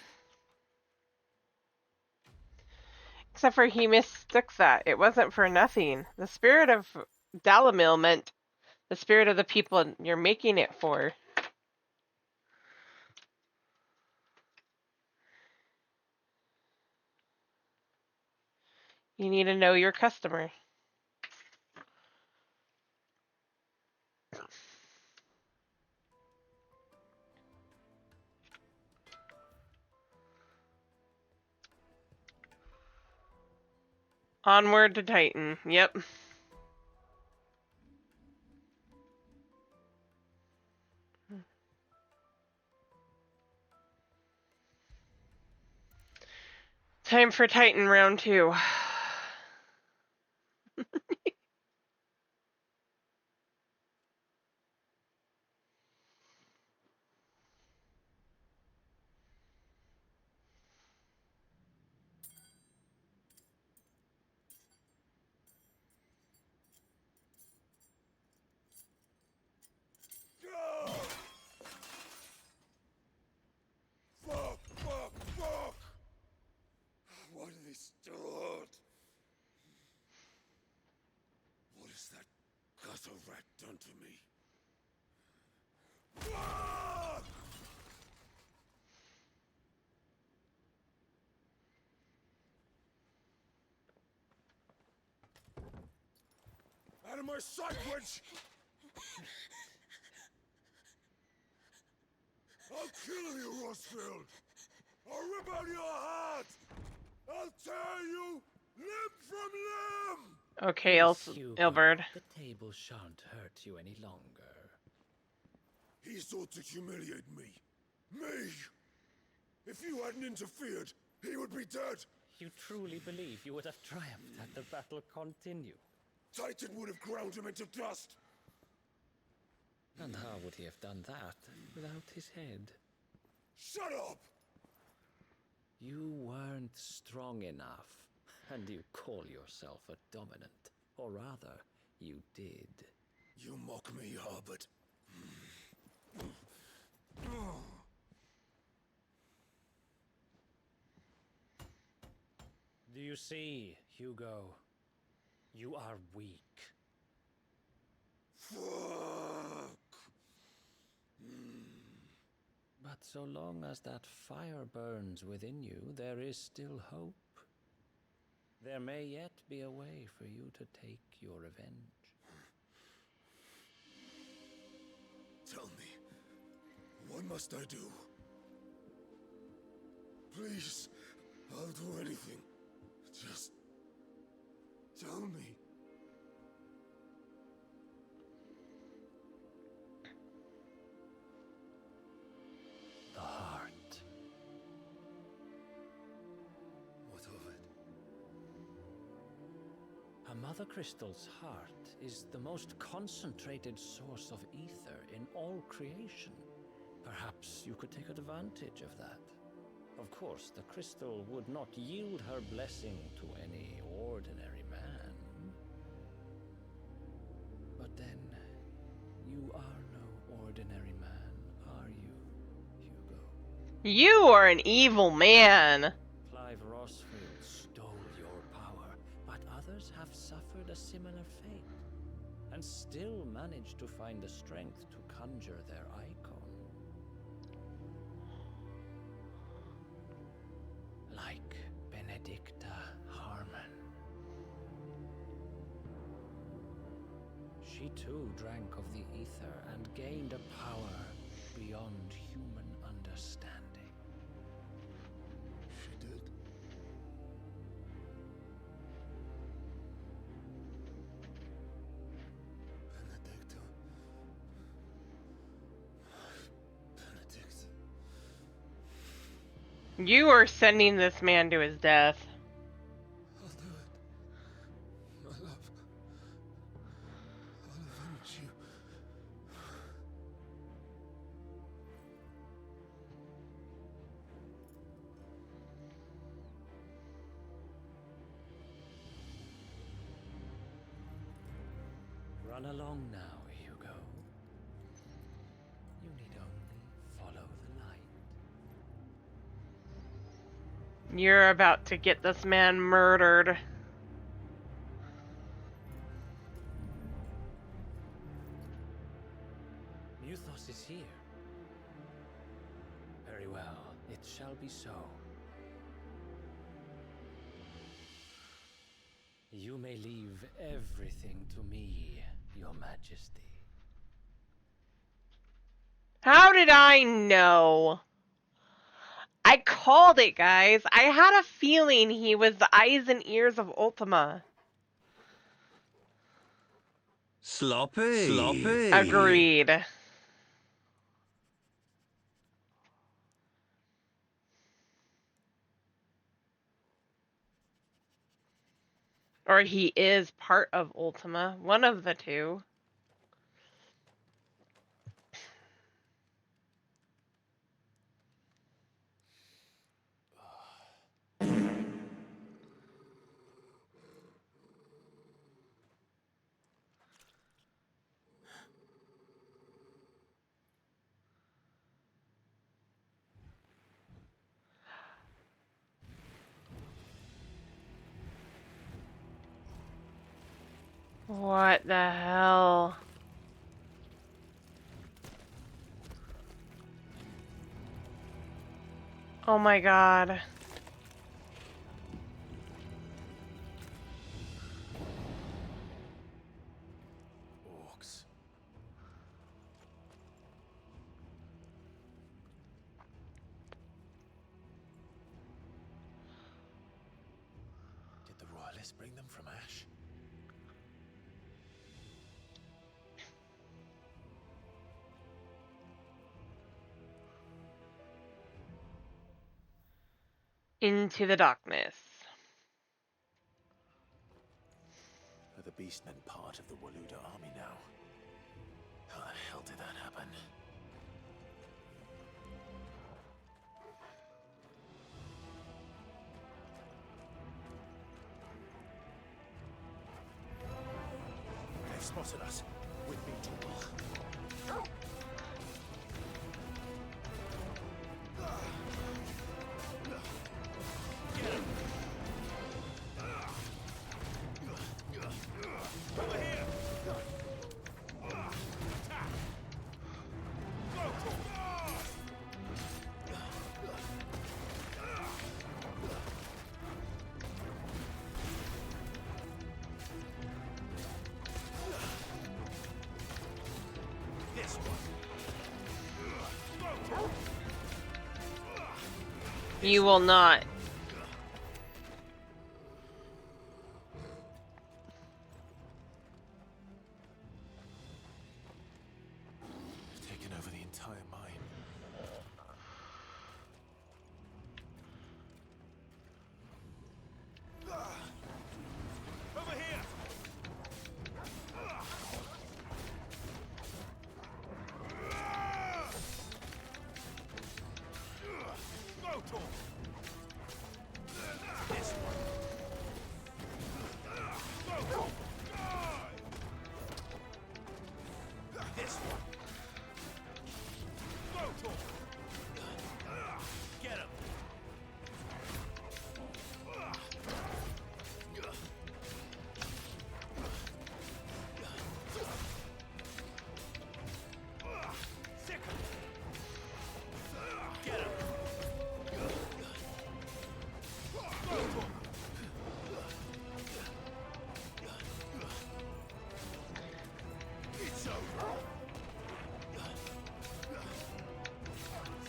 Except for he mistook that. It wasn't for nothing. The spirit of Dalamil meant the spirit of the people you're making it for. You need to know your customer. Onward to Titan. Yep. Time for Titan round 2. Fuck! Why do they still hurt? What has that gutter rat done to me? Fuck! Out of my sight, witch! I'll kill you, Rosfield! I'll rip out your heart! I'll tear you limb from limb! Okay, Ilbert. The table shan't hurt you any longer. He sought to humiliate me. Me! If you hadn't interfered, he would be dead! You truly believe you would have triumphed had the battle continued? Titan would have ground him into dust! And how would he have done that without his head? Shut up! You weren't strong enough, and you call yourself a dominant. Or rather, you did. You mock me, Harbert. Do you see, Hugo? You are weak. Fuck! But so long as that fire burns within you, there is still hope. There may yet be a way for you to take your revenge. Tell me, what must I do? Please, I'll do anything. Just tell me. The heart. What of it? A Mother Crystal's heart is the most concentrated source of ether in all creation. Perhaps you could take advantage of that. Of course, the crystal would not yield her blessing to any ordinary man. But then, you are no ordinary man, are you, Hugo? You are an evil man. Clive Rosfield stole your power, but others have suffered a similar fate, and still managed to find the strength to conjure their icon. Like Benedicta Harmon. She too drank of the ether and gained a power beyond human understanding. She did? Benedicta. Benedicta. You are sending this man to his death. I'll do it. My love. I'll avenge you. Run along now, Hugo. You need only follow the light. You're about to get this man murdered. Muthos is here. Very well, it shall be so. You may leave everything to me, Your Majesty. How did I know? I called it, guys. I had a feeling he was the eyes and ears of Ultima. Sloppy. Sloppy. Agreed. Or he is part of Ultima. One of the two. What the hell? Oh my god. Orcs. Alice bring them from ash? Into the darkness. Are the beastmen part of the Waluda army now? How the hell did that happen? They've spotted us. With me, Tool. You will not. Taken over the entire mine. Over here! Go, Tor! This one. Go, Tor! This one. Go, Tor! Get him! Sick him! Get him! Go, Tor! It's over!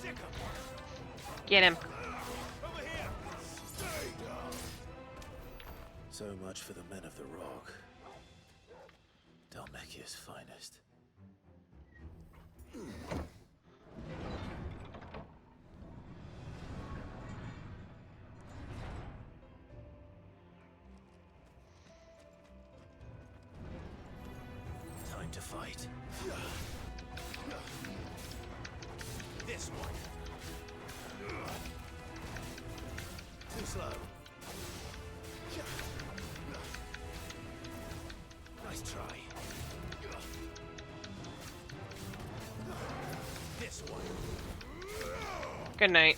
Sick him! Get him. Over here! Stay down! So much for the men of the rock. Dalmekia's finest. Time to fight. This one. Too slow. Nice try. This one. Good night.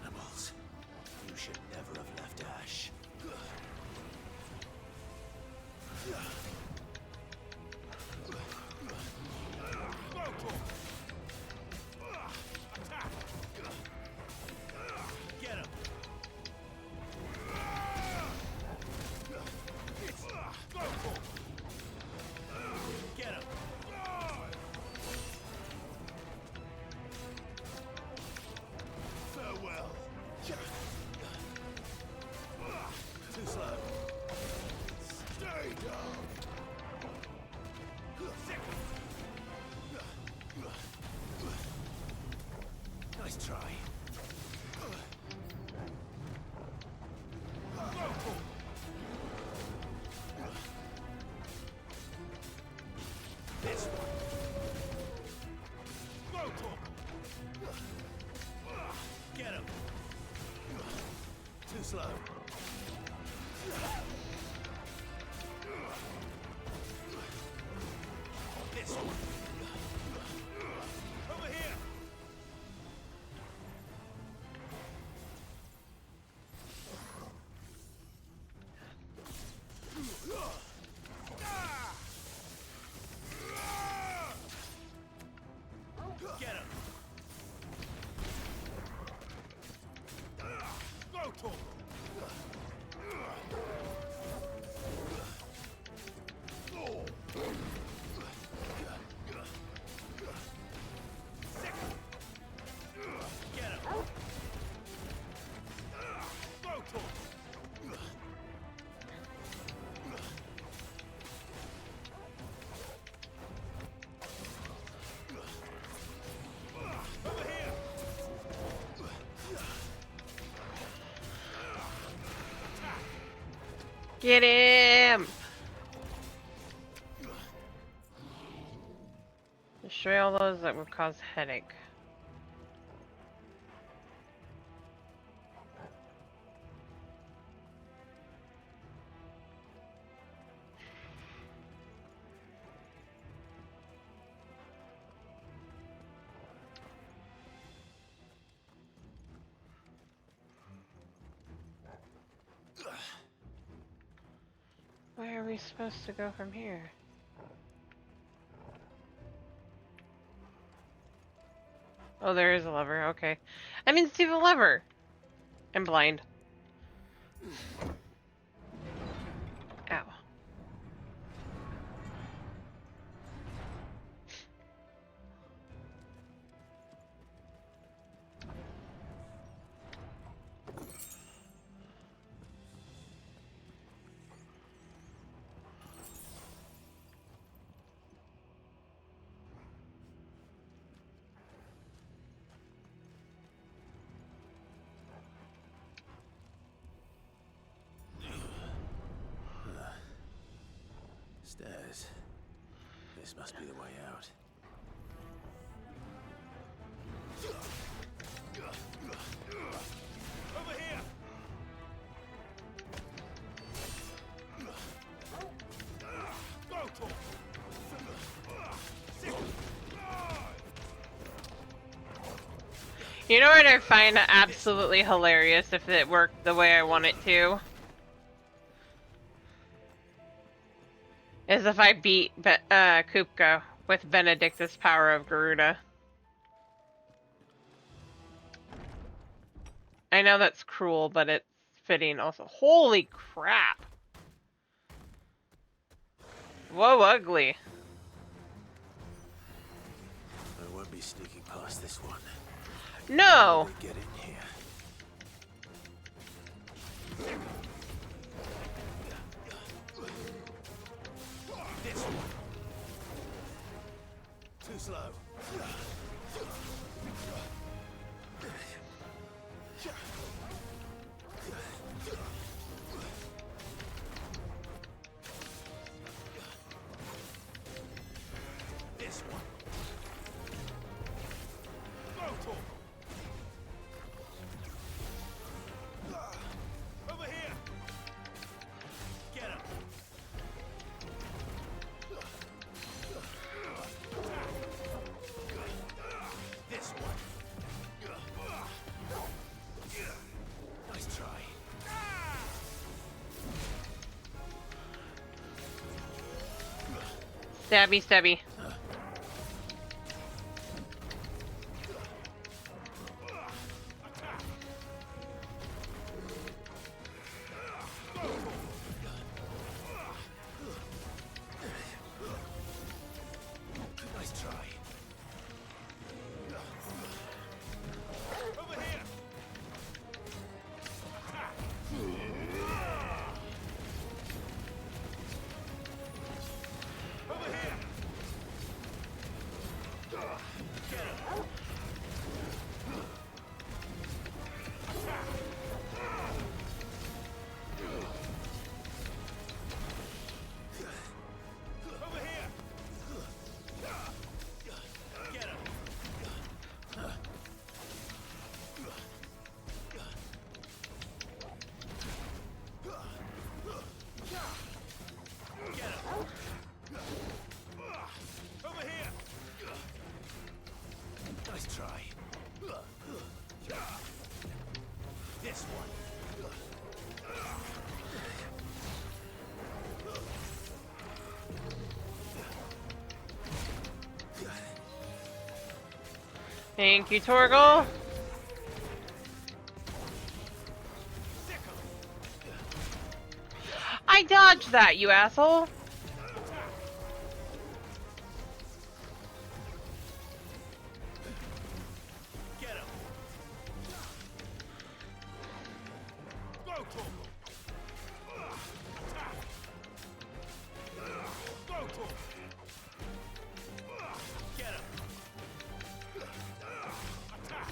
Animals. You should never have left Ash. Go, Tor! Attack! Get him! Go, Tor! Get him! Farewell! Too slow. Stay down! Sick! Nice try. Go, Tor! This one. Go, Tor! Get him! Too slow. This one. Over here! Get him! Destroy all those that would cause headache. Where are we supposed to go from here? Oh, there is a lever, okay. I didn't see the lever! I'm blind. Ow. Stairs. This must be the way out. Over here! Go, Tor! You know what I find absolutely hilarious if it worked the way I want it to? Is if I beat Kupka with Benedictus' power of Garuda. I know that's cruel, but it's fitting also. Holy crap! Whoa, ugly. I won't be sneaking past this one. No! We get in here. This one. Too slow. This one. Go, Tor. Over here. Get him. This one. Nice try. Stabby, stabby. Nice try. Over here. Over here. Get him. Over here. Get him. Get him. Over here. Nice try. This one. Thank you, Torgal. I dodged that, you asshole. Get him. Go, Tor. Attack. Go, Tor. Get him. Attack.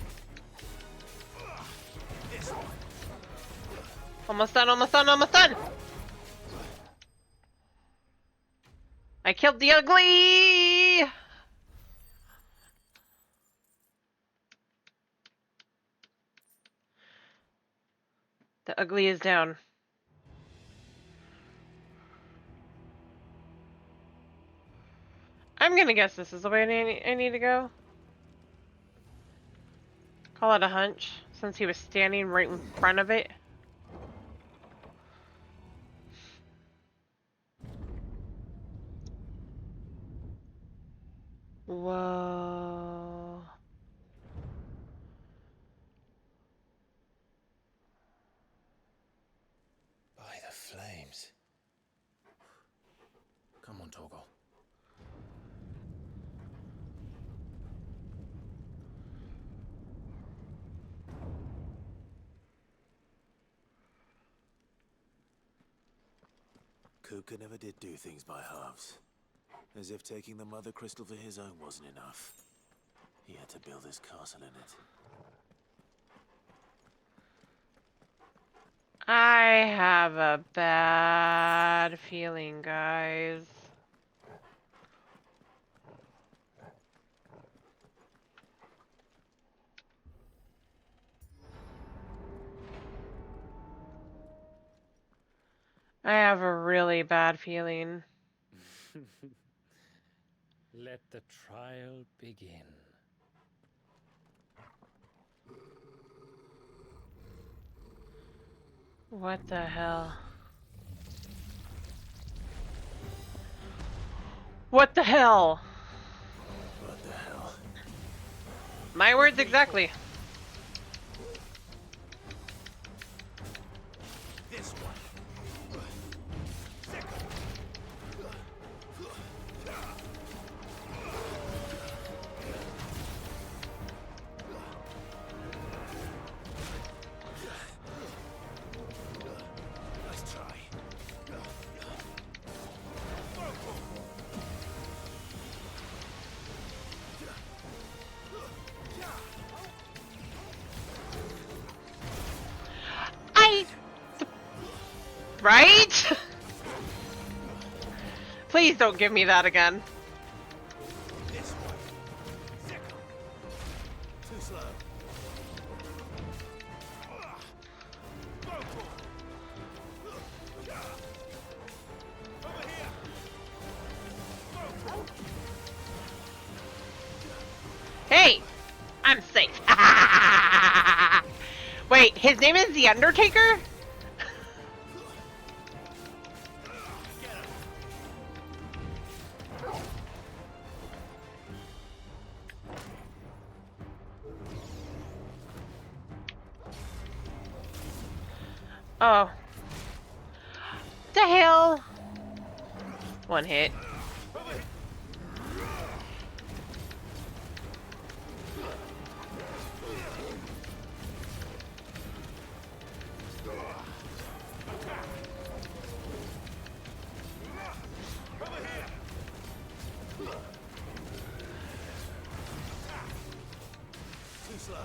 This one. Almost done, almost done, almost done. I killed the ugly! The ugly is down. I'm gonna guess this is the way I need to go. Call it a hunch, since he was standing right in front of it. Whoa. By the flames. Come on, Torgal. Kuka never did do things by halves. As if taking the Mother Crystal for his own wasn't enough. He had to build his castle in it. I have a bad feeling, guys. I have a really bad feeling. Let the trial begin. What the hell? What the hell? What the hell? My words exactly. This one. Nice try. Right? Please don't give me that again. This one. Too slow. Hey! I'm safe. Wait, his name is The Undertaker? Oh. The hell? One hit. Too slow.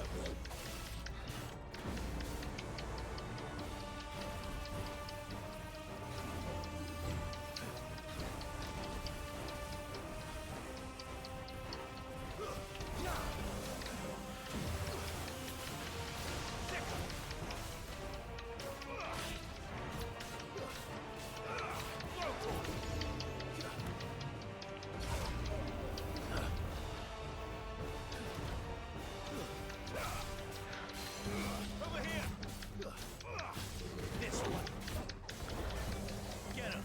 This one. Get him.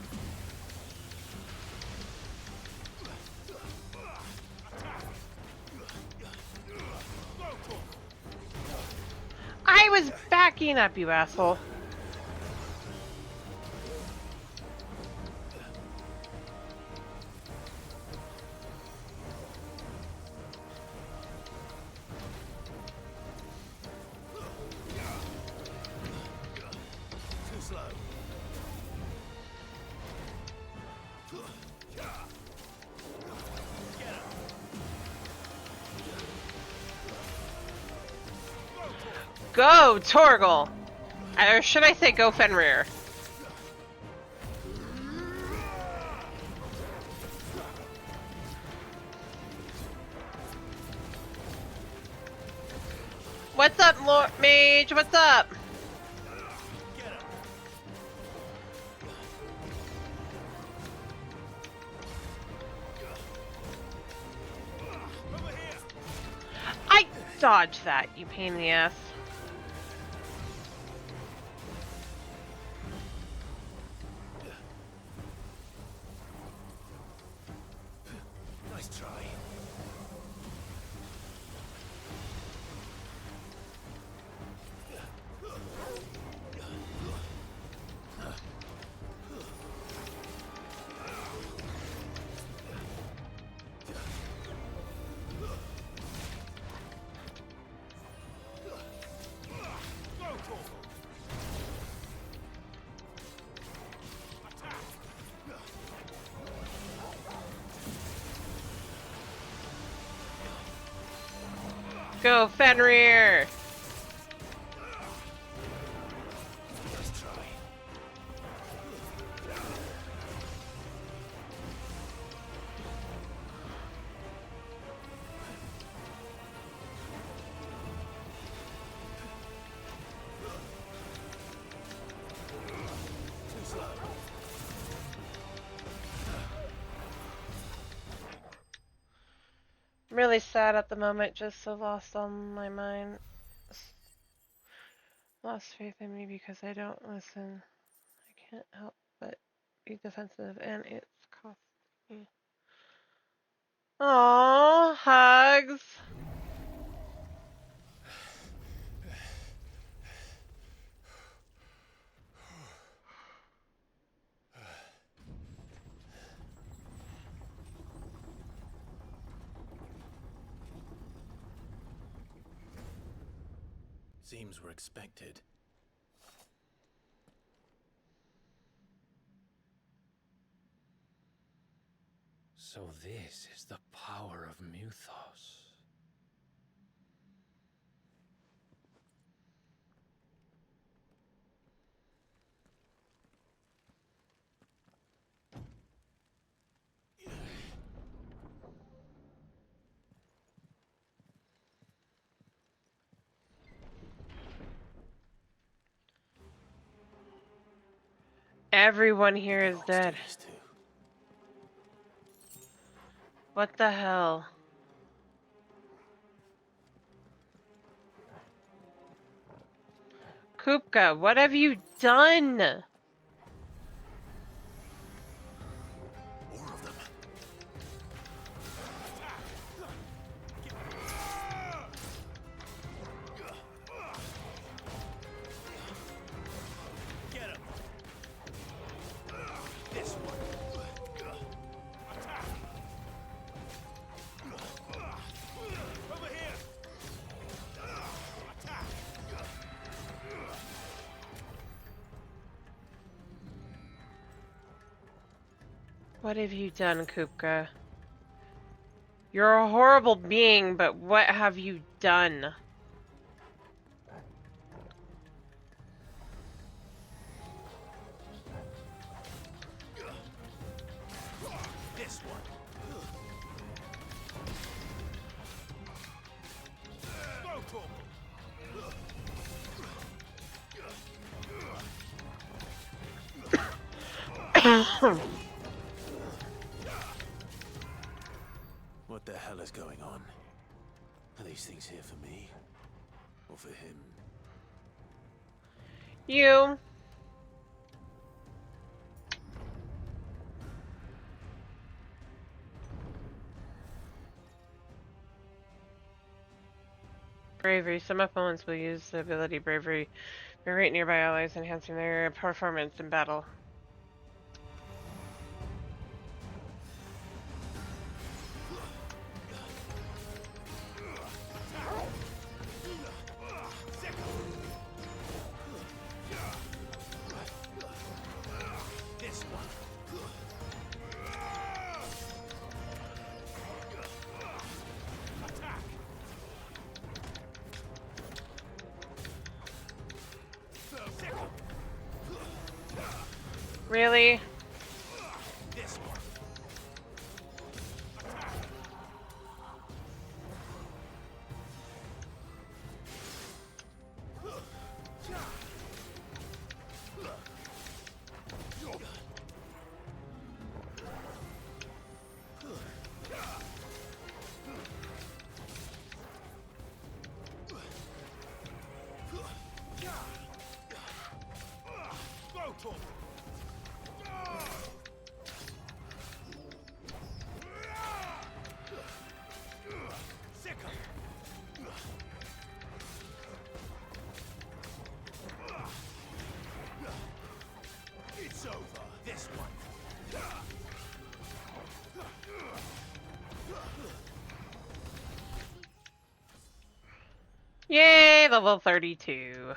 I was backing up, you asshole. Too slow. Go, Torgal! Or should I say go Fenrir? What's up, Lord Mage? What's up? I dodged that, you pain in the ass. Nice try. Go, Fenrir! I'm really sad at the moment, just so lost on my mind. Lost faith in me because I don't listen. I can't help but be defensive, and it's costing me. Aww, hugs. Seems we're expected. So this is the power of Muthos. Everyone here is dead. What the hell? Kupka, what have you done? More of them. Get him. This one. Attack. Over here. Attack. What have you done, Kupka? You're a horrible being, but what have you done? This one. Go, Corporal. What the hell is going on? Are these things here for me? Or for him? You. Bravery. Some opponents will use the ability Bravery to berate nearby allies, enhancing their performance in battle. This one. Attack. Really? This one. Attack. It's over. This one. Yay, level 32.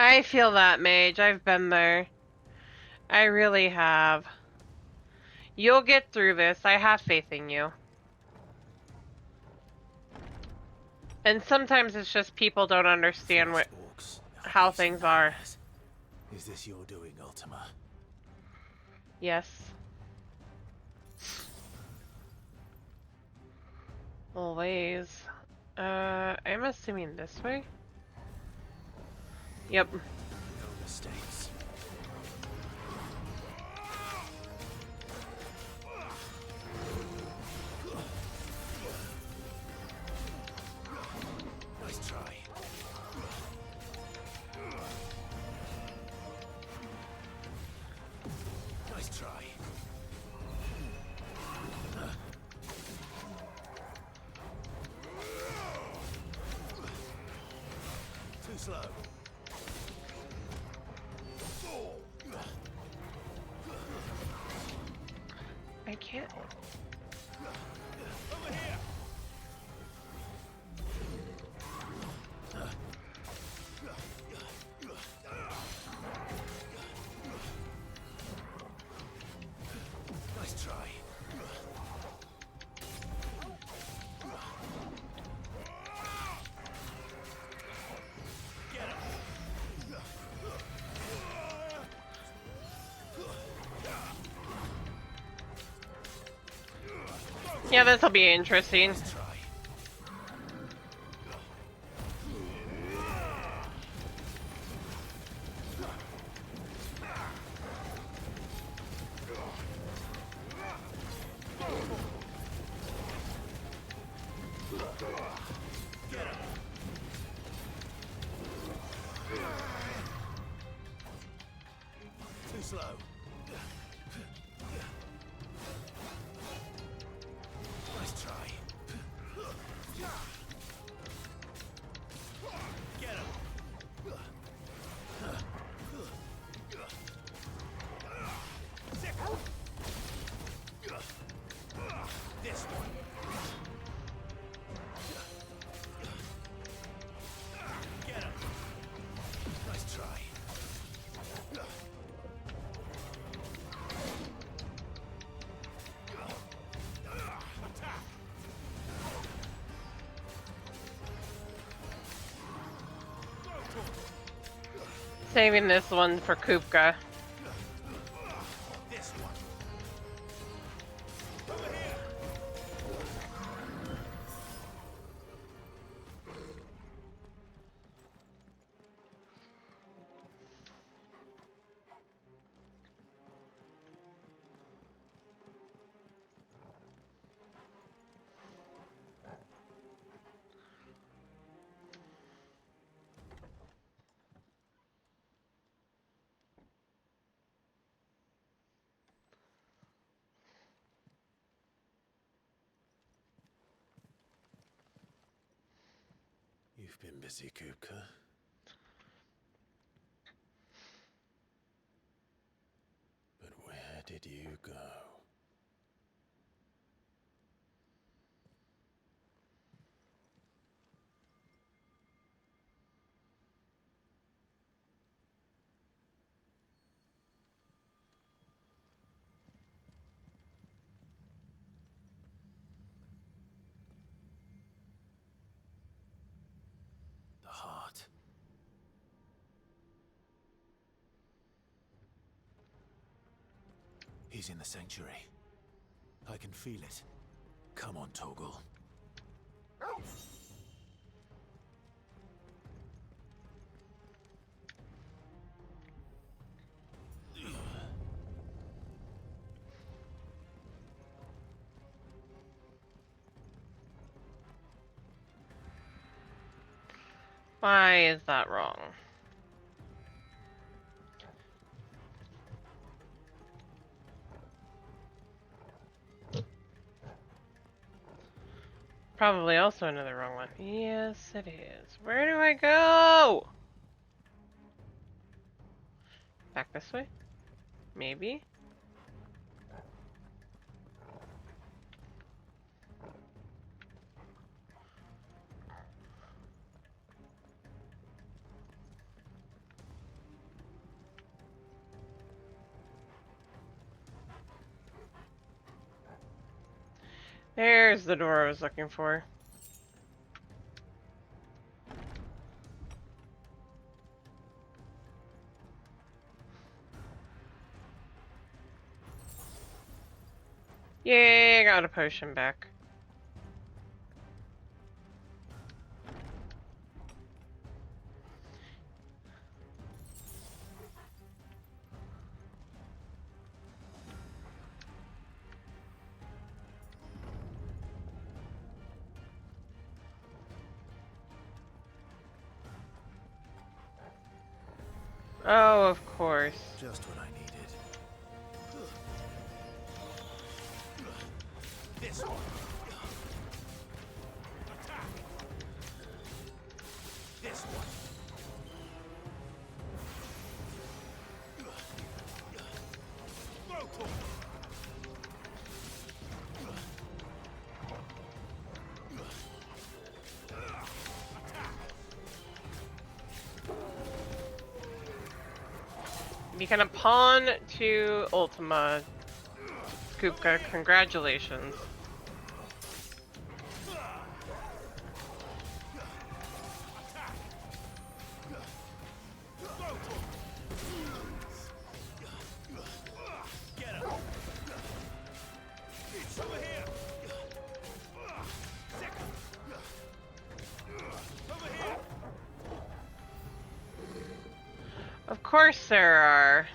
I feel that, Mage. I've been there. I really have. You'll get through this. I have faith in you. And sometimes it's just people don't understand how things are. Is this your doing, Ultima? Yes. Always. I'm assuming this way? Yep. No mistakes. Nice try. Nice try. Too slow. I can't. Over here. Nice try. Get him. Yeah, this'll be interesting. Too slow. Nice try. Get him. This one. Get him. Nice try. Attack. Saving this one for Kupka. This one. Over here. You've been busy, Kupka. But where did you go? The heart. He's in the sanctuary. I can feel it. Come on, Toggle. Why is that wrong? Probably also another wrong one. Yes, it is. Where do I go? Back this way? Maybe? There's the door I was looking for. Yay, I got a potion back. Oh, of course. Just what I needed. This one. Attack. This one. Vocal. Become a pawn to Ultima. Kupka, congratulations. Of course there are.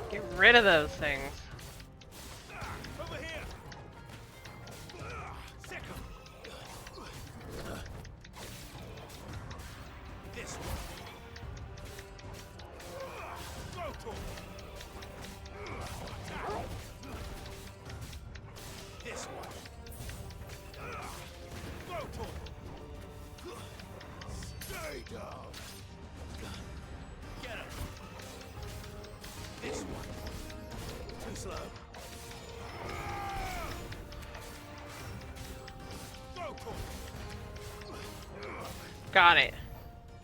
Get rid of those things. Over here. Second. This one. Vocal. Attack. This one. Vocal. Stay down. Get him. This one. Too slow. Vocal. Got it.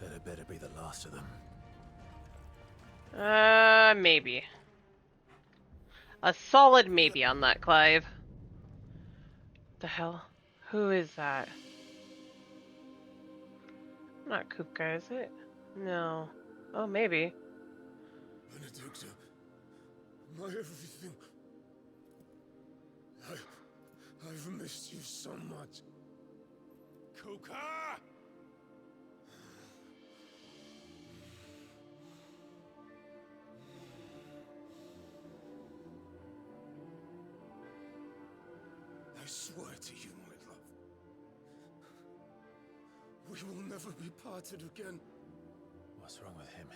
That better be the last of them. Maybe. A solid maybe on that, Clive. The hell? Who is that? Not Kupka, is it? No. Oh, maybe. Benedicta, my everything. I've missed you so much. Kuka! I swear to you, my love. We will never be parted again. What's wrong with him?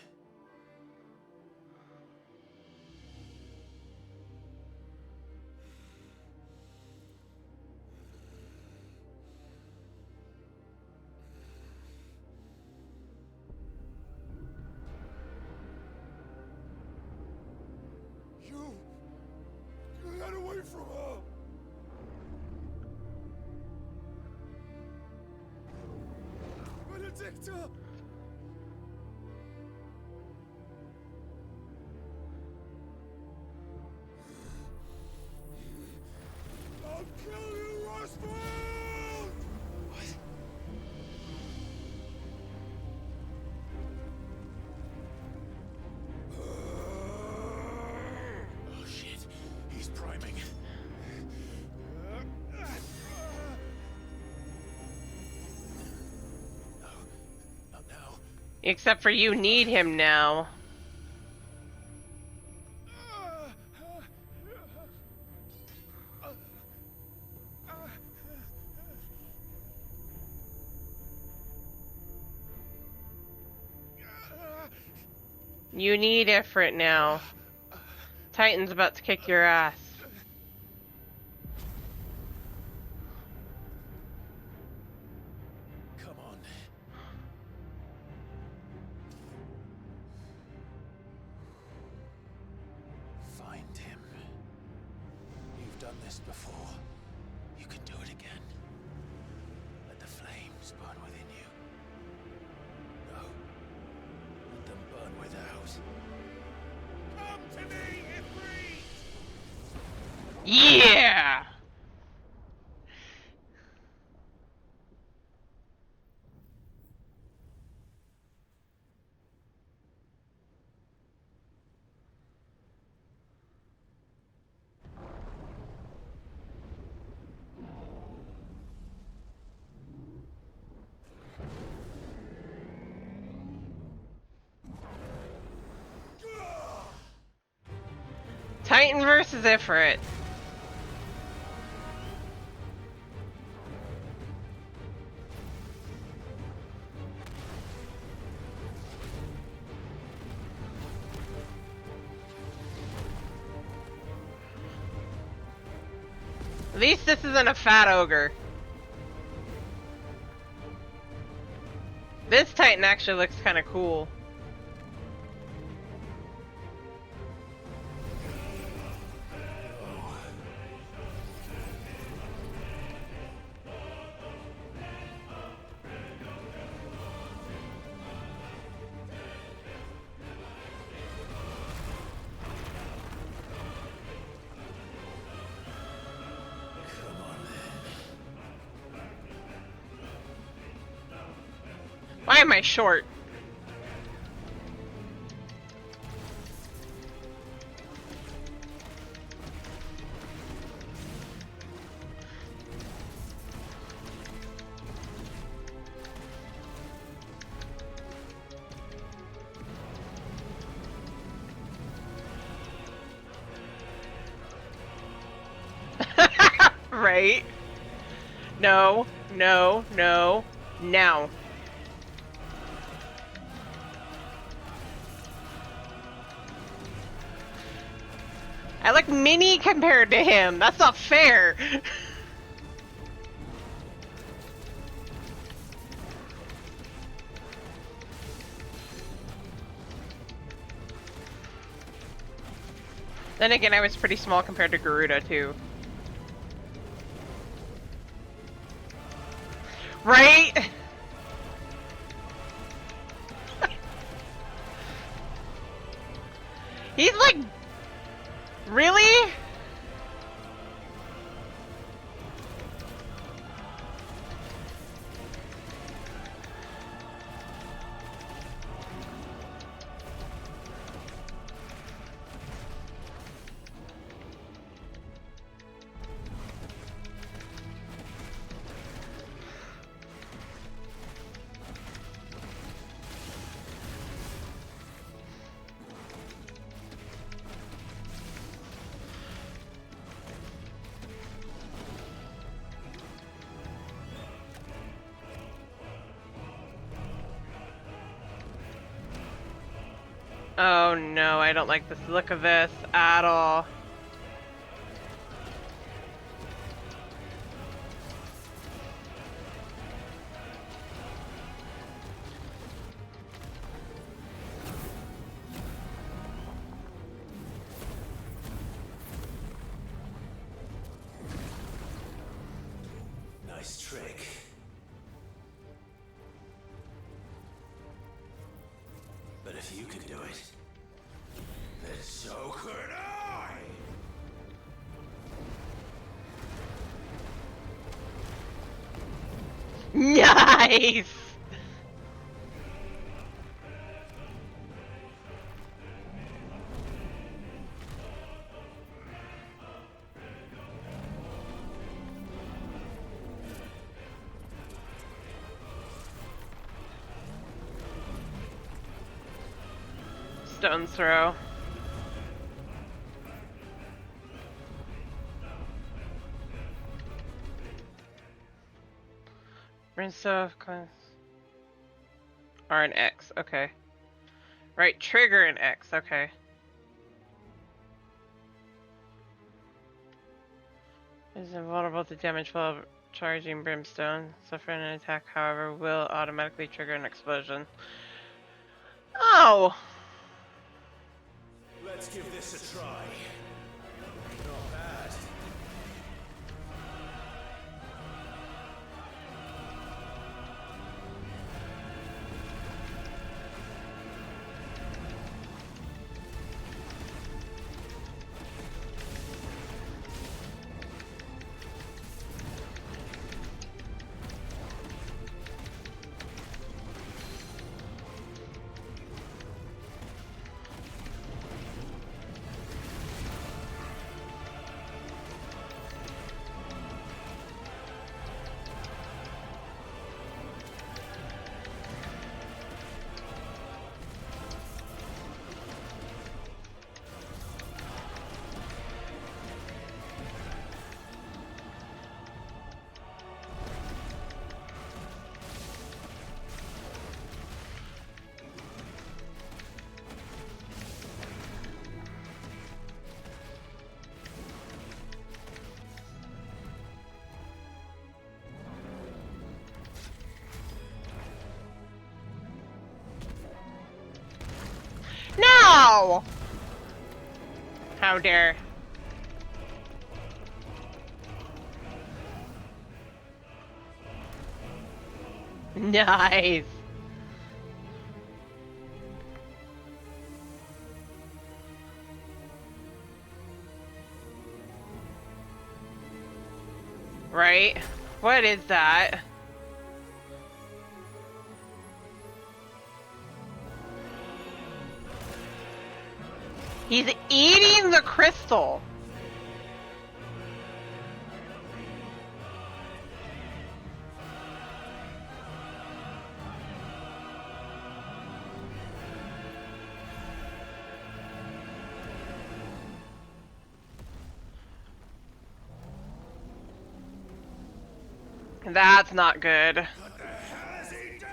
Get away from her! Benedicta! I'll kill you, Roswell! Except for you need him now. You need Ifrit now. Titan's about to kick your ass. Come on. Find him. You've done this before. You can do it again. Let the flames burn within you. No. Let them burn without. Come to me, Ifrit! Yeah! Titan versus Ifrit. At least this isn't a fat ogre. This Titan actually looks kind of cool. Why am I short? Right? No, no, no, now. I look mini compared to him. That's not fair. Then again, I was pretty small compared to Garuda too. Right? He's like... Really? Oh no, I don't like the look of this at all. Nice trick. But if you can do it, then so could I! Nice! Stone's Throw. Brimstone class. R and X, okay. Right, trigger and X, okay. Is invulnerable to damage while charging Brimstone. Suffering an attack, however, will automatically trigger an explosion. Oh! Let's give this a try. Not bad. No! How dare. Nice. Right? What is that? He's eating the crystal. That's not good. What the hell has he done?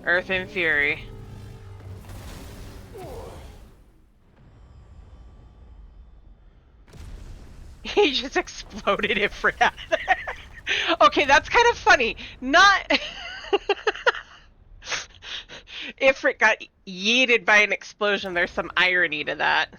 Earth in Fury. He just exploded it for that. Okay, that's kind of funny. Not... Ifrit got yeeted by an explosion. There's some irony to that.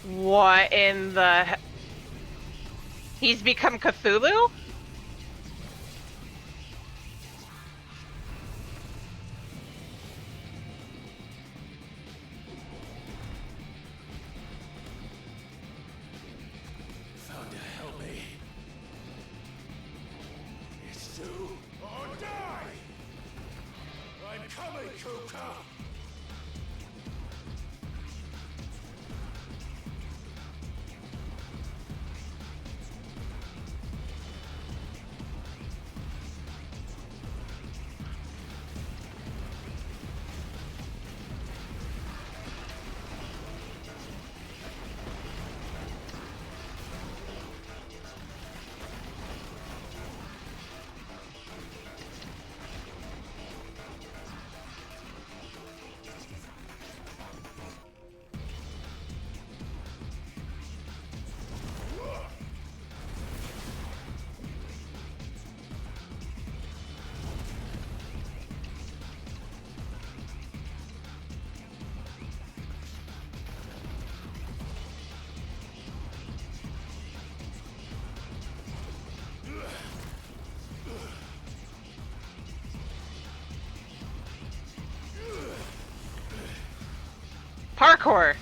What in the... He's become Cthulhu? Found to help me. It's do or die. I'm coming, Kuka. Parkour!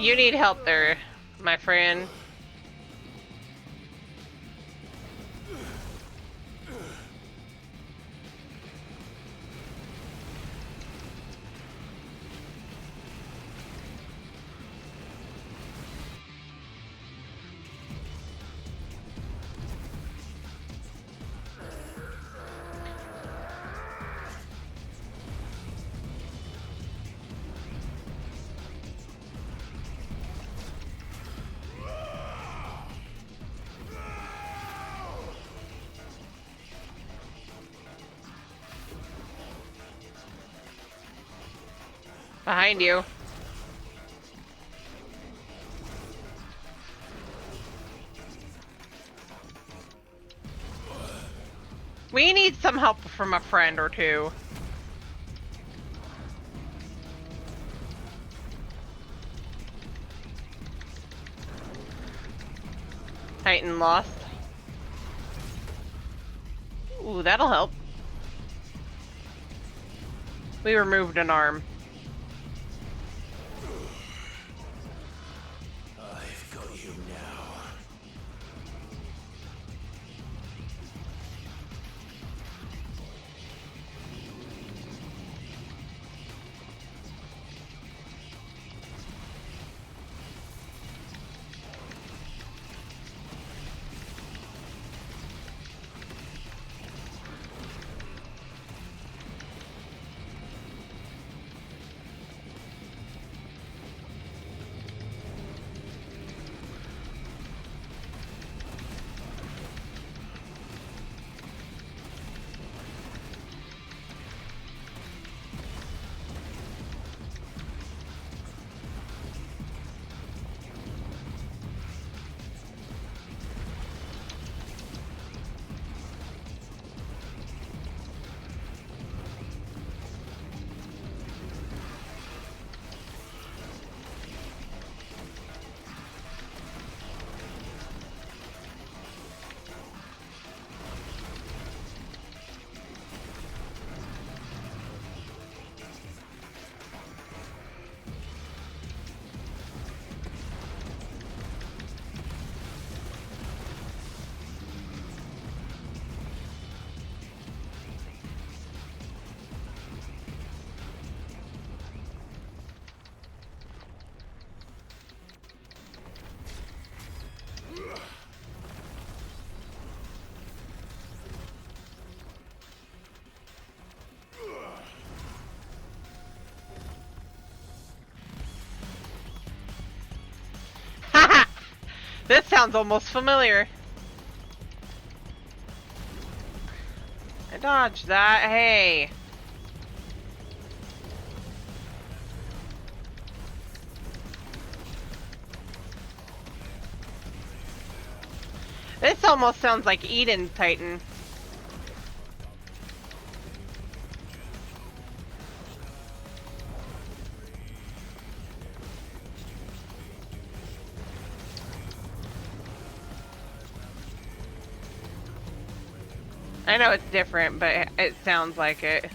You need help there, my friend. Behind you. We need some help from a friend or two. Titan lost. Ooh, that'll help. We removed an arm. I've got you now. This sounds almost familiar. I dodged that. Hey. This almost sounds like Eden's Titan. I know it's different, but it sounds like it.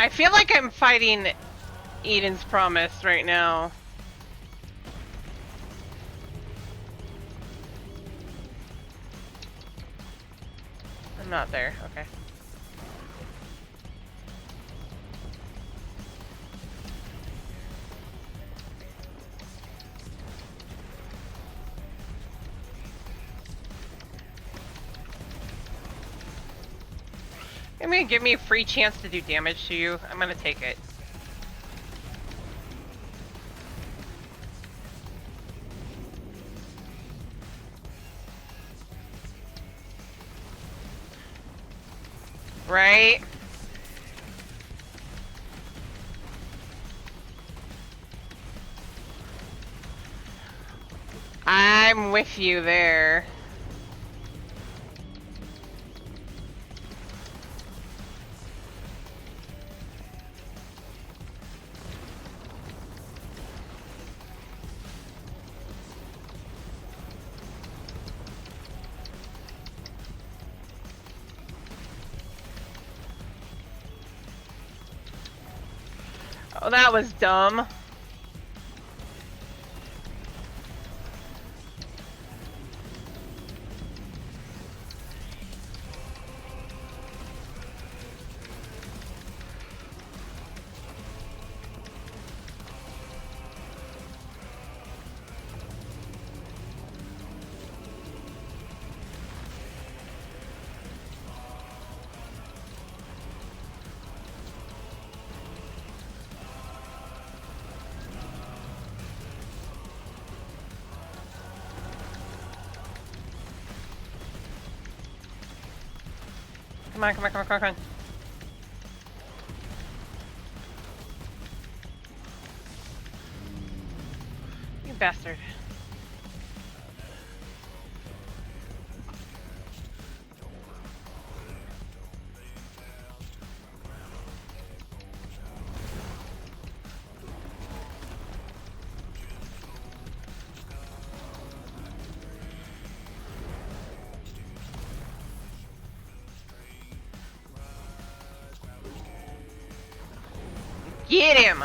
I feel like I'm fighting Eden's Promise right now. I'm not there, okay. I'm gonna give me a free chance to do damage to you. I'm gonna take it. Right? I'm with you there. Oh, that was dumb. Come on, come on, come on, come on, come on. You bastard. Get him!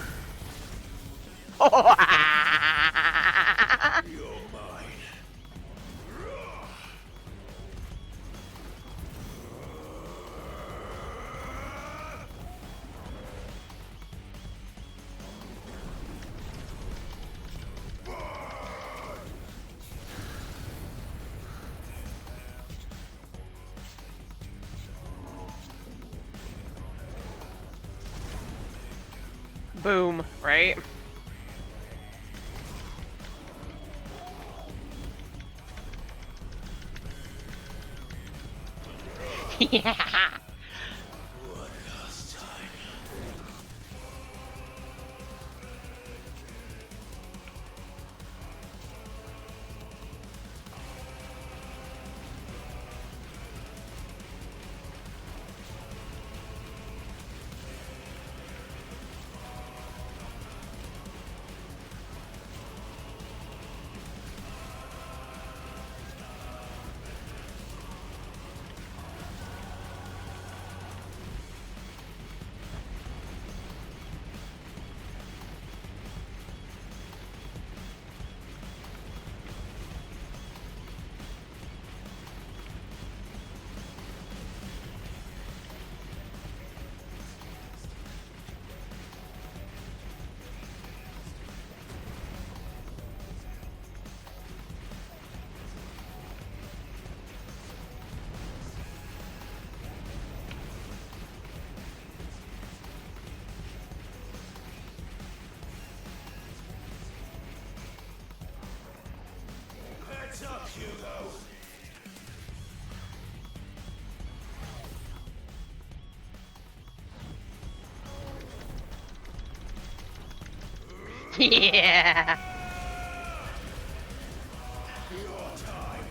Boom, right? Yeah. Heads up, Hugo! Yeah. Your time.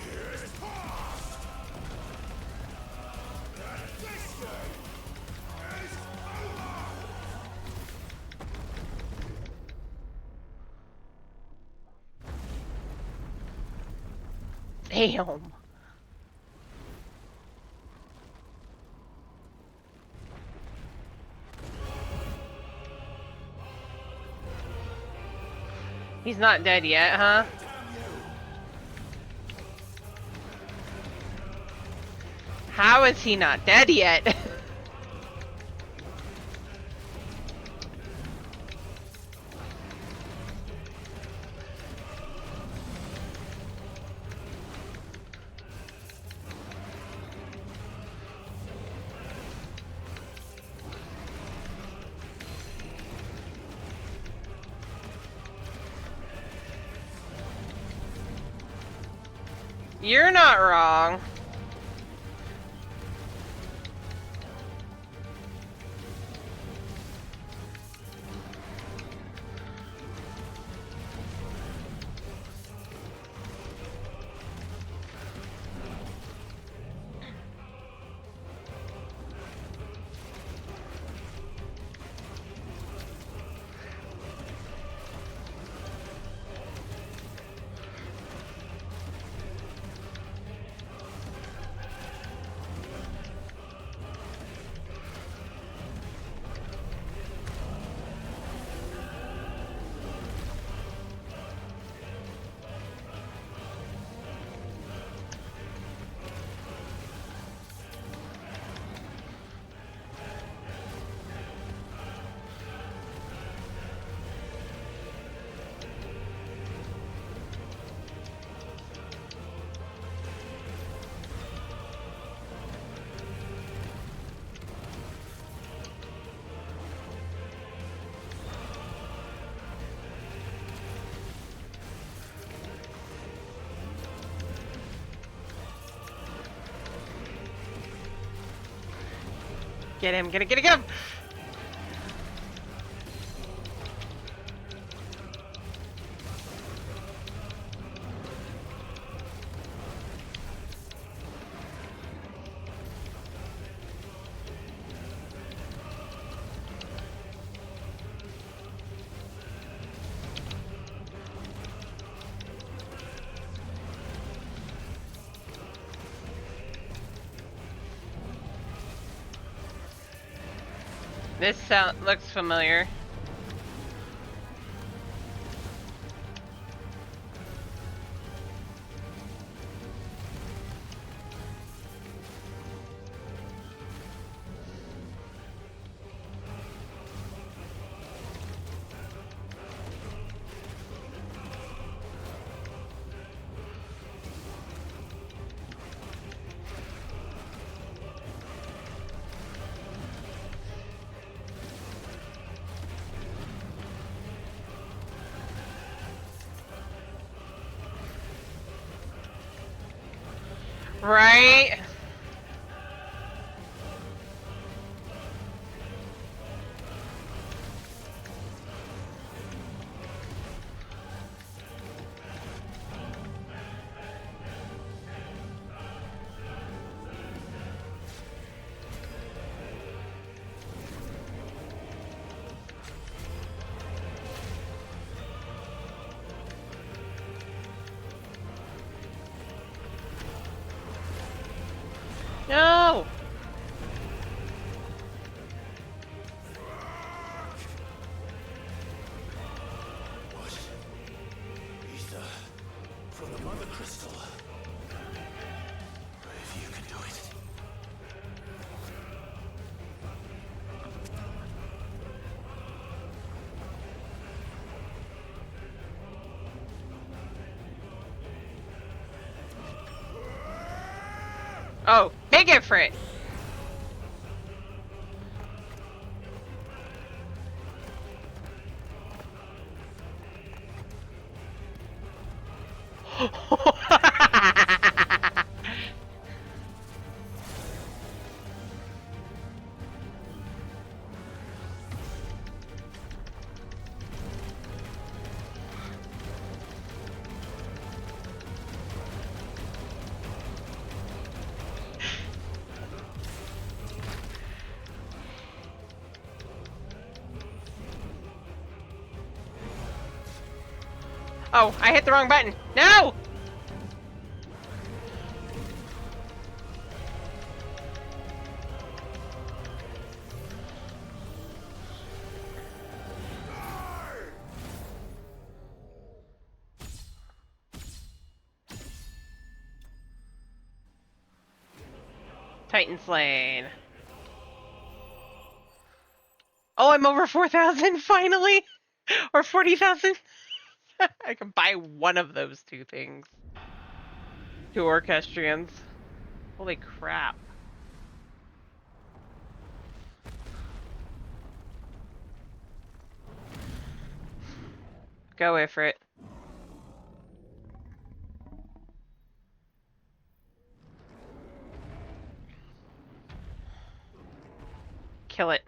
Here's past. And this game is over. Damn. He's not dead yet, huh? How is he not dead yet? You're not wrong. Get him, get him! This looks familiar. Right? No! What? Ether from the Mother Crystal. If you can do it. Oh, big it for it! Oh, I hit the wrong button. No! Titan slain. Oh, I'm over 4,000 finally! Or 40,000? I can buy one of those two things. 2 orchestrions. Holy crap. Go Ifrit. kill it.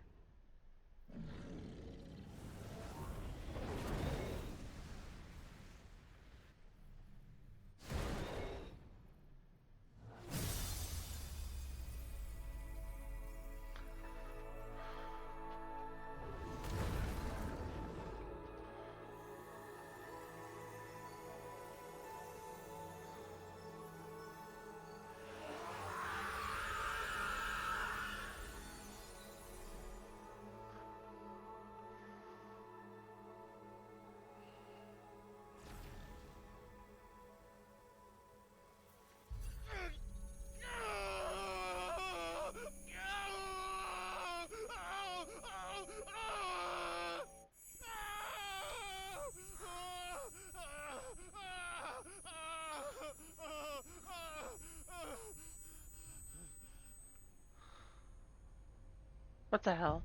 What the hell?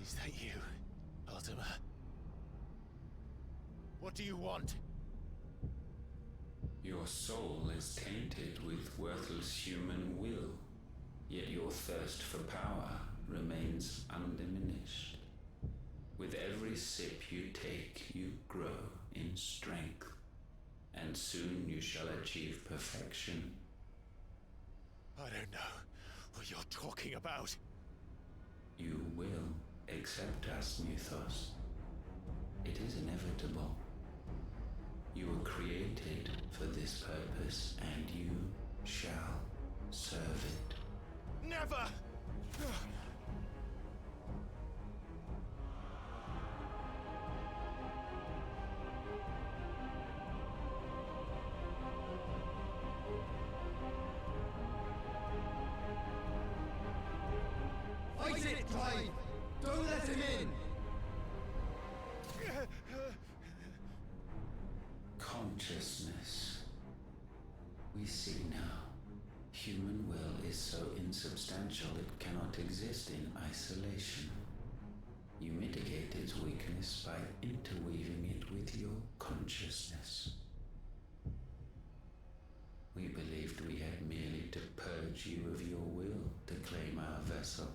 Is that you, Ultima? What do you want? Your soul is tainted with worthless human will, yet your thirst for power remains undiminished. With every sip you take, you grow in strength, and soon you shall achieve perfection. I don't know what you're talking about. You will accept us, Mythos. It is inevitable. You were created for this purpose, and you shall serve it. Never! Fight it, Clive! Don't let him in! Consciousness. We see now. Human will is so insubstantial it cannot exist in isolation. You mitigate its weakness by interweaving it with your consciousness. We believed we had merely to purge you of your will to claim our vessel.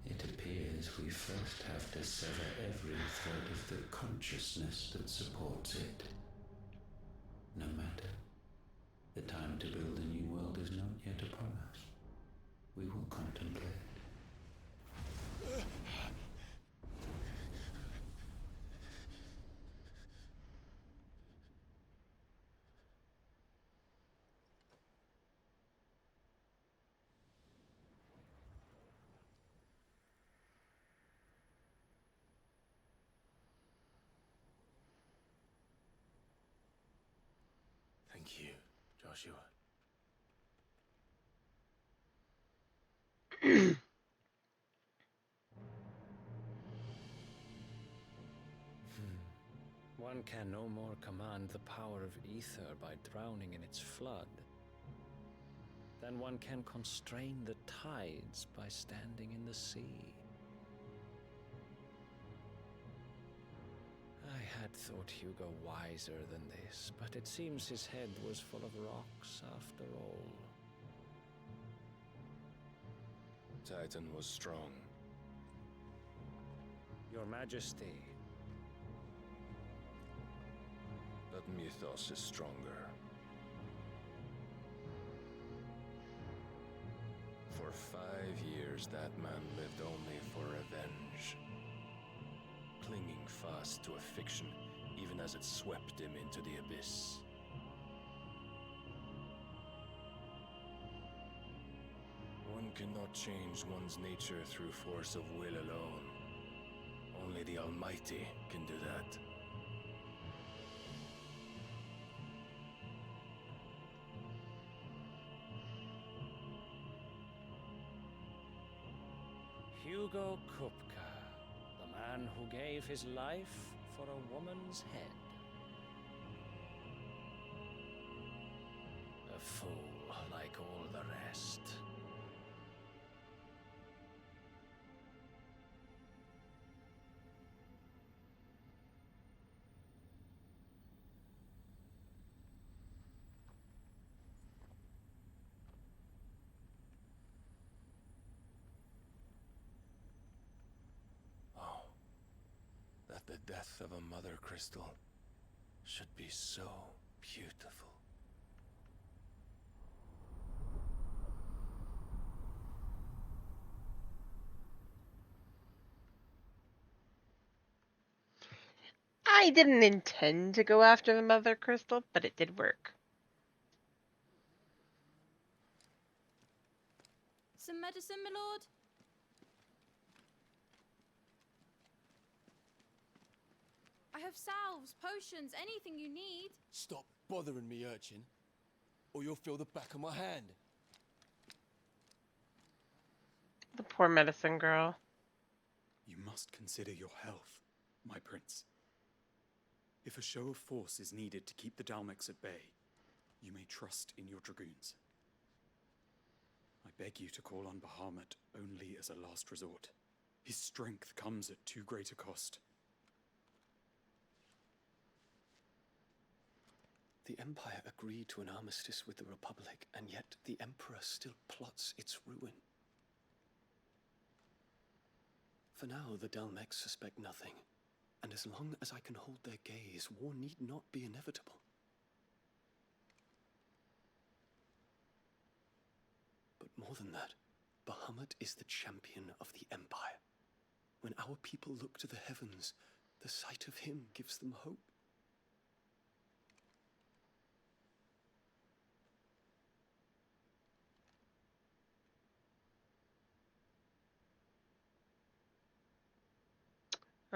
It appears we first have to sever every thread of the consciousness that supports it. No matter. The time to build a new world is not yet upon us. We will contemplate. Thank you, Joshua. One can no more command the power of ether by drowning in its flood than one can constrain the tides by standing in the sea. I had thought Hugo wiser than this, but it seems his head was full of rocks after all. Titan was strong. Your Majesty. But Mythos is stronger. For 5 years, that man lived only for revenge. Clinging fast to a fiction, even as it swept him into the abyss. One cannot change one's nature through force of will alone. Only the Almighty can do that. Hugo Kupka, the man who gave his life for a woman's head. A fool like all the rest. the death of a mother crystal should be so beautiful. I didn't intend to go after the mother crystal, but it did work. Some medicine, my lord? I have salves, potions, anything you need. Stop bothering me, urchin, or you'll feel the back of my hand. The poor medicine girl. You must consider your health, my prince. If a show of force is needed to keep the Dalmex at bay, you may trust in your dragoons. I beg you to call on Bahamut only as a last resort. His strength comes at too great a cost. The Empire agreed to an armistice with the Republic, and yet the Emperor still plots its ruin. For now, the Dalmex suspect nothing, and as long as I can hold their gaze, war need not be inevitable. But more than that, Bahamut is the champion of the Empire. When our people look to the heavens, the sight of him gives them hope.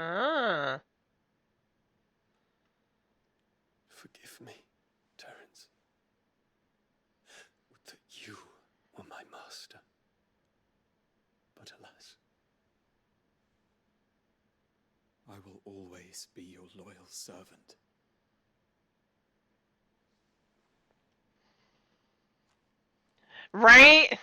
Ah. Forgive me, Terence. Would that you were my master. But alas. I will always be your loyal servant. Right?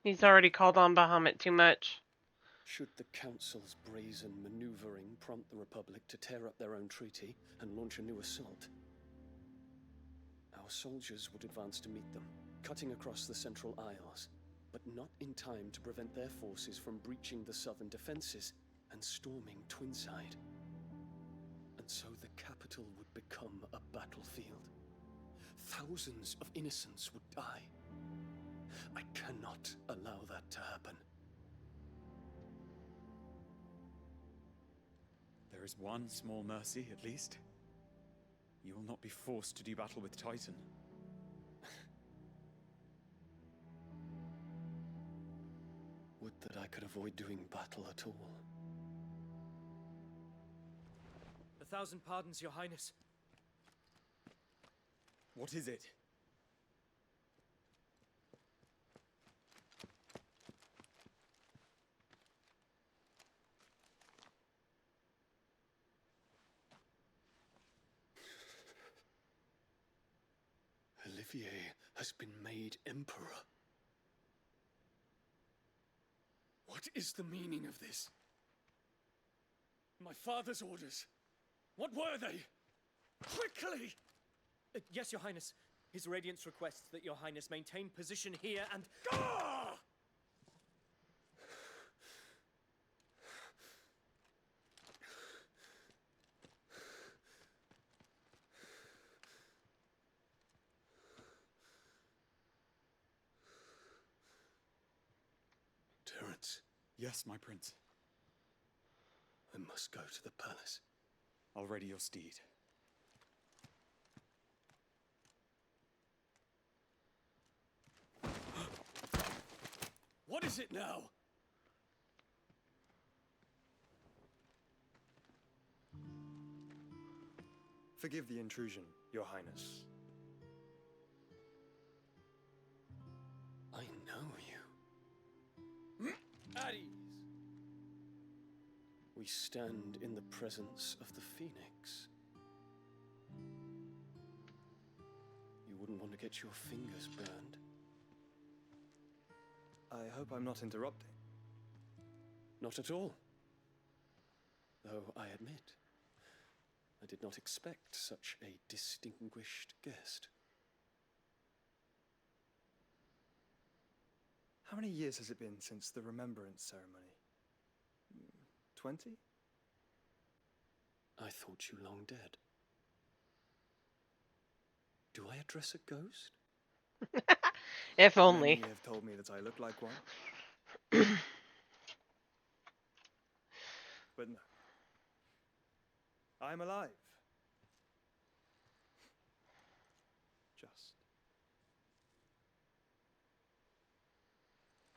He's already called on Bahamut too much. Should the Council's brazen maneuvering prompt the Republic to tear up their own treaty and launch a new assault, our soldiers would advance to meet them, cutting across the Central Isles, but not in time to prevent their forces from breaching the southern defenses and storming Twinside. And so the capital would become a battlefield. Thousands of innocents would die. I cannot allow that to happen. There is one small mercy, at least. You will not be forced to do battle with Titan. Would that I could avoid doing battle at all. 1,000 pardons, Your Highness. What is it? Olivier has been made Emperor. What is the meaning of this? My father's orders. What were they? Quickly! Yes, Your Highness. His Radiance requests that Your Highness maintain position here and... Ah! Terence. Yes, my prince. I must go to the palace. I'll ready your steed. What is it now? Forgive the intrusion, Your Highness. I know you. At ease. We stand in the presence of the Phoenix. You wouldn't want to get your fingers burned. I hope I'm not interrupting. Not at all. Though I admit, I did not expect such a distinguished guest. How many years has it been since the remembrance ceremony? 20? I thought you long dead. Do I address a ghost? If only. Many have told me that I look like one. But no. I'm alive. Just.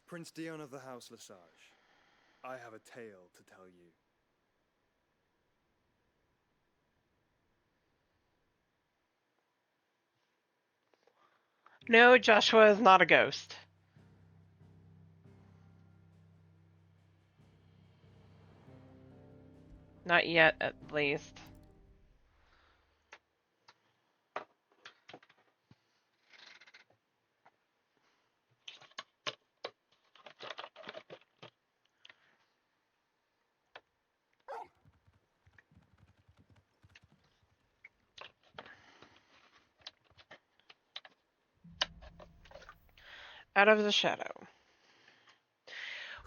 Prince Dion of the House Lesage, I have a tale to tell you. No, Joshua is not a ghost. Not yet, at least. Out of the shadow.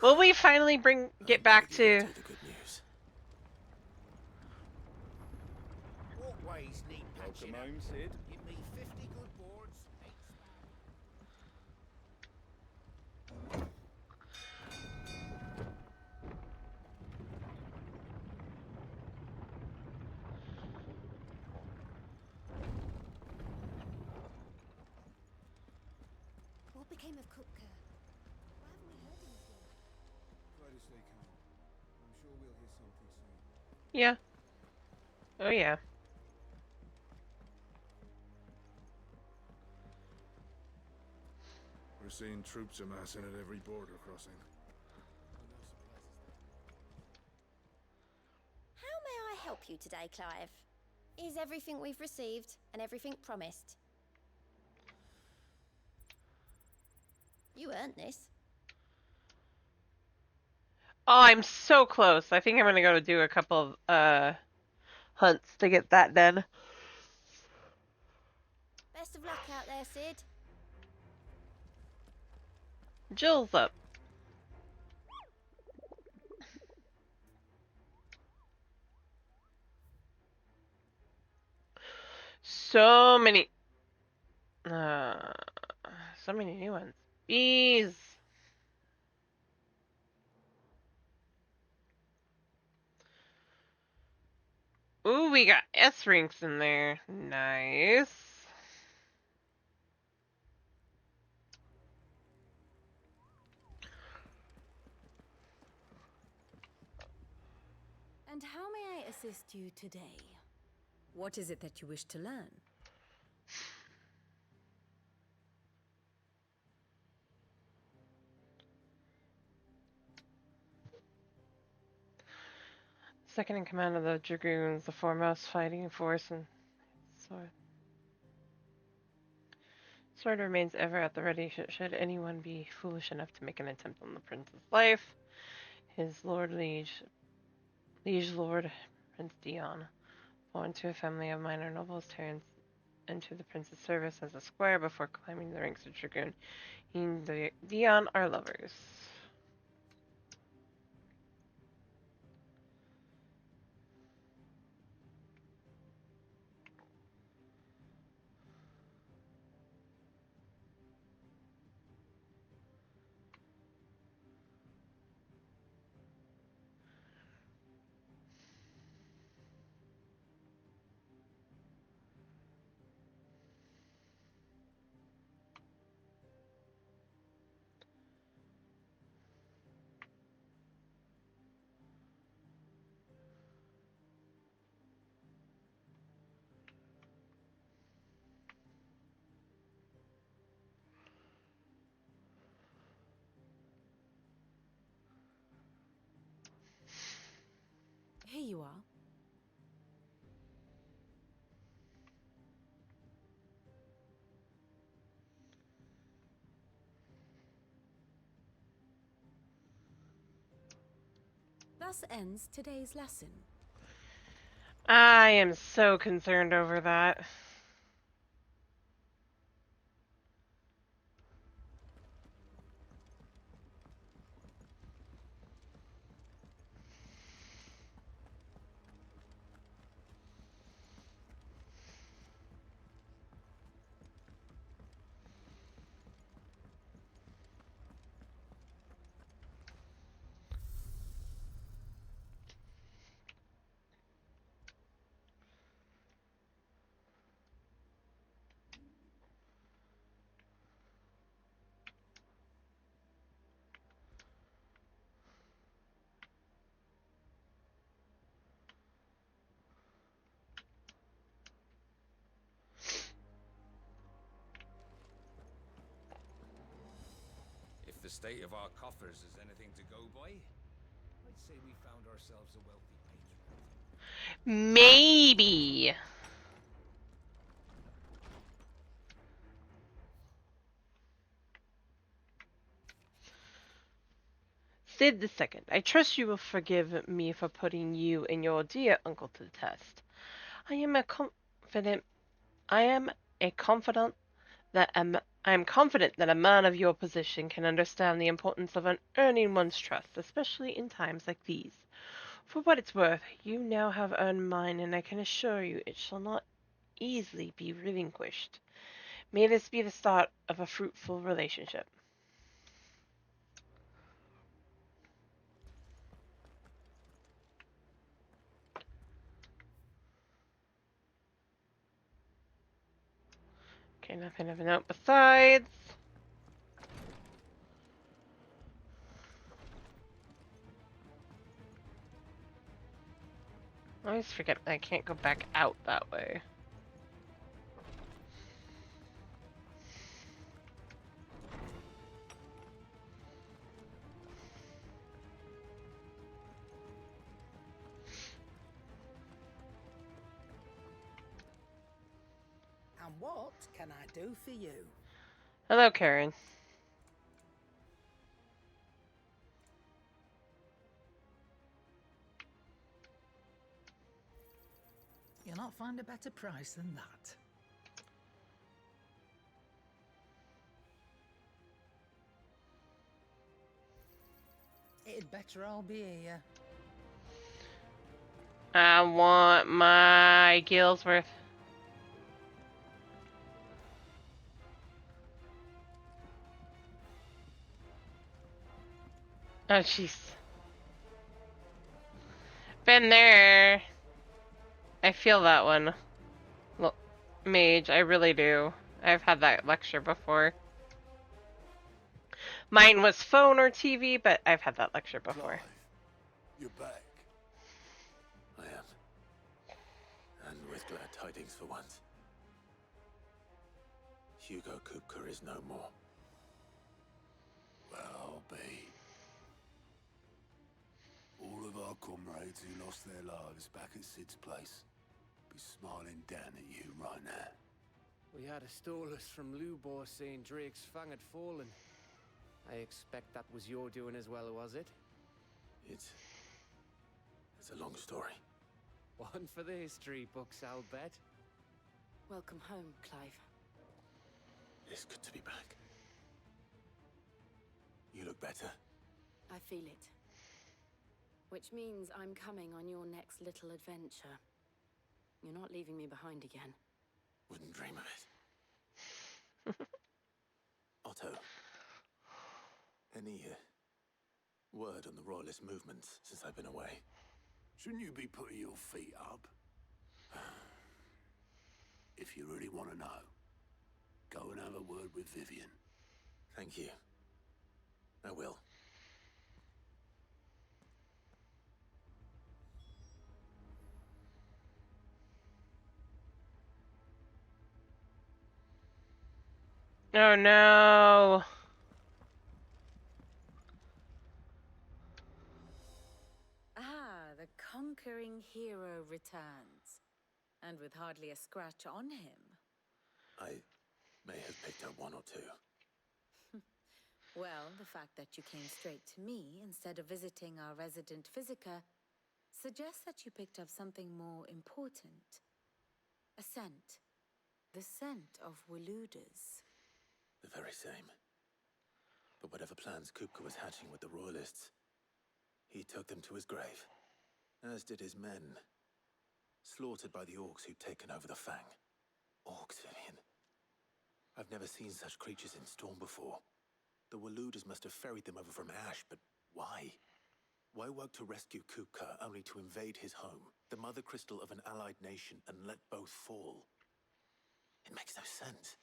Will we finally get back to... The good news. Walkways need patching Welcome up. home, Sid. Give me 50 good boards. What became of Cook? Why haven't we heard anything? Try to stay calm. I'm sure we'll hear something soon. Yeah. Oh, yeah. We're seeing troops amassing at every border crossing. How may I help you today, Clive? Is everything we've received and everything promised? You earned this. Oh, I'm so close. I think I'm gonna go do a couple of hunts to get that done. Best of luck out there, Sid. Jill's up. So many... so many new ones. Bees! Ooh, we got S-Rinks in there. Nice. And how may I assist you today? What is it that you wish to learn? Second in command of the Dragoons, the foremost fighting force, and sword remains ever at the ready should anyone be foolish enough to make an attempt on the prince's life. His liege lord, Prince Dion, born to a family of minor nobles, turns into the prince's service as a squire before climbing the ranks of dragoon. He and Dion are lovers. Here you are. Thus ends today's lesson. I am so concerned over that. If the state of our coffers is anything to go by, I'd say we found ourselves a wealthy patron. Maybe. Sid the Second, I trust you will forgive me for putting you and your dear uncle to the test. I am confident that I am confident that a man of your position can understand the importance of earning one's trust, especially in times like these. For what it's worth, you now have earned mine, and I can assure you it shall not easily be relinquished. May this be the start of a fruitful relationship. Okay, nothing of note besides. I always forget I can't go back out that way. And what can I do for you? Hello, Karen. You'll not find a better price than that. It'd better all be here. I want my gills worth. Oh, jeez. Been there. I feel that one. Look, mage, I really do. I've had that lecture before. Mine was phone or TV, but I've had that lecture before. Clive, you're back. I am. And with glad tidings for once. Hugo Kupka is no more. Well, be. All of our comrades who lost their lives back at Sid's place be smiling down at you right now. We had a stolus from Lubor saying Drake's Fang had fallen. I expect that was your doing as well, was it? It's a long story. One for the history books, I'll bet. Welcome home, Clive. It's good to be back. You look better. I feel it. Which means I'm coming on your next little adventure. You're not leaving me behind again. Wouldn't dream of it. Otto. Any word on the Royalist movements since I've been away? Shouldn't you be putting your feet up? If you really want to know, go and have a word with Vivian. Thank you. I will. Oh no. Ah, the conquering hero returns. And with hardly a scratch on him. I may have picked up one or two. Well, the fact that you came straight to me instead of visiting our resident Physica suggests that you picked up something more important. A scent. The scent of Waludas. The very same. But whatever plans Kupka was hatching with the Royalists, he took them to his grave, as did his men, slaughtered by the orcs who'd taken over the Fang. Orcs, Vivian. I've never seen such creatures in Storm before. The Waludas must have ferried them over from Ash, but why? Why work to rescue Kupka only to invade his home, the mother crystal of an allied nation, and let both fall? It makes no sense.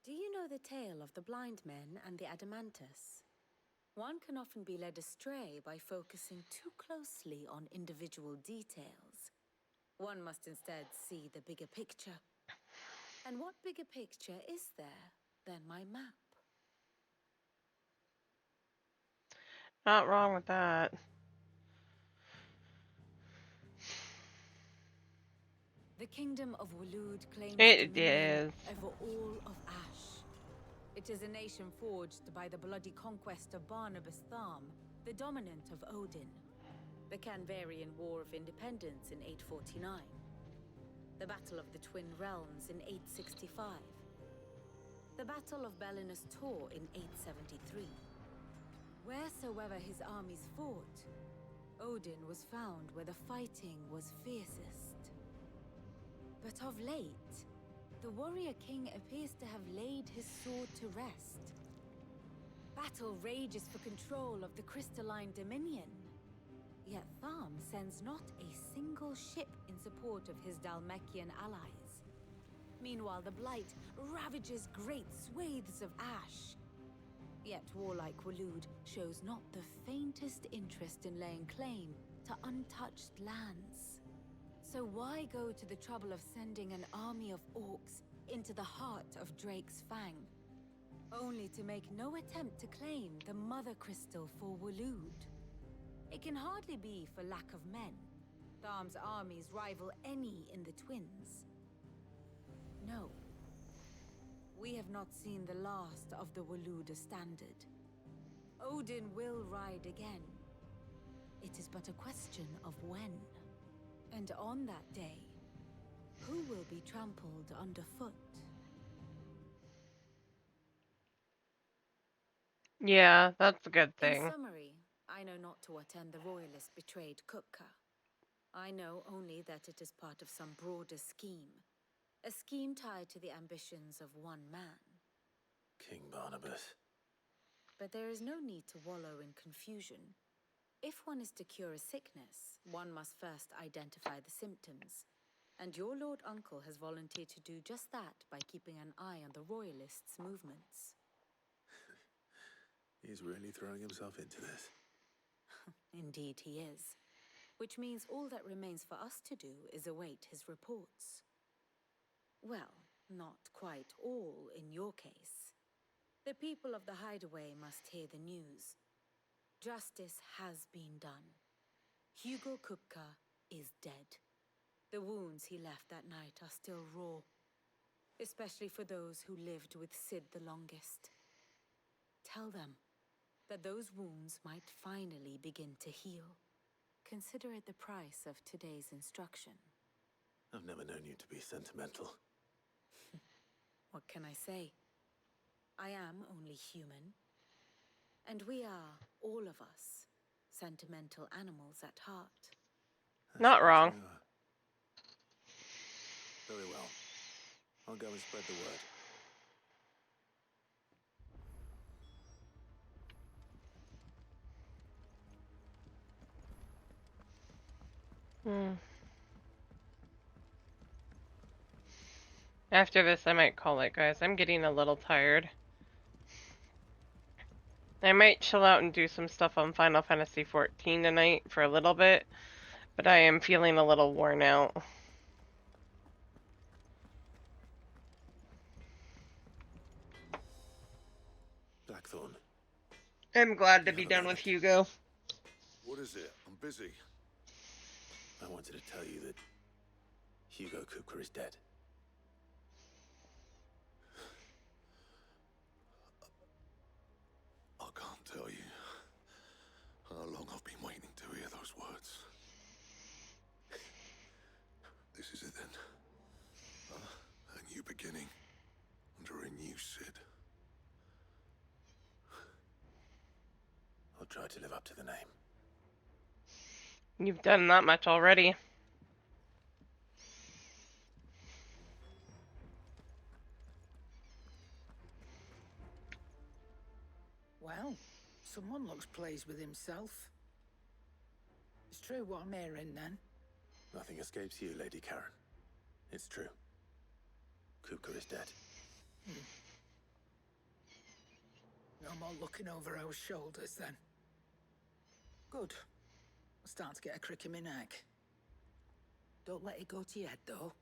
Do you know the tale of the blind men and the Adamantus? One can often be led astray by focusing too closely on individual details. One must instead see the bigger picture. And what bigger picture is there than my map? Not wrong with that. The kingdom of Waloed claims It dominion is. over all of Ash. It is a nation forged by the bloody conquest of Barnabas Tharm, the dominant of Odin. The Canvarian War of Independence in 849. The Battle of the Twin Realms in 865. The Battle of Belinus Tor in 873. Wheresoever his armies fought, Odin was found where the fighting was fiercest. But of late, the warrior king appears to have laid his sword to rest. Battle rages for control of the crystalline dominion. Yet Tharm sends not a single ship in support of his Dhalmekian allies. Meanwhile, the Blight ravages great swathes of Ash. Yet warlike Waloed shows not the faintest interest in laying claim to untouched lands. So why go to the trouble of sending an army of orcs into the heart of Drake's Fang, only to make no attempt to claim the Mother Crystal for Waloed? It can hardly be for lack of men. Tharm's armies rival any in the Twins. No. We have not seen the last of the Waluda standard. Odin will ride again. It is but a question of when. And on that day, who will be trampled underfoot? Yeah, that's a good In thing. summary, I know not to what end the Royalists betrayed Kupka. I know only that it is part of some broader scheme. A scheme tied to the ambitions of one man. King Barnabas. But there is no need to wallow in confusion. If one is to cure a sickness, one must first identify the symptoms. And your Lord Uncle has volunteered to do just that by keeping an eye on the Royalists' movements. He's really throwing himself into this. Indeed he is. Which means all that remains for us to do is await his reports. Well, not quite all in your case. The people of the Hideaway must hear the news. Justice has been done. Hugo Kupka is dead. The wounds he left that night are still raw, especially for those who lived with Sid the longest. Tell them that those wounds might finally begin to heal. Consider it the price of today's instruction. I've never known you to be sentimental. What can I say? I am only human. And we are, all of us, sentimental animals at heart. Not wrong. Very well. I'll go and spread the word. After this, I might call it, guys. I'm getting a little tired. I might chill out and do some stuff on Final Fantasy XIV tonight for a little bit, but I am feeling a little worn out. Blackthorn. I'm glad to be done with Hugo. What is it? I'm busy. I wanted to tell you that Hugo Kupka is dead. This is it then. A new beginning. Under a new Sid. I'll try to live up to the name. You've done that much already. Well, someone looks pleased with himself. It's true what I'm hearing, then. Nothing escapes you, Lady Karen. It's true. Kupka is dead. No more looking over our shoulders, then. Good. I'm starting to get a crick in my neck. Don't let it go to your head, though.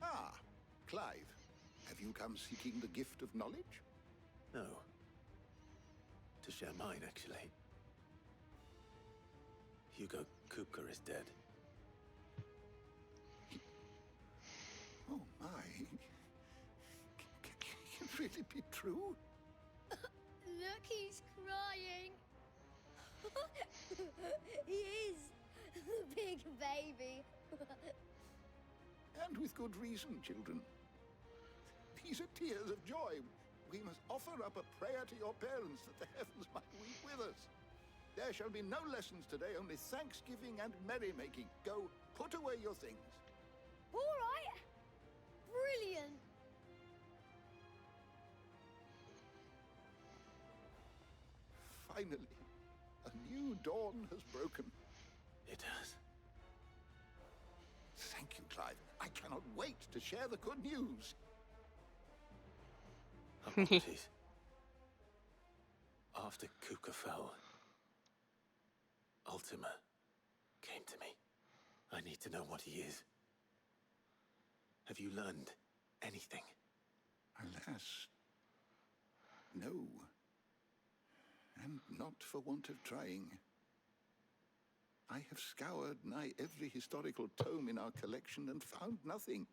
Ah, Clive. Have you come seeking the gift of knowledge? No. To share mine, actually. Hugo Kupka is dead. Oh my. Can it really be true? Look, he's crying. He is. The big baby. And with good reason, children. These are tears of joy. We must offer up a prayer to your parents that the heavens might weep with us. There shall be no lessons today, only thanksgiving and merrymaking. Go, put away your things. All right. Brilliant. Finally, a new dawn has broken. It has. Thank you, Clive. I cannot wait to share the good news. Apologies. After Kupka fell, Ultima came to me. I need to know what he is. Have you learned anything? Alas, no. And not for want of trying. I have scoured nigh every historical tome in our collection and found nothing.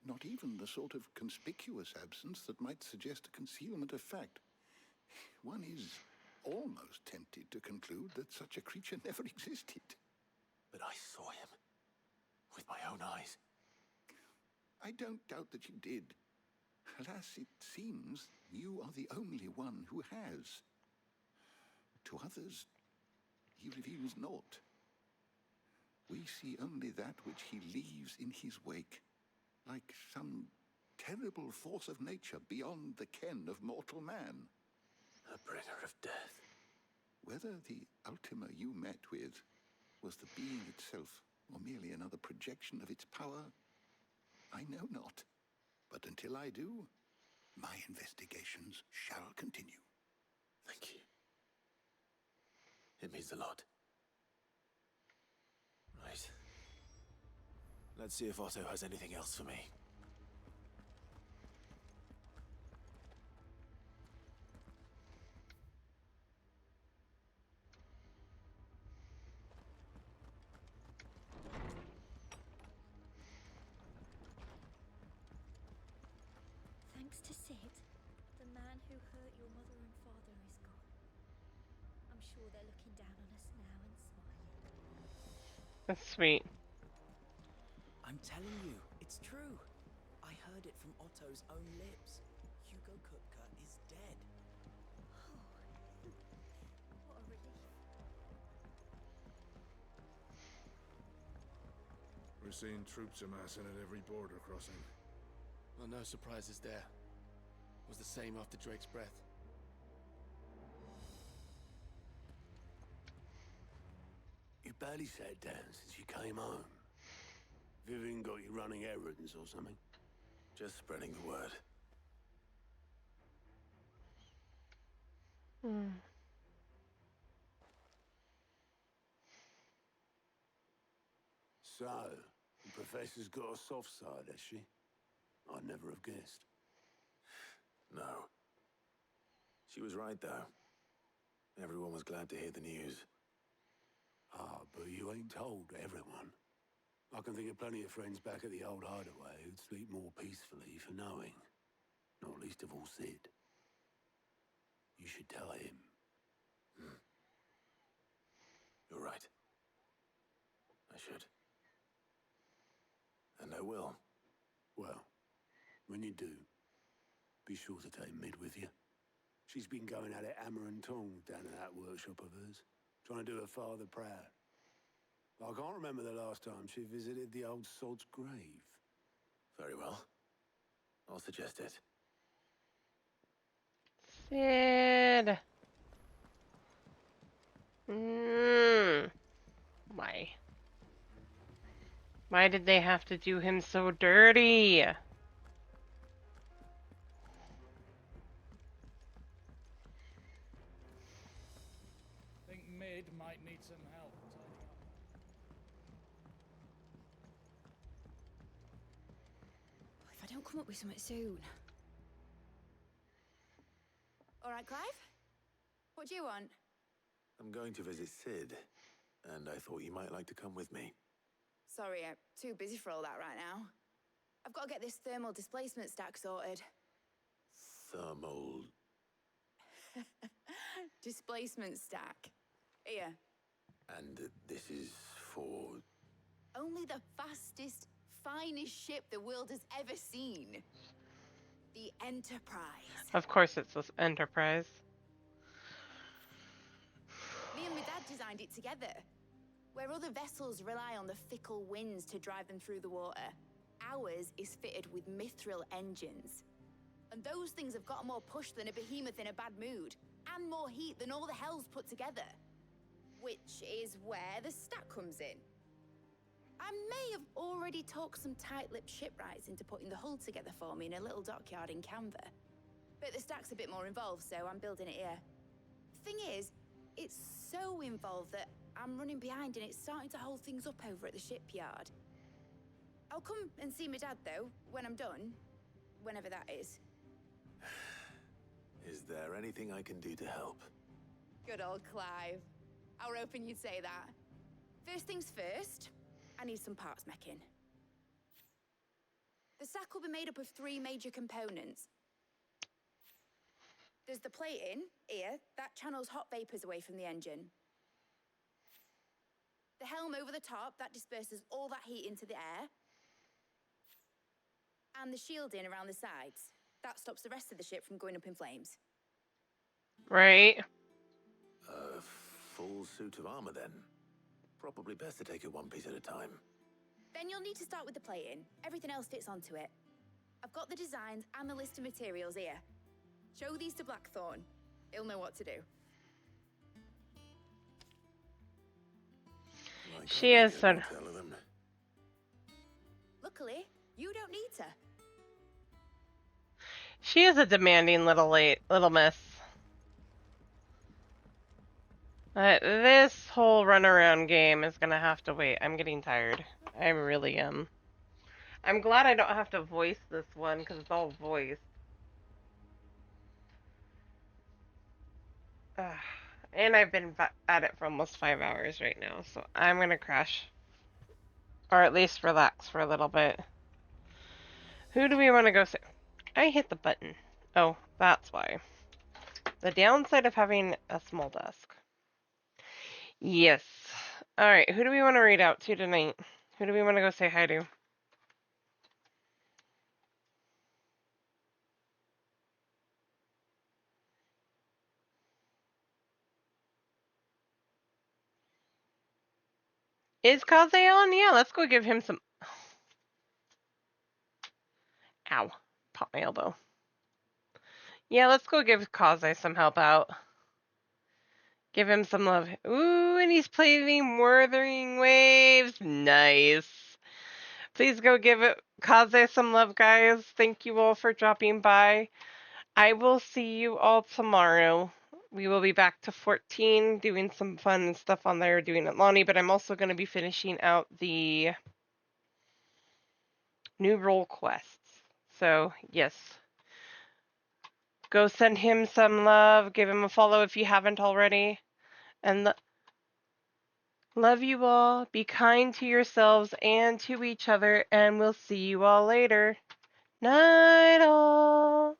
Not even the sort of conspicuous absence that might suggest a concealment of fact. One is almost tempted to conclude that such a creature never existed. But I saw him. With my own eyes. I don't doubt that you did. Alas, it seems you are the only one who has. To others, he reveals naught. We see only that which he leaves in his wake, like some terrible force of nature beyond the ken of mortal man. A bringer of death. Whether the Ultima you met with was the being itself, or merely another projection of its power, I know not. But until I do, my investigations shall continue. Thank you. It means a lot. Right. Let's see if Otto has anything else for me. Thanks to Sid, the man who hurt your mother and father is gone. I'm sure they're looking down on us now and smiling. That's sweet. I'm telling you, it's true. I heard it from Otto's own lips. Hugo Kupka is dead. Oh, what a relief. We're seeing troops amassing at every border crossing. Well, no surprises there. It was the same after Drake's breath. You barely sat down since you came home. Vivian got you running errands or something? Just spreading the word. So, the Professor's got a soft side, has she? I'd never have guessed. No. She was right, though. Everyone was glad to hear the news. Ah, but you ain't told everyone. I can think of plenty of friends back at the old hideaway who'd sleep more peacefully for knowing. Not least of all Sid. You should tell him. You're right. I should. And I will. Well, when you do, be sure to take Mid with you. She's been going at it hammer and tongs down at that workshop of hers, trying to do her father proud. I can't remember the last time she visited the old sod's grave. Very well. I'll suggest it. Sid. Why? Why did they have to do him so dirty? Think Mid might need some help tidying up. If I don't come up with something soon. All right, Clive? What do you want? I'm going to visit Sid, and I thought you might like to come with me. Sorry, I'm too busy for all that right now. I've got to get this thermal displacement stack sorted. Thermal... Displacement stack. Here. And this is for... Only the fastest, finest ship the world has ever seen. The Enterprise. Of course it's this Enterprise. Me and my dad designed it together. Where other vessels rely on the fickle winds to drive them through the water, ours is fitted with mithril engines. And those things have got more push than a behemoth in a bad mood, and more heat than all the hells put together. Which is where the stack comes in. I may have already talked some tight-lipped shipwrights into putting the hull together for me in a little dockyard in Canva. But the stack's a bit more involved, so I'm building it here. Thing is, it's so involved that I'm running behind and it's starting to hold things up over at the shipyard. I'll come and see my dad, though, when I'm done. Whenever that is. Is there anything I can do to help? Good old Clive. I were hoping you'd say that. First things first, I need some parts mecking. The stack will be made up of 3 major components. There's the plating, here, that channels hot vapors away from the engine. The helm over the top, that disperses all that heat into the air. And the shielding around the sides. That stops the rest of the ship from going up in flames. Right. A full suit of armor, then. Probably best to take it one piece at a time. Then you'll need to start with the plating. Everything else fits onto it. I've got the designs and the list of materials here. Show these to Blackthorn. He'll know what to do. She is so... Luckily, you don't need to. She is a demanding little miss. This whole runaround game is gonna have to wait. I'm getting tired. I really am. I'm glad I don't have to voice this one because it's all voice. And I've been at it for almost 5 hours right now, so I'm gonna crash. Or at least relax for a little bit. Who do we want to go see? I hit the button. Oh, that's why. The downside of having a small desk. Yes. Alright, who do we want to read out to tonight? Who do we want to go say hi to? Is Kaze on? Yeah, let's go give him some... Ow. Pop my elbow. Yeah, let's go give Kaze some help out. Give him some love. Ooh, and he's playing Wuthering Waves. Nice. Please go give Kaze some love, guys. Thank you all for dropping by. I will see you all tomorrow. We will be back to 14, doing some fun stuff on there, doing it Lonnie, but I'm also going to be finishing out the new role quests. So, yes. Go send him some love. Give him a follow if you haven't already. And love you all. Be kind to yourselves and to each other. And we'll see you all later. Night all.